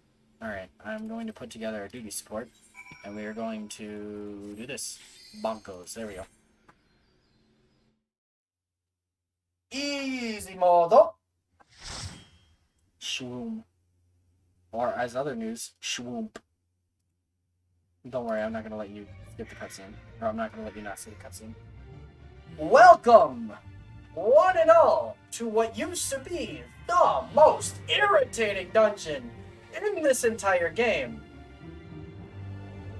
I'm going to put together a duty support. And we are going to do this. Bonkos. There we go. Easy modo. Shwoom. Or, as other news, shwoomp. Don't worry, I'm not going to let you skip the cutscene. Or I'm not going to let you not see the cutscene. Welcome, one and all, to what used to be the most irritating dungeon in this entire game.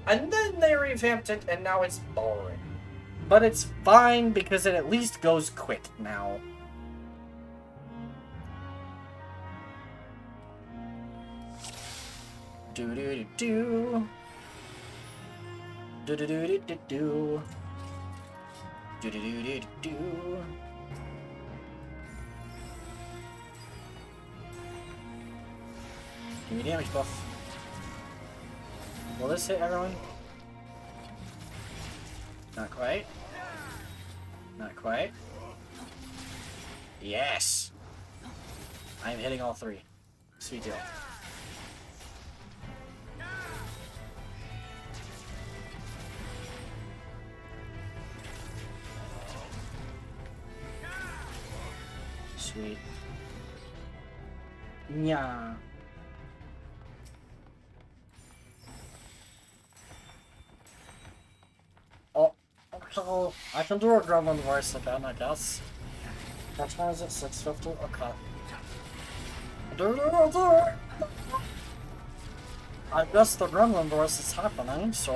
And then they revamped it, and now it's boring. But it's fine, because it at least goes quick now. Do-do-do-do. Do-do-do-do-do-do. Do-do-do-do-do. Give me damage buff. Will this hit everyone? Not quite. Not quite. Yes! I'm hitting all three. Sweet deal. Sweet. Yeah. Oh, okay. I can do a gremlin voice again, I guess. What time is it? 6:50? Okay. I guess the gremlin voice is happening, so,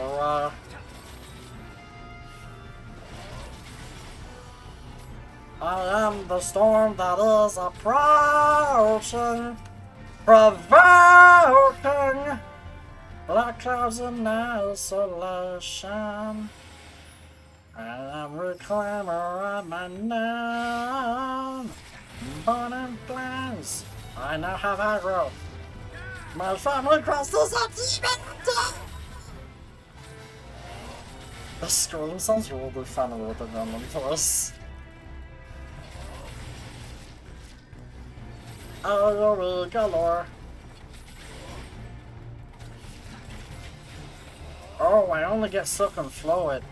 I am the storm that is approaching, provoking black clouds in isolation. I am reclaiming my name. Burning flames. I now have aggro. My family crosses up the The scream sounds really funny with the gremlin voice. Oh, galore. Oh, I only get silk and flow it.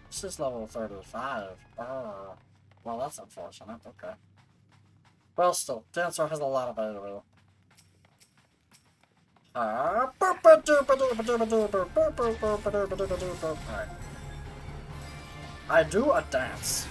This is level 35. Well, that's unfortunate. Okay. Well, still, Dancer has a lot of it. Alright. I do a dance.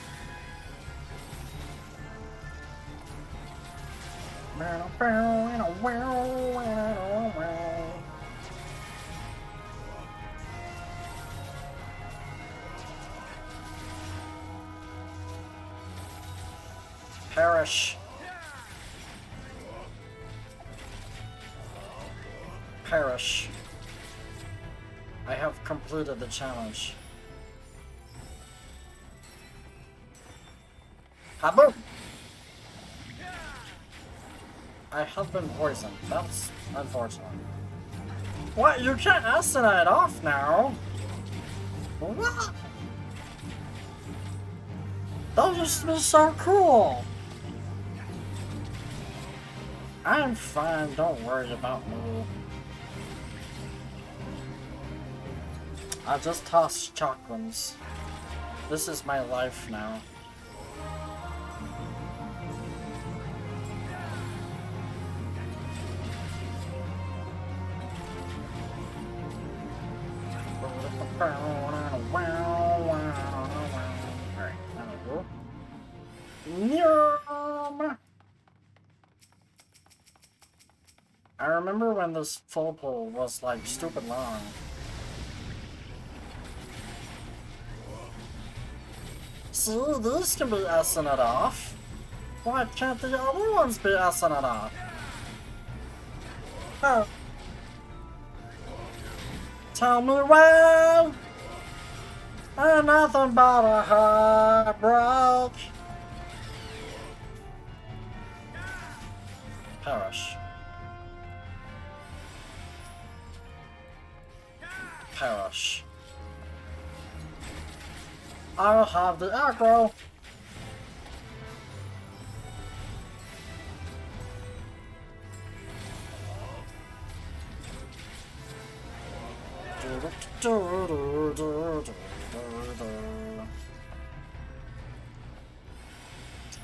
Perish. Perish. I have completed the challenge. Haboom! I have been poisoned. That's unfortunate. What? You can't assassinate off now? What? That just be so cool. I'm fine, don't worry about me. I just toss chakrams. This is my life now. I remember when this full pull was like stupid long. See, these can be essing it off. Why can't the other ones be essing it off? Oh. Tell me why. Ain't nothing but a heartbreak. Perish. Perish. I'll have the aggro.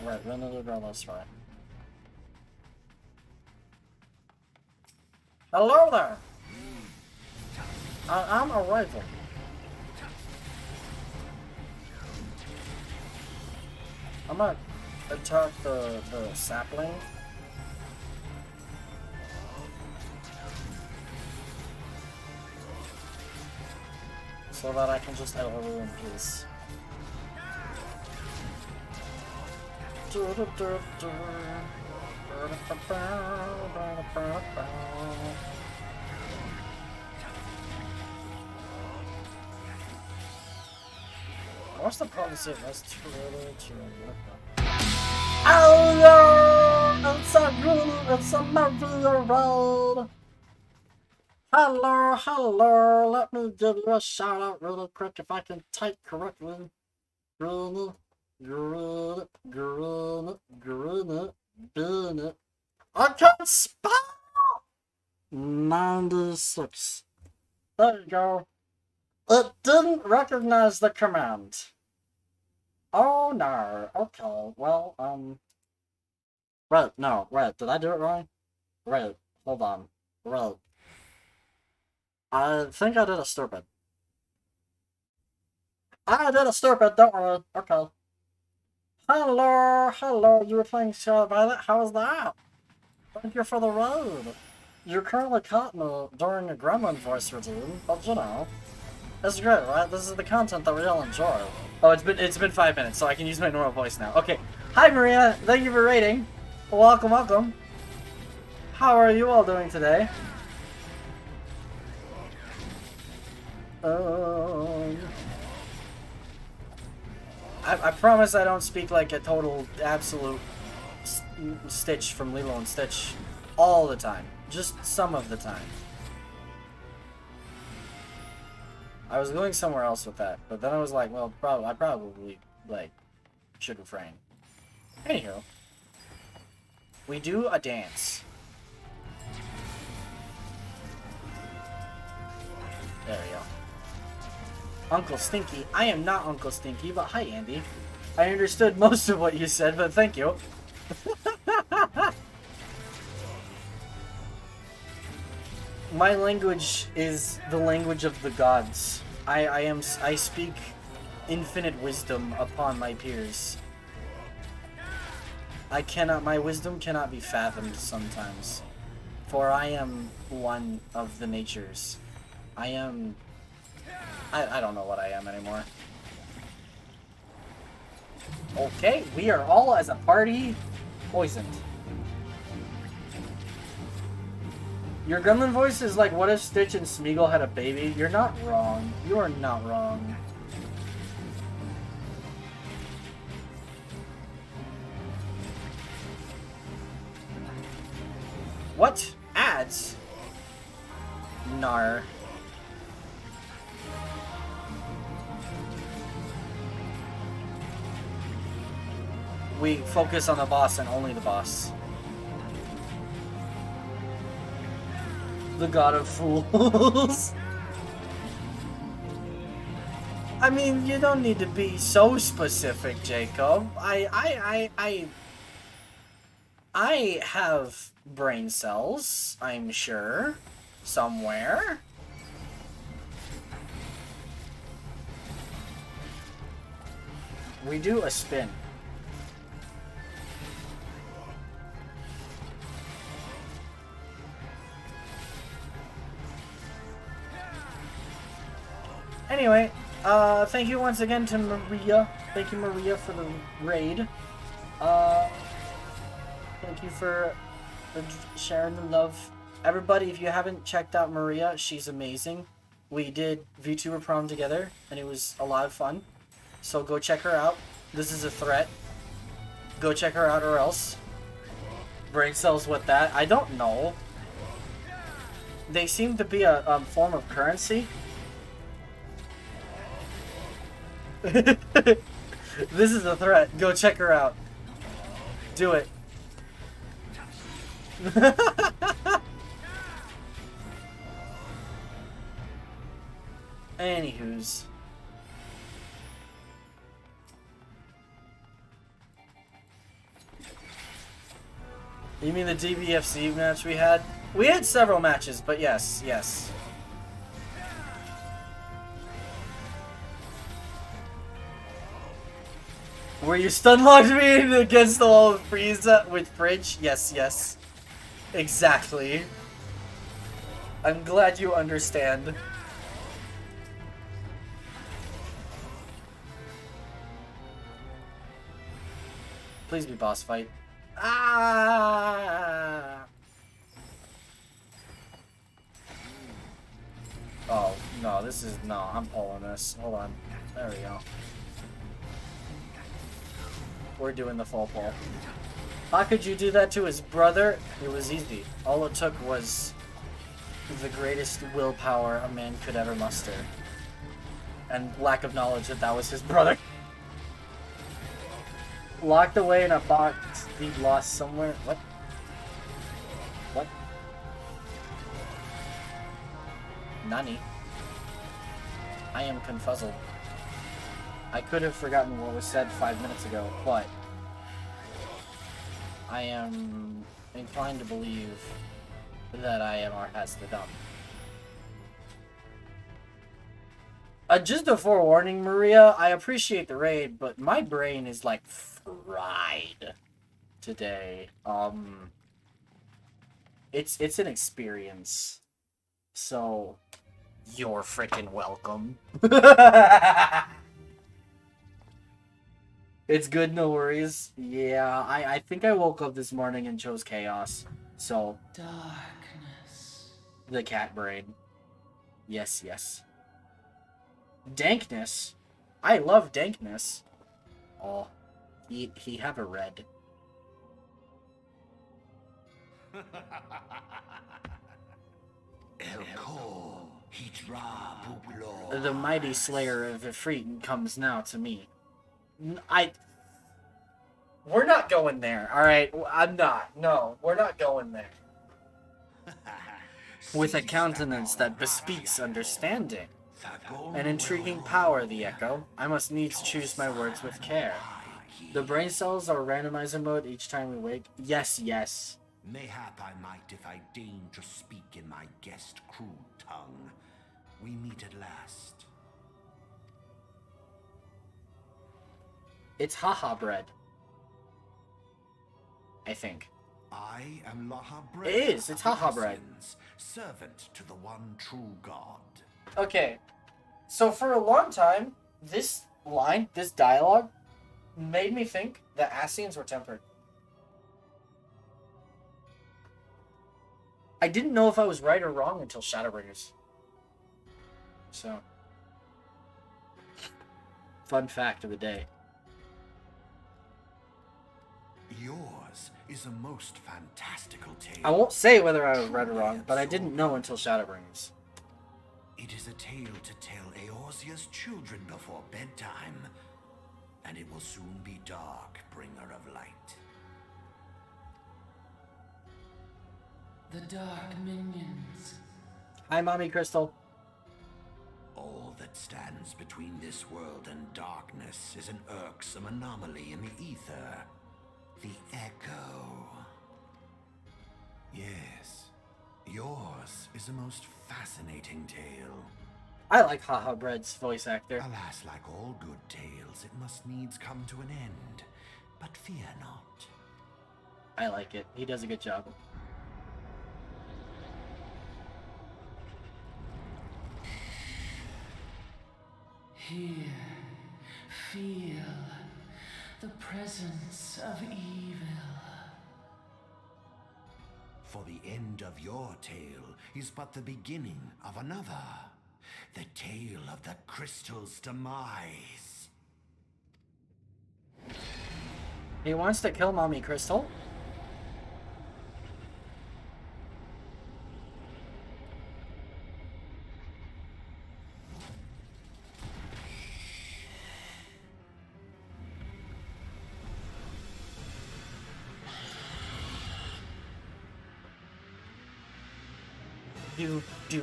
Right, we need to go this way. Hello there! I'm a rifle. I'm gonna attack the sapling. So that I can just have a in peace. What's the policy of this? Oh yeah! It's a Maria road! Hello, hello, let me give you a shout out really quick if I can type correctly. Green, I can't spell! 96. There you go. It didn't recognize the command. Oh no. Okay, well, Wait, no, wait, did I do it wrong? Wait, hold on. Wait. I think I did a stupid. I did a stupid, don't worry. Okay. Hello, hello, you were playing Scarlet Violet? How was that? Thank you for the road. You currently caught me during a gremlin voice routine, but you know. It's great, right? This is the content that we all enjoy. Oh, it's been 5 minutes, so I can use my normal voice now. Okay. Hi, Maria. Thank you for rating. Welcome, welcome. How are you all doing today? I promise I don't speak like a total, absolute Stitch from Lilo and Stitch all the time. Just some of the time. I was going somewhere else with that, but then I was like, well, I probably, like, should refrain. Anywho. We do a dance. There we go. Uncle Stinky. I am not Uncle Stinky, but hi, Andy. I understood most of what you said, but thank you. My language is the language of the gods. I speak infinite wisdom upon my peers. My wisdom cannot be fathomed sometimes. For I am one of the natures. I don't know what I am anymore. Okay, we are all as a party poisoned. Your gremlin voice is like, what if Stitch and Smeagol had a baby? You're not wrong. You are not wrong. What? Ads? Nar. We focus on the boss and only the boss. The god of fools. I mean, you don't need to be so specific, Jacob. I have brain cells, I'm sure, somewhere. We do a spin. Anyway, thank you once again to Maria. Thank you, Maria, for the raid. Thank you for sharing the love. Everybody, if you haven't checked out Maria, she's amazing. We did VTuber prom together, and it was a lot of fun. So go check her out. This is a threat. Go check her out or else. Brain cells with that. I don't know. They seem to be a form of currency. This is a threat. Go check her out. Do it. Anywho's. You mean the DBFC match we had? We had several matches, but yes, yes. Were you stun-locked me against the wall with Frieza with Bridge? Yes, yes. Exactly. I'm glad you understand. Please be boss fight. Ah! Oh, no, this is... No, I'm pulling this. Hold on. There we go. We're doing the full pull. How could you do that to his brother? It was easy. All it took was the greatest willpower a man could ever muster. And lack of knowledge that that was his brother. Locked away in a box he lost somewhere. What? What? Nani? I am confuzzled. I could have forgotten what was said 5 minutes ago, but I am inclined to believe that I am or has the dumb. Just a forewarning, Maria, I appreciate the raid, but my brain is like fried today. It's an experience. So you're freaking welcome. It's good, no worries. Yeah, I think I woke up this morning and chose chaos. So Darkness. The cat brain. Yes, yes. Dankness. I love dankness. Oh, he have a red. The mighty slayer of Ifrit comes now to me. We're not going there, alright? I'm not. No, we're not going there. With a countenance that bespeaks understanding. An intriguing power, the echo. I must needs choose my words with care. The brain cells are randomizer mode each time we wake. Yes, yes. Mayhap I might if I deign to speak in my guest crude tongue. We meet at last. It's haha bread. I think. I am Laha Bread. It is. It's haha bread. Servant to the one true God. Okay. So for a long time, this line, this dialogue, made me think that Ascians were tempered. I didn't know if I was right or wrong until Shadowbringers. So, fun fact of the day. Yours is a most fantastical tale. I won't say whether I was right or wrong, but I didn't know until Shadowbringers. It is a tale to tell Eorzea's children before bedtime, and it will soon be dark, bringer of light. The Dark Minions. Hi, Mommy Crystal. All that stands between this world and darkness is an irksome anomaly in the ether. The Echo. Yes, yours is a most fascinating tale. I like Haha Bread's voice actor. Alas, like all good tales, it must needs come to an end. But fear not. I like it. He does a good job. Here, feel the presence of evil. For the end of your tale is but the beginning of another. The tale of the crystal's demise. He wants to kill Mommy Crystal. Do do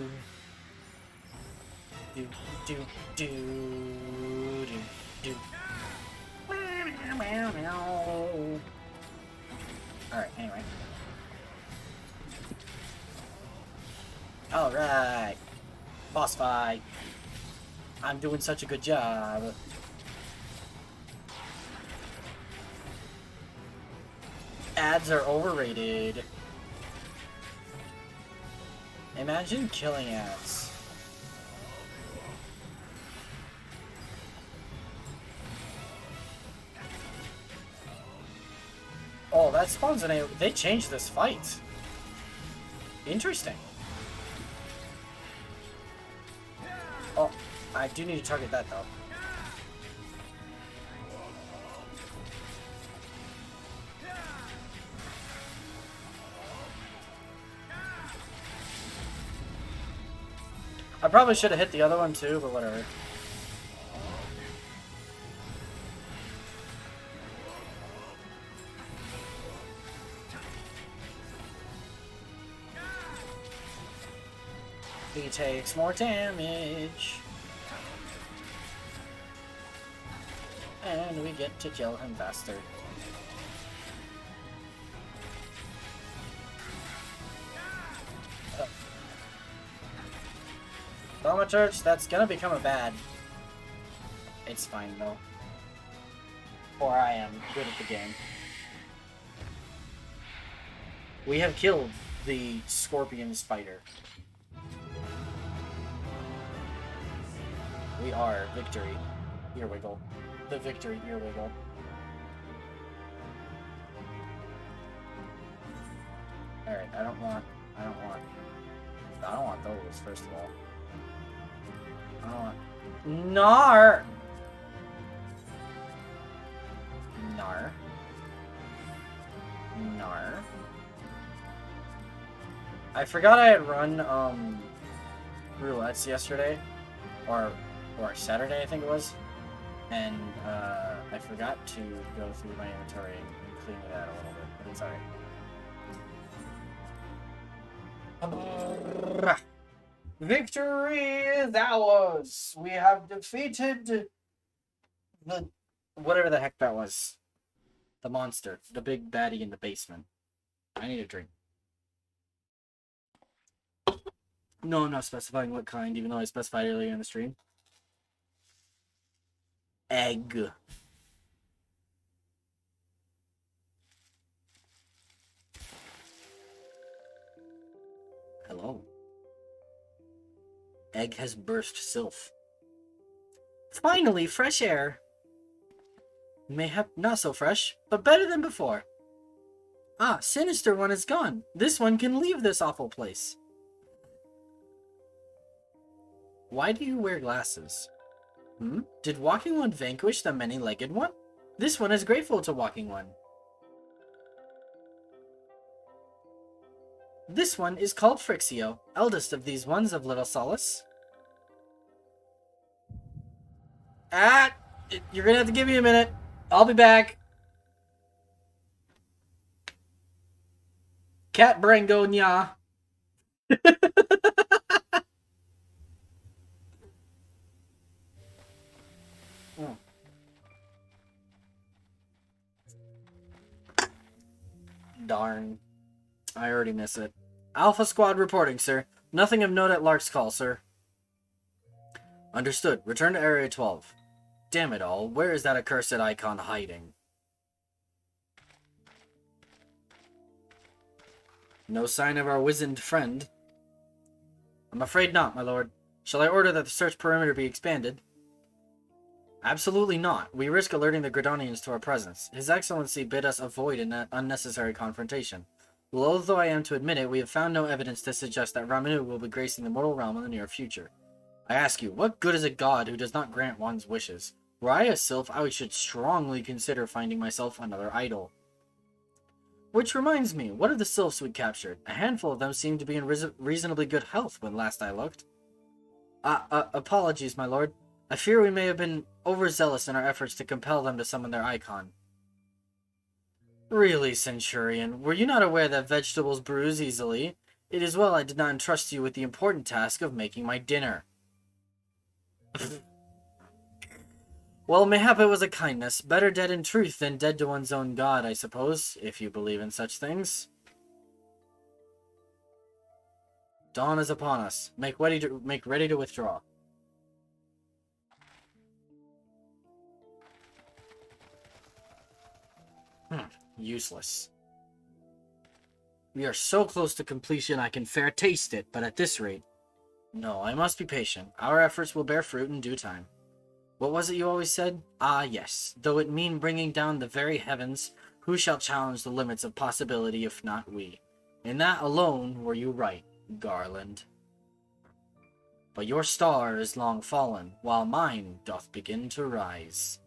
do do do do do. Alright, anyway. Alright. Boss fight. I'm doing such a good job. Ads are overrated. Imagine killing ads. Oh, that spawns an A. They changed this fight. Interesting. Oh, I do need to target that though. I probably should have hit the other one too, but whatever. He takes more damage. And we get to kill him faster. Thaumaturge, that's gonna become a bad. It's fine though. For I am good at the game. We have killed the scorpion spider. We are victory. Earwiggle. The victory earwiggle. Alright, I don't want those, first of all. I don't want... Nar! Nar. Nar. I forgot I had run, roulettes yesterday. Or Saturday, I think it was. And, I forgot to go through my inventory and clean it out a little bit, but it's alright. Victory is ours! We have defeated the... whatever the heck that was. The monster. The big baddie in the basement. I need a drink. No, I'm not specifying what kind, even though I specified earlier in the stream. Egg. Hello. Egg has burst Sylph. Finally, fresh air. Mayhap not so fresh, but better than before. Ah, Sinister One is gone. This one can leave this awful place. Why do you wear glasses? Did Walking One vanquish the many-legged one? This one is grateful to Walking One. This one is called Frixio, eldest of these ones of little solace. Ah! You're gonna have to give me a minute. I'll be back. Cat brain go nya. Darn. I already miss it. Alpha Squad reporting, sir. Nothing of note at Lark's call, sir. Understood. Return to Area 12. Damn it all. Where is that accursed icon hiding? No sign of our wizened friend. I'm afraid not, my lord. Shall I order that the search perimeter be expanded? Absolutely not. We risk alerting the Gridanians to our presence. His Excellency bid us avoid an unnecessary confrontation. Loath though I am to admit it, we have found no evidence to suggest that Ramanu will be gracing the mortal realm in the near future. I ask you, what good is a god who does not grant one's wishes? Were I a sylph, I should strongly consider finding myself another idol. Which reminds me, what of the sylphs we captured? A handful of them seemed to be in reasonably good health when last I looked. Apologies, my lord. I fear we may have been overzealous in our efforts to compel them to summon their icon. Really, Centurion, were you not aware that vegetables bruise easily? It is well I did not entrust you with the important task of making my dinner. Well, mayhap it was a kindness. Better dead in truth than dead to one's own god, I suppose, if you believe in such things. Dawn is upon us. Make ready to withdraw. Useless. We are so close to completion I can fair taste it, but at this rate... No, I must be patient. Our efforts will bear fruit in due time. What was it you always said? Ah, yes. Though it mean bringing down the very heavens, who shall challenge the limits of possibility if not we? In that alone were you right, Garland. But your star is long fallen, while mine doth begin to rise.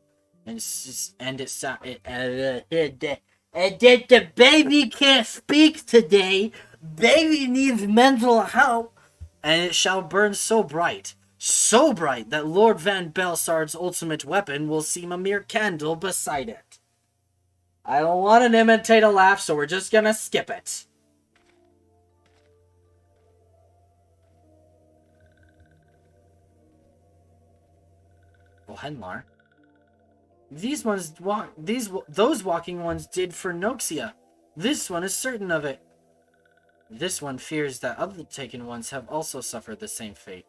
And the baby can't speak today. Baby needs mental help. And it shall burn so bright that Lord Van Belsard's ultimate weapon will seem a mere candle beside it. I don't want to imitate a laugh, so we're just gonna skip it. Well, Henlar. Those walking ones did for Noxia. This one is certain of it. This one fears that other taken ones have also suffered the same fate.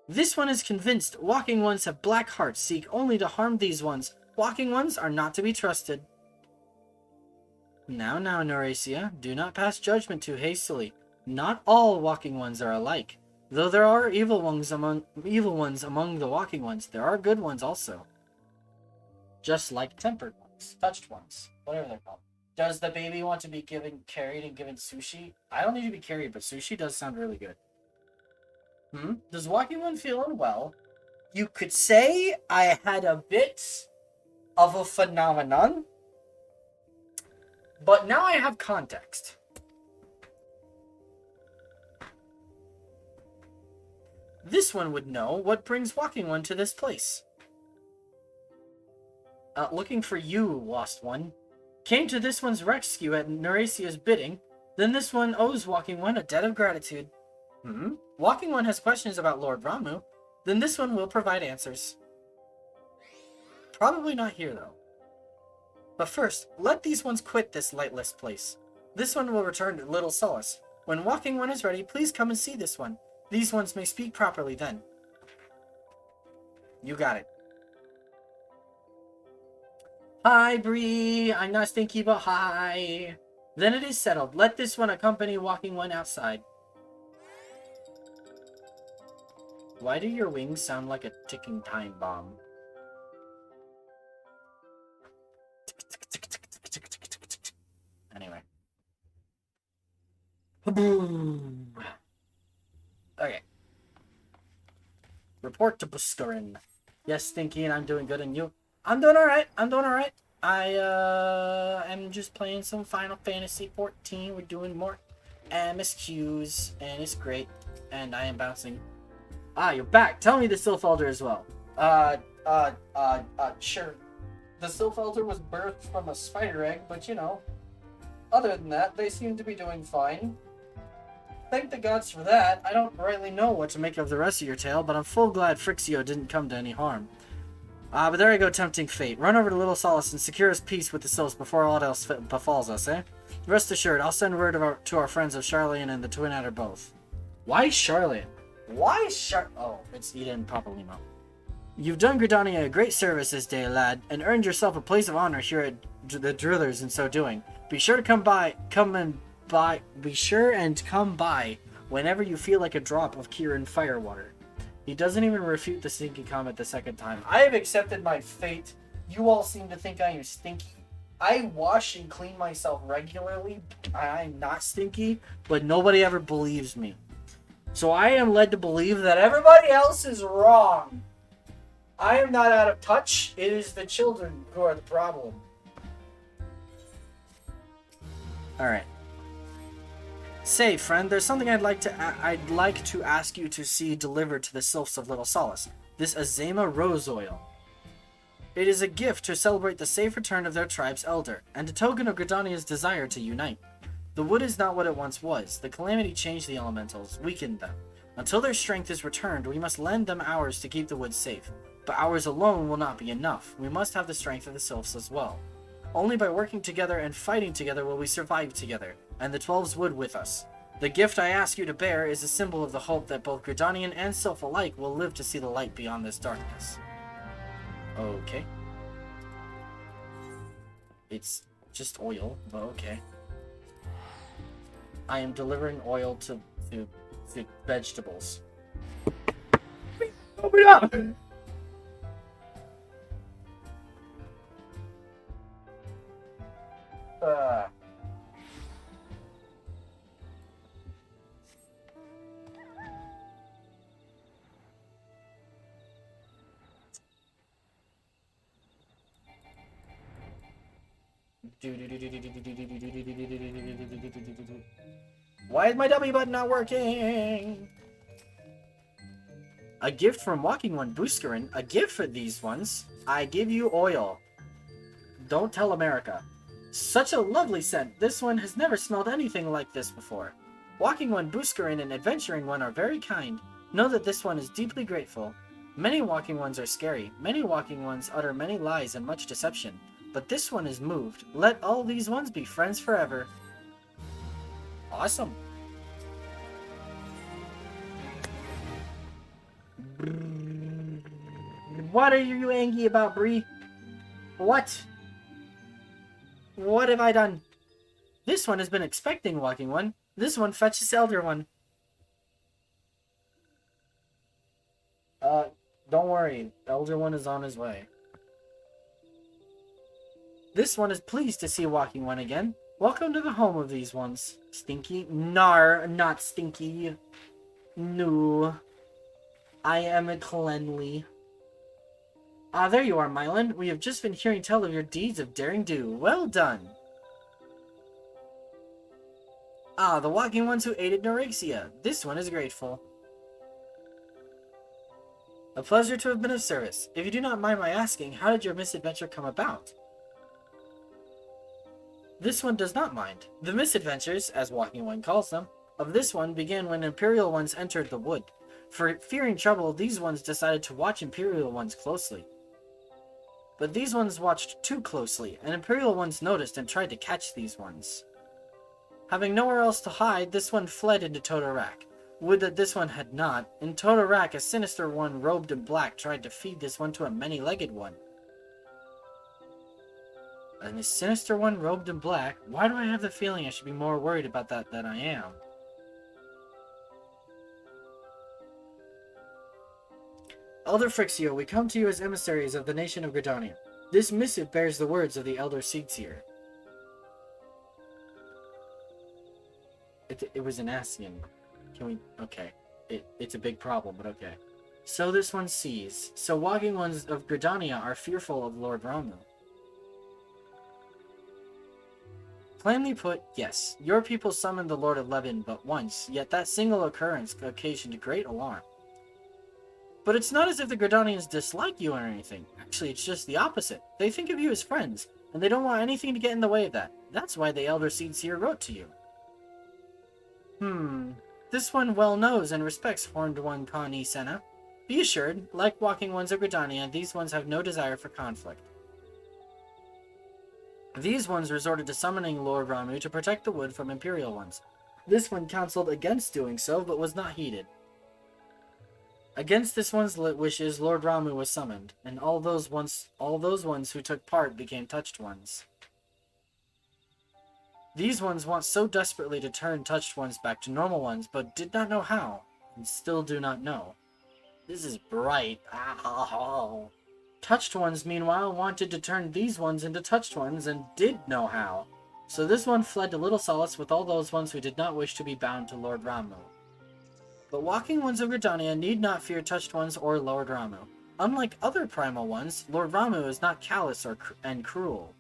This one is convinced walking ones have black hearts, seek only to harm these ones. Walking ones are not to be trusted. Now, Neurasia, do not pass judgment too hastily. Not all walking ones are alike. Though there are evil ones among the walking ones, there are good ones also. Just like tempered ones, touched ones, whatever they're called. Does the baby want to be carried and given sushi? I don't need to be carried, but sushi does sound really good. Does walking one feel unwell? You could say I had a bit of a phenomenon, but now I have context. This one would know what brings walking one to this place. Looking for you, lost one. Came to this one's rescue at Neurasia's bidding, then this one owes walking one a debt of gratitude. Walking one has questions about Lord Ramu, then this one will provide answers. Probably not here, though. But first, let these ones quit this lightless place. This one will return to Little Solace. When walking one is ready, please come and see this one. These ones may speak properly then. You got it. Hi, Bree. I'm not stinky, but hi. Then it is settled. Let this one accompany walking one outside. Why do your wings sound like a ticking time bomb? Anyway. Okay. Report to Buskarin. Yes, Stinky, and I'm doing good, and you? I'm doing alright. I'm doing alright. I am just playing some Final Fantasy 14. We're doing more MSQs, and it's great. And I am bouncing. Ah, you're back. Tell me the Sylph Elder as well. Sure. The Sylph Elder was birthed from a spider egg, but you know, other than that, they seem to be doing fine. Thank the gods for that. I don't rightly know what to make of the rest of your tale, but I'm full glad Frixio didn't come to any harm. But there I go, tempting fate. Run over to Little Solace and secure his peace with the Sylphs before all else befalls us, eh? Rest assured, I'll send word to our friends of Charlene and the Twin Adder both. Why Charlene? Why Oh, it's Ida and Papa Limo. You've done Gridania a great service this day, lad, and earned yourself a place of honor here at the Drillers in so doing. Be sure and come by whenever you feel like a drop of Kieran Firewater. He doesn't even refute the stinky comment the second time. I have accepted my fate. You all seem to think I am stinky. I wash and clean myself regularly. I'm not stinky, but nobody ever believes me. So I am led to believe that everybody else is wrong. I am not out of touch. It is the children who are the problem. Alright. Say, friend, there's something I'd like to ask you to see delivered to the Sylphs of Little Solace. This Azema Rose Oil. It is a gift to celebrate the safe return of their tribe's elder, and a token of Gridania's desire to unite. The wood is not what it once was. The calamity changed the elementals, weakened them. Until their strength is returned, we must lend them ours to keep the wood safe. But ours alone will not be enough. We must have the strength of the Sylphs as well. Only by working together and fighting together will we survive together, and the 12's wood with us. The gift I ask you to bear is a symbol of the hope that both Gridanian and Sylph alike will live to see the light beyond this darkness. Okay. It's just oil, but okay. I am delivering oil to vegetables. Open it up! Why is my W button not working? A gift from Walking One Boosterin. A gift for these ones. I give you oil. Don't tell America. Such a lovely scent. This one has never smelled anything like this before. Walking One Boosterin and Adventuring One are very kind. Know that this one is deeply grateful. Many Walking Ones are scary. Many Walking Ones utter many lies and much deception. But this one is moved. Let all these ones be friends forever. Awesome. What are you angry about, Bree? What? What have I done? This one has been expecting Walking One. This one fetches Elder One. Don't worry. Elder One is on his way. This one is pleased to see Walking One again. Welcome to the home of these ones. Stinky? Nar, not stinky. No. I am a cleanly. Ah, there you are, Mylan. We have just been hearing tell of your deeds of daring do. Well done. Ah, the Walking Ones who aided Norexia. This one is grateful. A pleasure to have been of service. If you do not mind my asking, how did your misadventure come about? This one does not mind. The misadventures, as Walking One calls them, of this one began when Imperial Ones entered the wood. For fearing trouble, these ones decided to watch Imperial Ones closely. But these ones watched too closely, and Imperial Ones noticed and tried to catch these ones. Having nowhere else to hide, this one fled into Totorak. Would that this one had not. In Totorak, a sinister one robed in black tried to feed this one to a many-legged one. And a sinister one robed in black? Why do I have the feeling I should be more worried about that than I am? Elder Frixio, we come to you as emissaries of the nation of Gridania. This missive bears the words of the Elder Seedseer. It was an Ascian. Can we... Okay. It's a big problem, but okay. So this one sees. So walking ones of Gridania are fearful of Lord Ramu. Plainly put, yes. Your people summoned the Lord of Levin but once, yet that single occurrence occasioned great alarm. But it's not as if the Gridanians dislike you or anything. Actually, it's just the opposite. They think of you as friends, and they don't want anything to get in the way of that. That's why the Elder Seedseer wrote to you. This one well knows and respects Horned One Kani Senna. Be assured, like Walking Ones of Gridania, these ones have no desire for conflict. These ones resorted to summoning Lord Ramu to protect the wood from Imperial ones. This one counseled against doing so, but was not heeded. Against this one's wishes, Lord Ramu was summoned, and all those ones who took part became touched ones. These ones want so desperately to turn touched ones back to normal ones, but did not know how, and still do not know. This is bright. Ow. Touched ones, meanwhile, wanted to turn these ones into touched ones, and did know how. So this one fled to little solace with all those ones who did not wish to be bound to Lord Ramu. But walking ones of Gridania need not fear touched ones or Lord Ramu. Unlike other primal ones, Lord Ramu is not callous and cruel.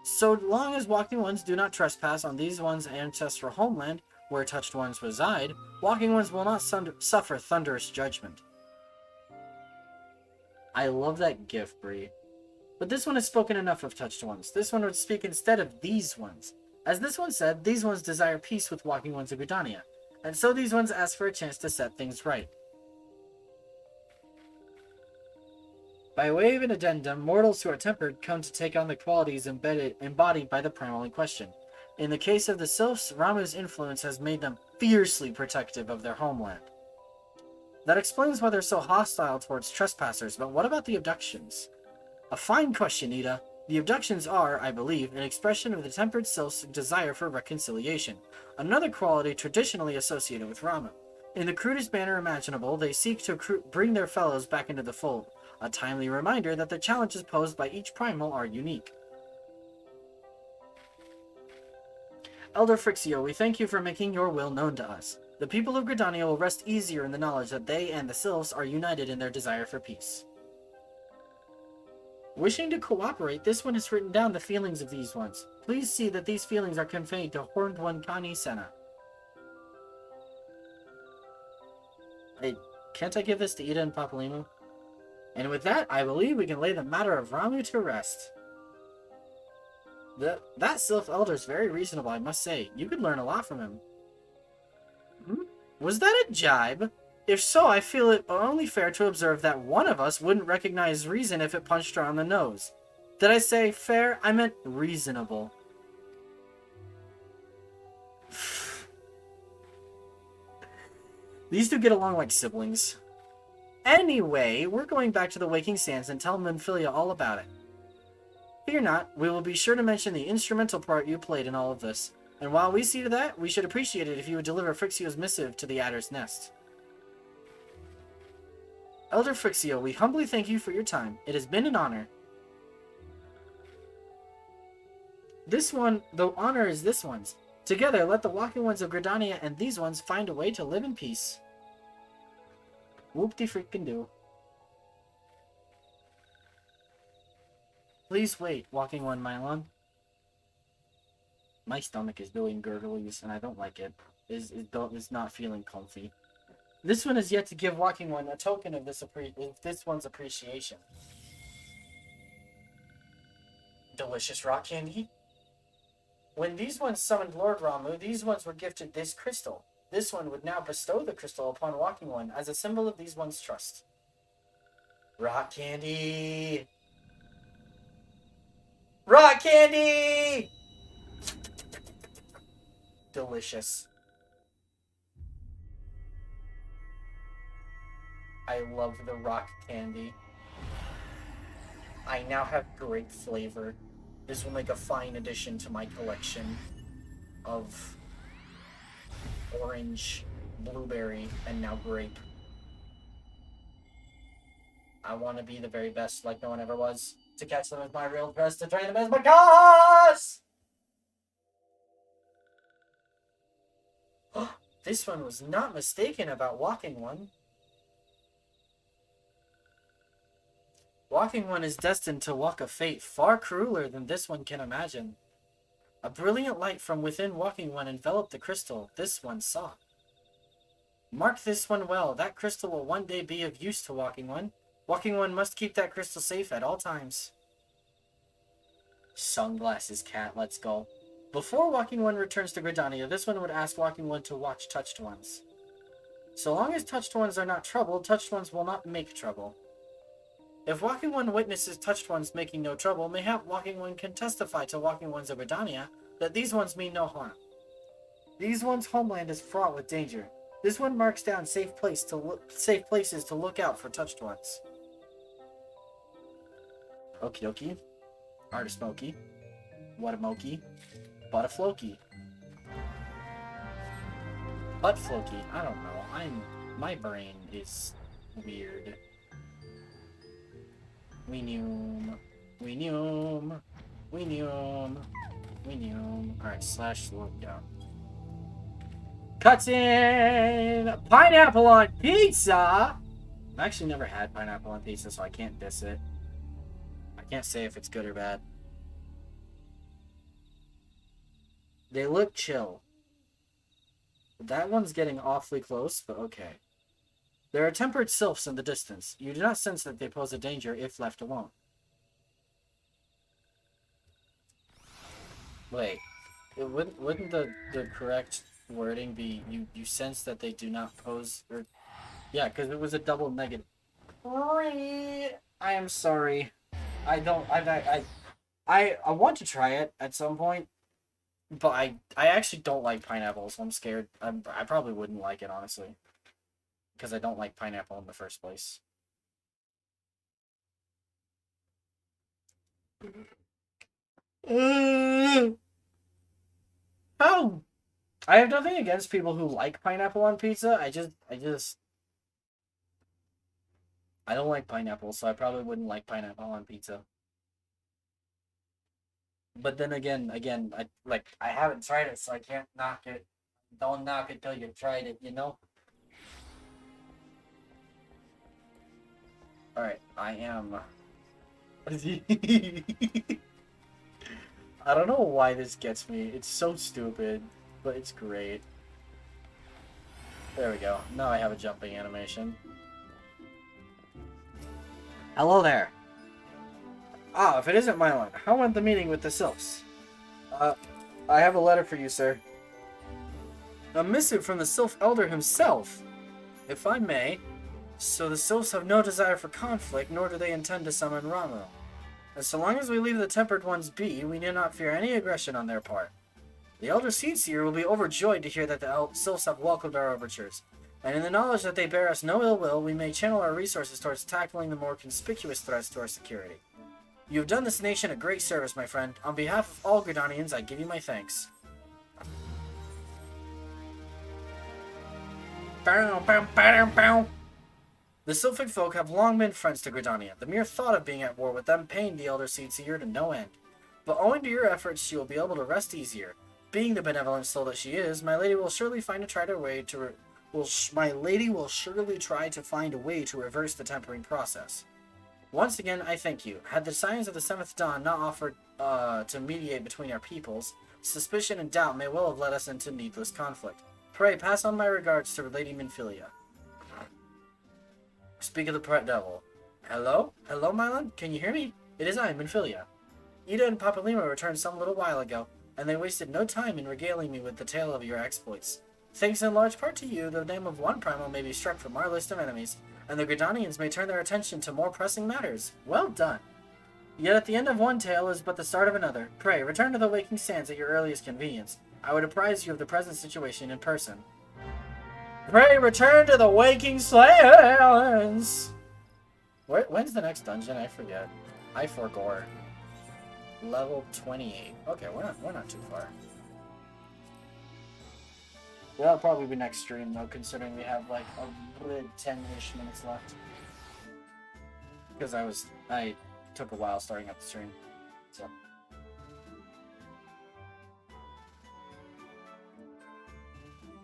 So long as walking ones do not trespass on these ones' ancestral homeland, where touched ones reside, walking ones will not suffer thunderous judgment. I love that gif, Bree. But this one has spoken enough of touched ones. This one would speak instead of these ones. As this one said, these ones desire peace with walking ones of Gridania, and so these ones ask for a chance to set things right. By way of an addendum, mortals who are tempered come to take on the qualities embodied by the primal in question. In the case of the Sylphs, Ramu's influence has made them fiercely protective of their homeland. That explains why they're so hostile towards trespassers, but what about the abductions? A fine question, Ida. The abductions are, I believe, an expression of the tempered Sylphs' desire for reconciliation, another quality traditionally associated with Ramu. In the crudest manner imaginable, they seek to bring their fellows back into the fold, a timely reminder that the challenges posed by each primal are unique. Elder Frixio, we thank you for making your will known to us. The people of Gridania will rest easier in the knowledge that they and the Sylphs are united in their desire for peace. Wishing to cooperate, this one has written down the feelings of these ones. Please see that these feelings are conveyed to Horned One Kani Senna. Can't I give this to Ida and Papalymo? And with that, I believe we can lay the matter of Ramu to rest. That Sylph Elder is very reasonable, I must say. You could learn a lot from him. Was that a jibe? If so, I feel it only fair to observe that one of us wouldn't recognize reason if it punched her on the nose. Did I say fair? I meant reasonable. These two get along like siblings. Anyway, we're going back to the Waking Sands and tell Minfilia all about it. Fear not, we will be sure to mention the instrumental part you played in all of this. And while we see to that, we should appreciate it if you would deliver Frixio's missive to the Adder's Nest. Elder Frixio, we humbly thank you for your time. It has been an honor. This one, the honor is this one's. Together, let the walking ones of Gridania and these ones find a way to live in peace. Whoop-de-freaking-do. Please wait, walking one Mylon. My stomach is doing gurglies, and I don't like it. It's not feeling comfy. This one is yet to give walking one a token of this one's appreciation. Delicious rock candy. When these ones summoned Lord Ramu, these ones were gifted this crystal. This one would now bestow the crystal upon walking one as a symbol of these ones' trust. Rock candy! Rock candy! Delicious. I love the rock candy. I now have grape flavor. This will make a fine addition to my collection of orange, blueberry, and now grape. I want to be the very best like no one ever was. To catch them is my real quest, to train them as my cause! This one was not mistaken about Walking One. Walking One is destined to walk a fate far crueler than this one can imagine. A brilliant light from within Walking One enveloped the crystal this one saw. Mark this one well. That crystal will one day be of use to Walking One. Walking One must keep that crystal safe at all times. Sunglasses cat, let's go. Before Walking One returns to Gridania, this one would ask Walking One to watch Touched Ones. So long as Touched Ones are not troubled, Touched Ones will not make trouble. If Walking One witnesses Touched Ones making no trouble, mayhap Walking One can testify to Walking Ones of Gridania that these ones mean no harm. These ones' homeland is fraught with danger. This one marks down safe places to look out for Touched Ones. Okie dokie. Artismoky. Whatamoky. Butterfloky. Buttfloky. I don't know. My brain is weird. Weenium. Weenium. Weenium. Weenium. Alright, slash look down. Cuts in pineapple on pizza. I've actually never had pineapple on pizza, so I can't diss it. I can't say if it's good or bad. They look chill. That one's getting awfully close, but okay. There are tempered sylphs in the distance. You do not sense that they pose a danger if left alone. Wait. Wouldn't the correct wording be you sense that they do not pose... Or, yeah, because it was a double negative. I am sorry. I want to try it at some point. But I actually don't like pineapple, so I'm scared. I probably wouldn't like it, honestly. Because I don't like pineapple in the first place. How? I have nothing against people who like pineapple on pizza. I don't like pineapple, so I probably wouldn't like pineapple on pizza. But then again, I haven't tried it, so I can't knock it. Don't knock it till you've tried it, you know? Alright, I am... I don't know why this gets me. It's so stupid, but it's great. There we go. Now I have a jumping animation. Hello there. Ah, if it isn't Mylon, how went the meeting with the Sylphs? I have a letter for you, sir. A missive from the Sylph Elder himself, if I may. So the Sylphs have no desire for conflict, nor do they intend to summon Ramuh. And so long as we leave the Tempered Ones be, we need not fear any aggression on their part. The Elder Seedseer will be overjoyed to hear that the Sylphs have welcomed our overtures. And in the knowledge that they bear us no ill will, we may channel our resources towards tackling the more conspicuous threats to our security. You have done this nation a great service, my friend. On behalf of all Gridanians, I give you my thanks. The Sylphic folk have long been friends to Gridania. The mere thought of being at war with them pained the Elder Seedseer to no end. But owing to your efforts, she will be able to rest easier. Being the benevolent soul that she is, my lady will surely find a way to reverse the tempering process. Once again, I thank you. Had the Scions of the Seventh Dawn not offered to mediate between our peoples, suspicion and doubt may well have led us into needless conflict. Pray, pass on my regards to Lady Minfilia. Speak of the Pret Devil. Hello? Hello, Mylon? Can you hear me? It is I, Minfilia. Ida and Papalima returned some little while ago, and they wasted no time in regaling me with the tale of your exploits. Thanks in large part to you, the name of one primal may be struck from our list of enemies, and the Gridanians may turn their attention to more pressing matters. Well done. Yet at the end of one tale is but the start of another. Pray, return to the Waking Sands at your earliest convenience. I would apprise you of the present situation in person. Pray return to the waking silence. When's the next dungeon? I forget. I forgore. Level 28. Okay, we're not too far. That'll probably be next stream though, considering we have like a good 10-ish minutes left. Because I took a while starting up the stream. So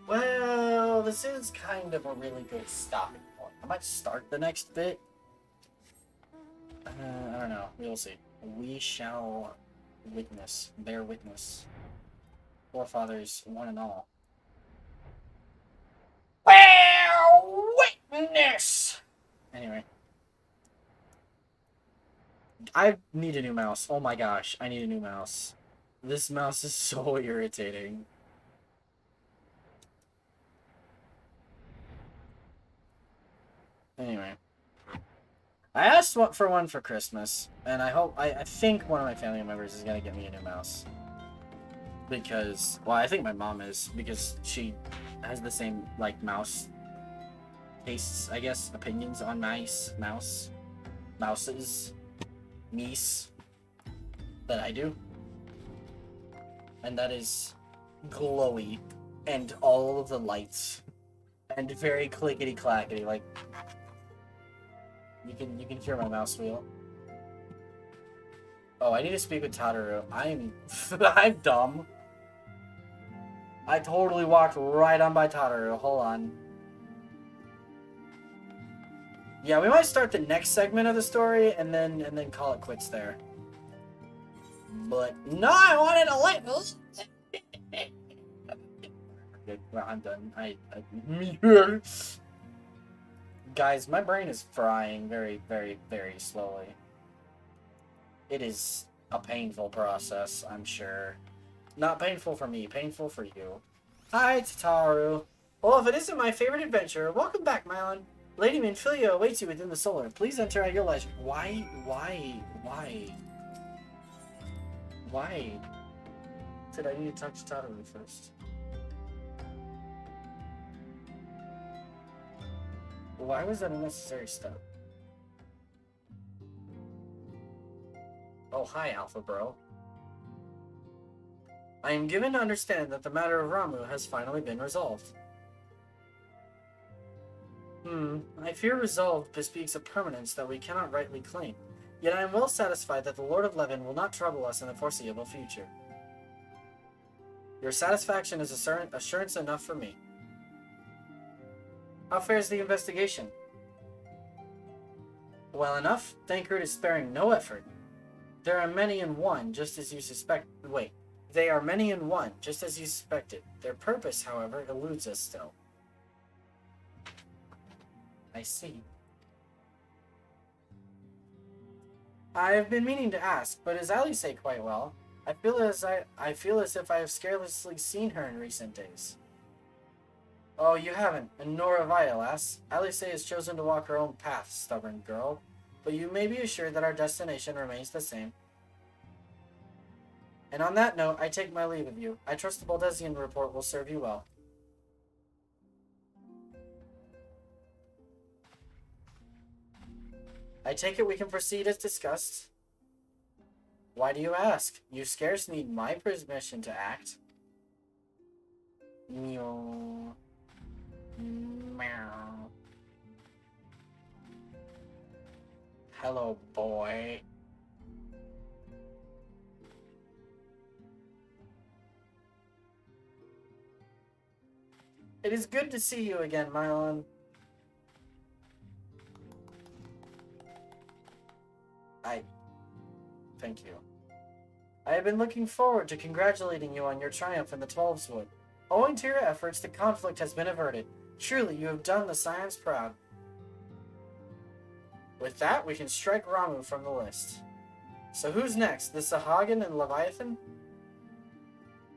well, this is kind of a really good stopping point. I might start the next bit. I don't know. We'll see. We shall witness. Bear witness. Forefathers, one and all. Bear witness! Anyway. I need a new mouse. Oh my gosh, I need a new mouse. This mouse is so irritating. Anyway. I asked for one for Christmas, and I think one of my family members is gonna get me a new mouse. Because, well, I think my mom is, because she has the same, like, mouse tastes, I guess, opinions on mouses, meese, that I do. And that is glowy, and all of the lights, and very clickety-clackety, like... You can hear my mouse wheel. Oh, I need to speak with Tataru. I'm dumb. I totally walked right on by Tataru. Hold on. Yeah, we might start the next segment of the story and then call it quits there. But no, I wanted to let. Okay, well, I'm done. Guys, my brain is frying very, very, very slowly. It is a painful process, I'm sure. Not painful for me, painful for you. Hi, Tataru. Well, if it isn't my favorite adventure, welcome back, Mylon. Lady Minfilia awaits you within the solar. Please enter at your leisure. Why? Did I need to talk to Tataru first? Why was that a necessary step? Oh, hi, Alpha Bro. I am given to understand that the matter of Ramuh has finally been resolved. I fear resolved bespeaks a permanence that we cannot rightly claim. Yet I am well satisfied that the Lord of Levin will not trouble us in the foreseeable future. Your satisfaction is assurance enough for me. How fares the investigation? Well enough. Thancred is sparing no effort. There are many in one, just as you suspect. Wait. They are many in one, just as you suspected. Their purpose, however, eludes us still. I see. I have been meaning to ask, but is Alice quite well? I feel as if I have scarcely seen her in recent days. Oh, you haven't, and nor have I, alas. Alice has chosen to walk her own path, stubborn girl. But you may be assured that our destination remains the same. And on that note, I take my leave of you. I trust the Baldesian report will serve you well. I take it we can proceed as discussed. Why do you ask? You scarce need my permission to act. Meow. Meow. Hello, boy. It is good to see you again, Mylon. Thank you. I have been looking forward to congratulating you on your triumph in the Twelveswood. Owing to your efforts, the conflict has been averted. Truly, you have done the Scions proud. With that, we can strike Ramuh from the list. So who's next? The Sahagin and Leviathan?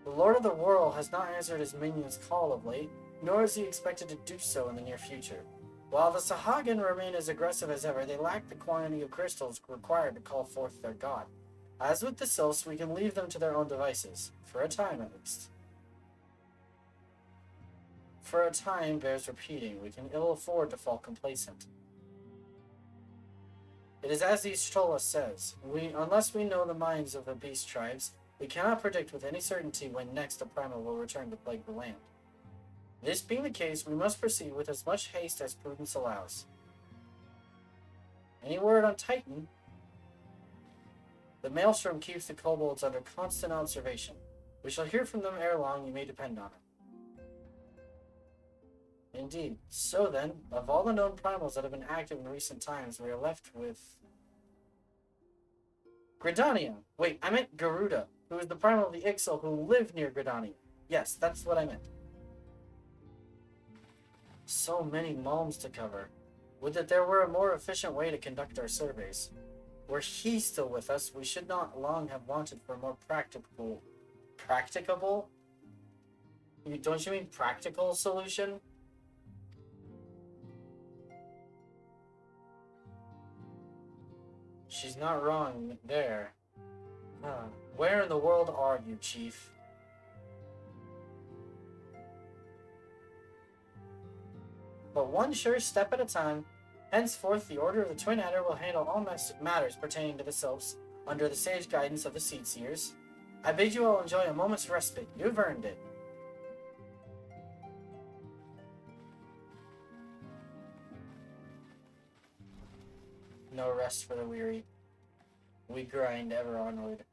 The Lord of the World has not answered his minion's call of late, nor is he expected to do so in the near future. While the Sahagin remain as aggressive as ever, they lack the quantity of crystals required to call forth their god. As with the Sylphs, we can leave them to their own devices, for a time at least. for a time bears repeating. We can ill afford to fall complacent. It is as Y'shtola says, unless we know the minds of the beast tribes, we cannot predict with any certainty when next the primal will return to plague the land. This being the case, we must proceed with as much haste as prudence allows. Any word on Titan? The maelstrom keeps the kobolds under constant observation. We shall hear from them ere long, you may depend on it. Indeed. So then, of all the known primals that have been active in recent times, we are left with... Gridania! Wait, I meant Garuda, who is the primal of the Ixal who live near Gridania. Yes, that's what I meant. So many malms to cover. Would that there were a more efficient way to conduct our surveys. Were he still with us, we should not long have wanted for a more practicable... Practicable? Don't you mean practical solution? She's not wrong there. Where in the world are you, Chief? But one sure step at a time. Henceforth, the Order of the Twin Adder will handle all matters pertaining to the sylphs, under the sage guidance of the Seed Seers. I bid you all enjoy a moment's respite. You've earned it. No rest for the weary. We grind ever onward.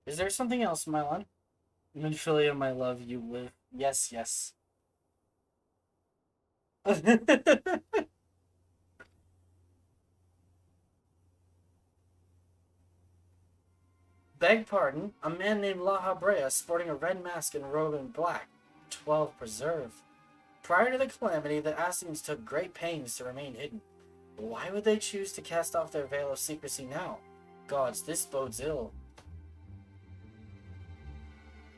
Is there something else, Mylon? Minfilia, my love, you live. Yes, yes. Beg pardon, a man named La Habrea sporting a red mask and robe in black. 12 preserve. Prior to the calamity, the Ascians took great pains to remain hidden. Why would they choose to cast off their veil of secrecy now? Gods, this bodes ill.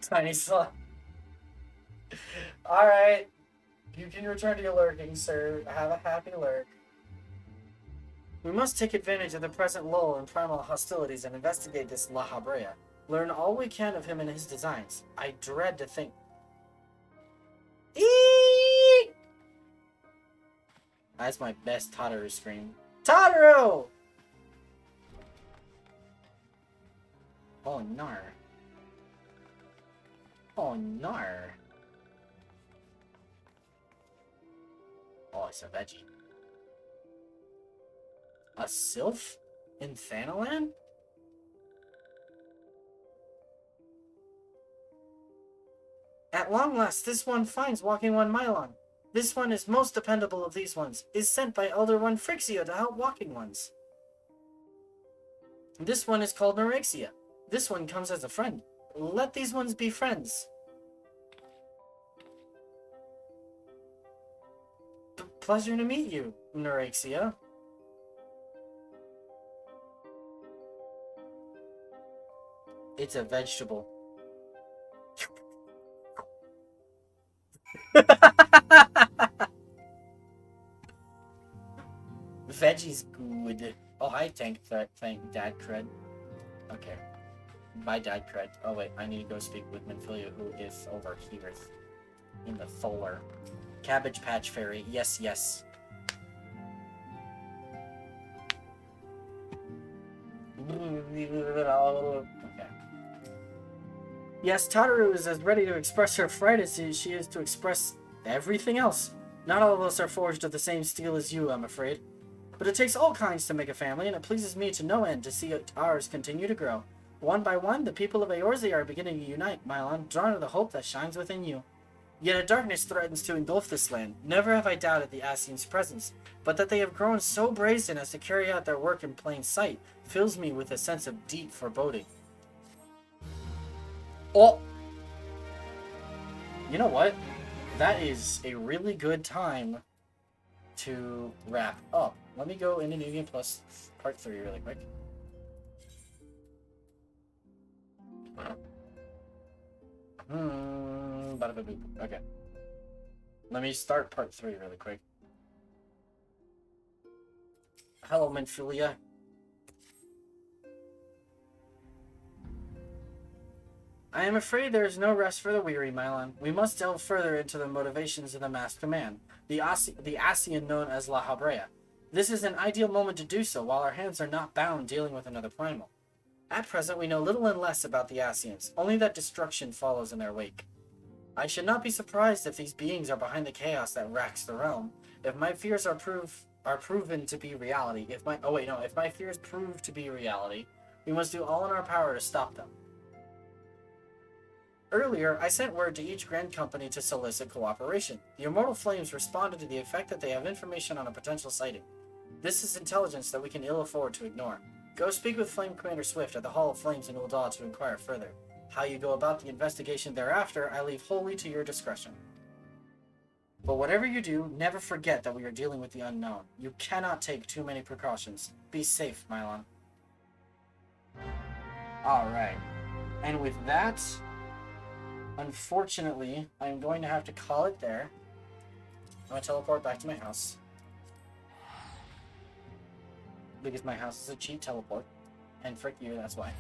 Tiny Slut. Alright. You can return to your lurking, sir. Have a happy lurk. We must take advantage of the present lull in primal hostilities and investigate this La Habrea. Learn all we can of him and his designs. I dread to think. Eeeeee! That's my best Tataru scream. Tataru! Oh, nar. Oh, nar. Oh, it's a veggie. A sylph? In Thanalan? At long last, this one finds walking one Mylon. This one is most dependable of these ones, is sent by Elder One Frixia to help walking ones. This one is called Norexia. This one comes as a friend. Let these ones be friends. Pleasure to meet you, Norexia. It's a vegetable. Veggie's good. Oh, hi, thank Dad Cred. Okay. Bye, Dad Cred. Oh, wait, I need to go speak with Minfilia, who is over here in the Tholer. Cabbage Patch Fairy. Yes, yes. Okay. Yes, Tataru is as ready to express her fright as she is to express everything else. Not all of us are forged of the same steel as you, I'm afraid. But it takes all kinds to make a family, and it pleases me to no end to see ours continue to grow. One by one, the people of Eorzea are beginning to unite, Mylon, drawn to the hope that shines within you. Yet a darkness threatens to engulf this land. Never have I doubted the Ascians' presence, but that they have grown so brazen as to carry out their work in plain sight fills me with a sense of deep foreboding. Oh! You know what? That is a really good time to wrap up. Let me go into New Game Plus Part 3 really quick. Okay. Let me start Part 3 really quick. Hello, Minfilia. I am afraid there is no rest for the weary, Mylon. We must delve further into the motivations of the masked man, the Ascian known as La Habrea. This is an ideal moment to do so, while our hands are not bound dealing with another primal. At present, we know little and less about the Ascians, only that destruction follows in their wake. I should not be surprised if these beings are behind the chaos that racks the realm. If my fears are proven to be reality, if my fears prove to be reality, we must do all in our power to stop them. Earlier, I sent word to each Grand Company to solicit cooperation. The Immortal Flames responded to the effect that they have information on a potential sighting. This is intelligence that we can ill afford to ignore. Go speak with Flame Commander Swift at the Hall of Flames in Ul'dah to inquire further. How you go about the investigation thereafter, I leave wholly to your discretion. But whatever you do, never forget that we are dealing with the unknown. You cannot take too many precautions. Be safe, Mylon. Alright. And with that, unfortunately, I'm going to have to call it there. I'm going to teleport back to my house. Because my house is a cheap teleport. And frick you, that's why.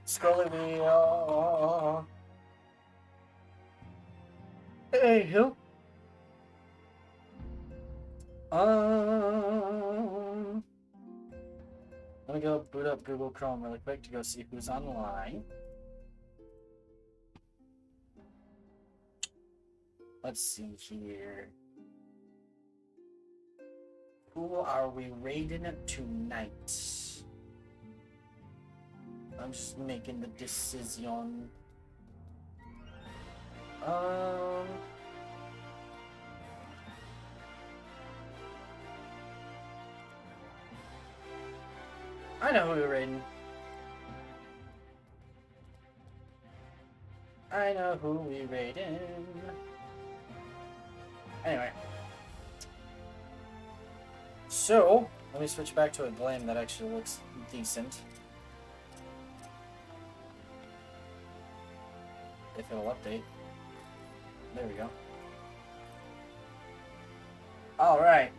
Scully wheel. Hey, who? Let me go boot up Google Chrome really quick to go see who's online. Let's see here. Who are we raiding tonight? I'm just making the decision. I know who we're raiding. I know who we raiding. Anyway. So, let me switch back to a blame that actually looks decent. If it'll update. There we go. Alright.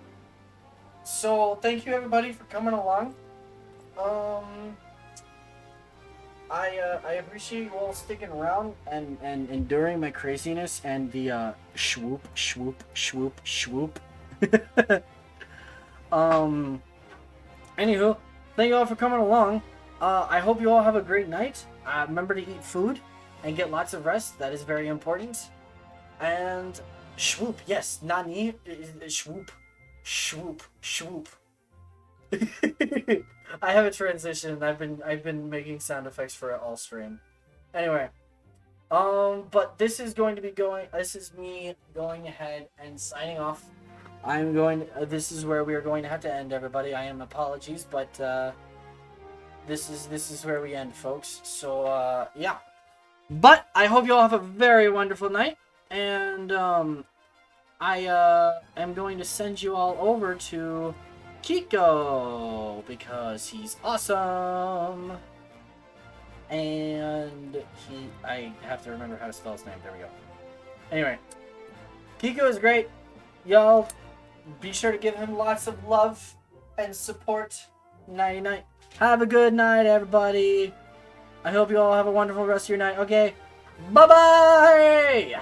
So, thank you everybody for coming along. I appreciate you all sticking around and enduring my craziness and the swoop. Anywho, thank you all for coming along. I hope you all have a great night. Remember to eat food and get lots of rest. That is very important. And swoop, yes, nani, swoop. I have a transition. I've been making sound effects for it all stream. Anyway, but this is me going ahead and signing off. This is where we are going to have to end, everybody. I am apologies, but this is where we end, folks. So yeah. But I hope you all have a very wonderful night, and I am going to send you all over to Kiko because he's awesome, and I have to remember how to spell his name. There we go. Anyway, Kiko is great. Y'all be sure to give him lots of love and support. Nighty night. Have a good night, everybody. I hope you all have a wonderful rest of your night. Okay, bye bye.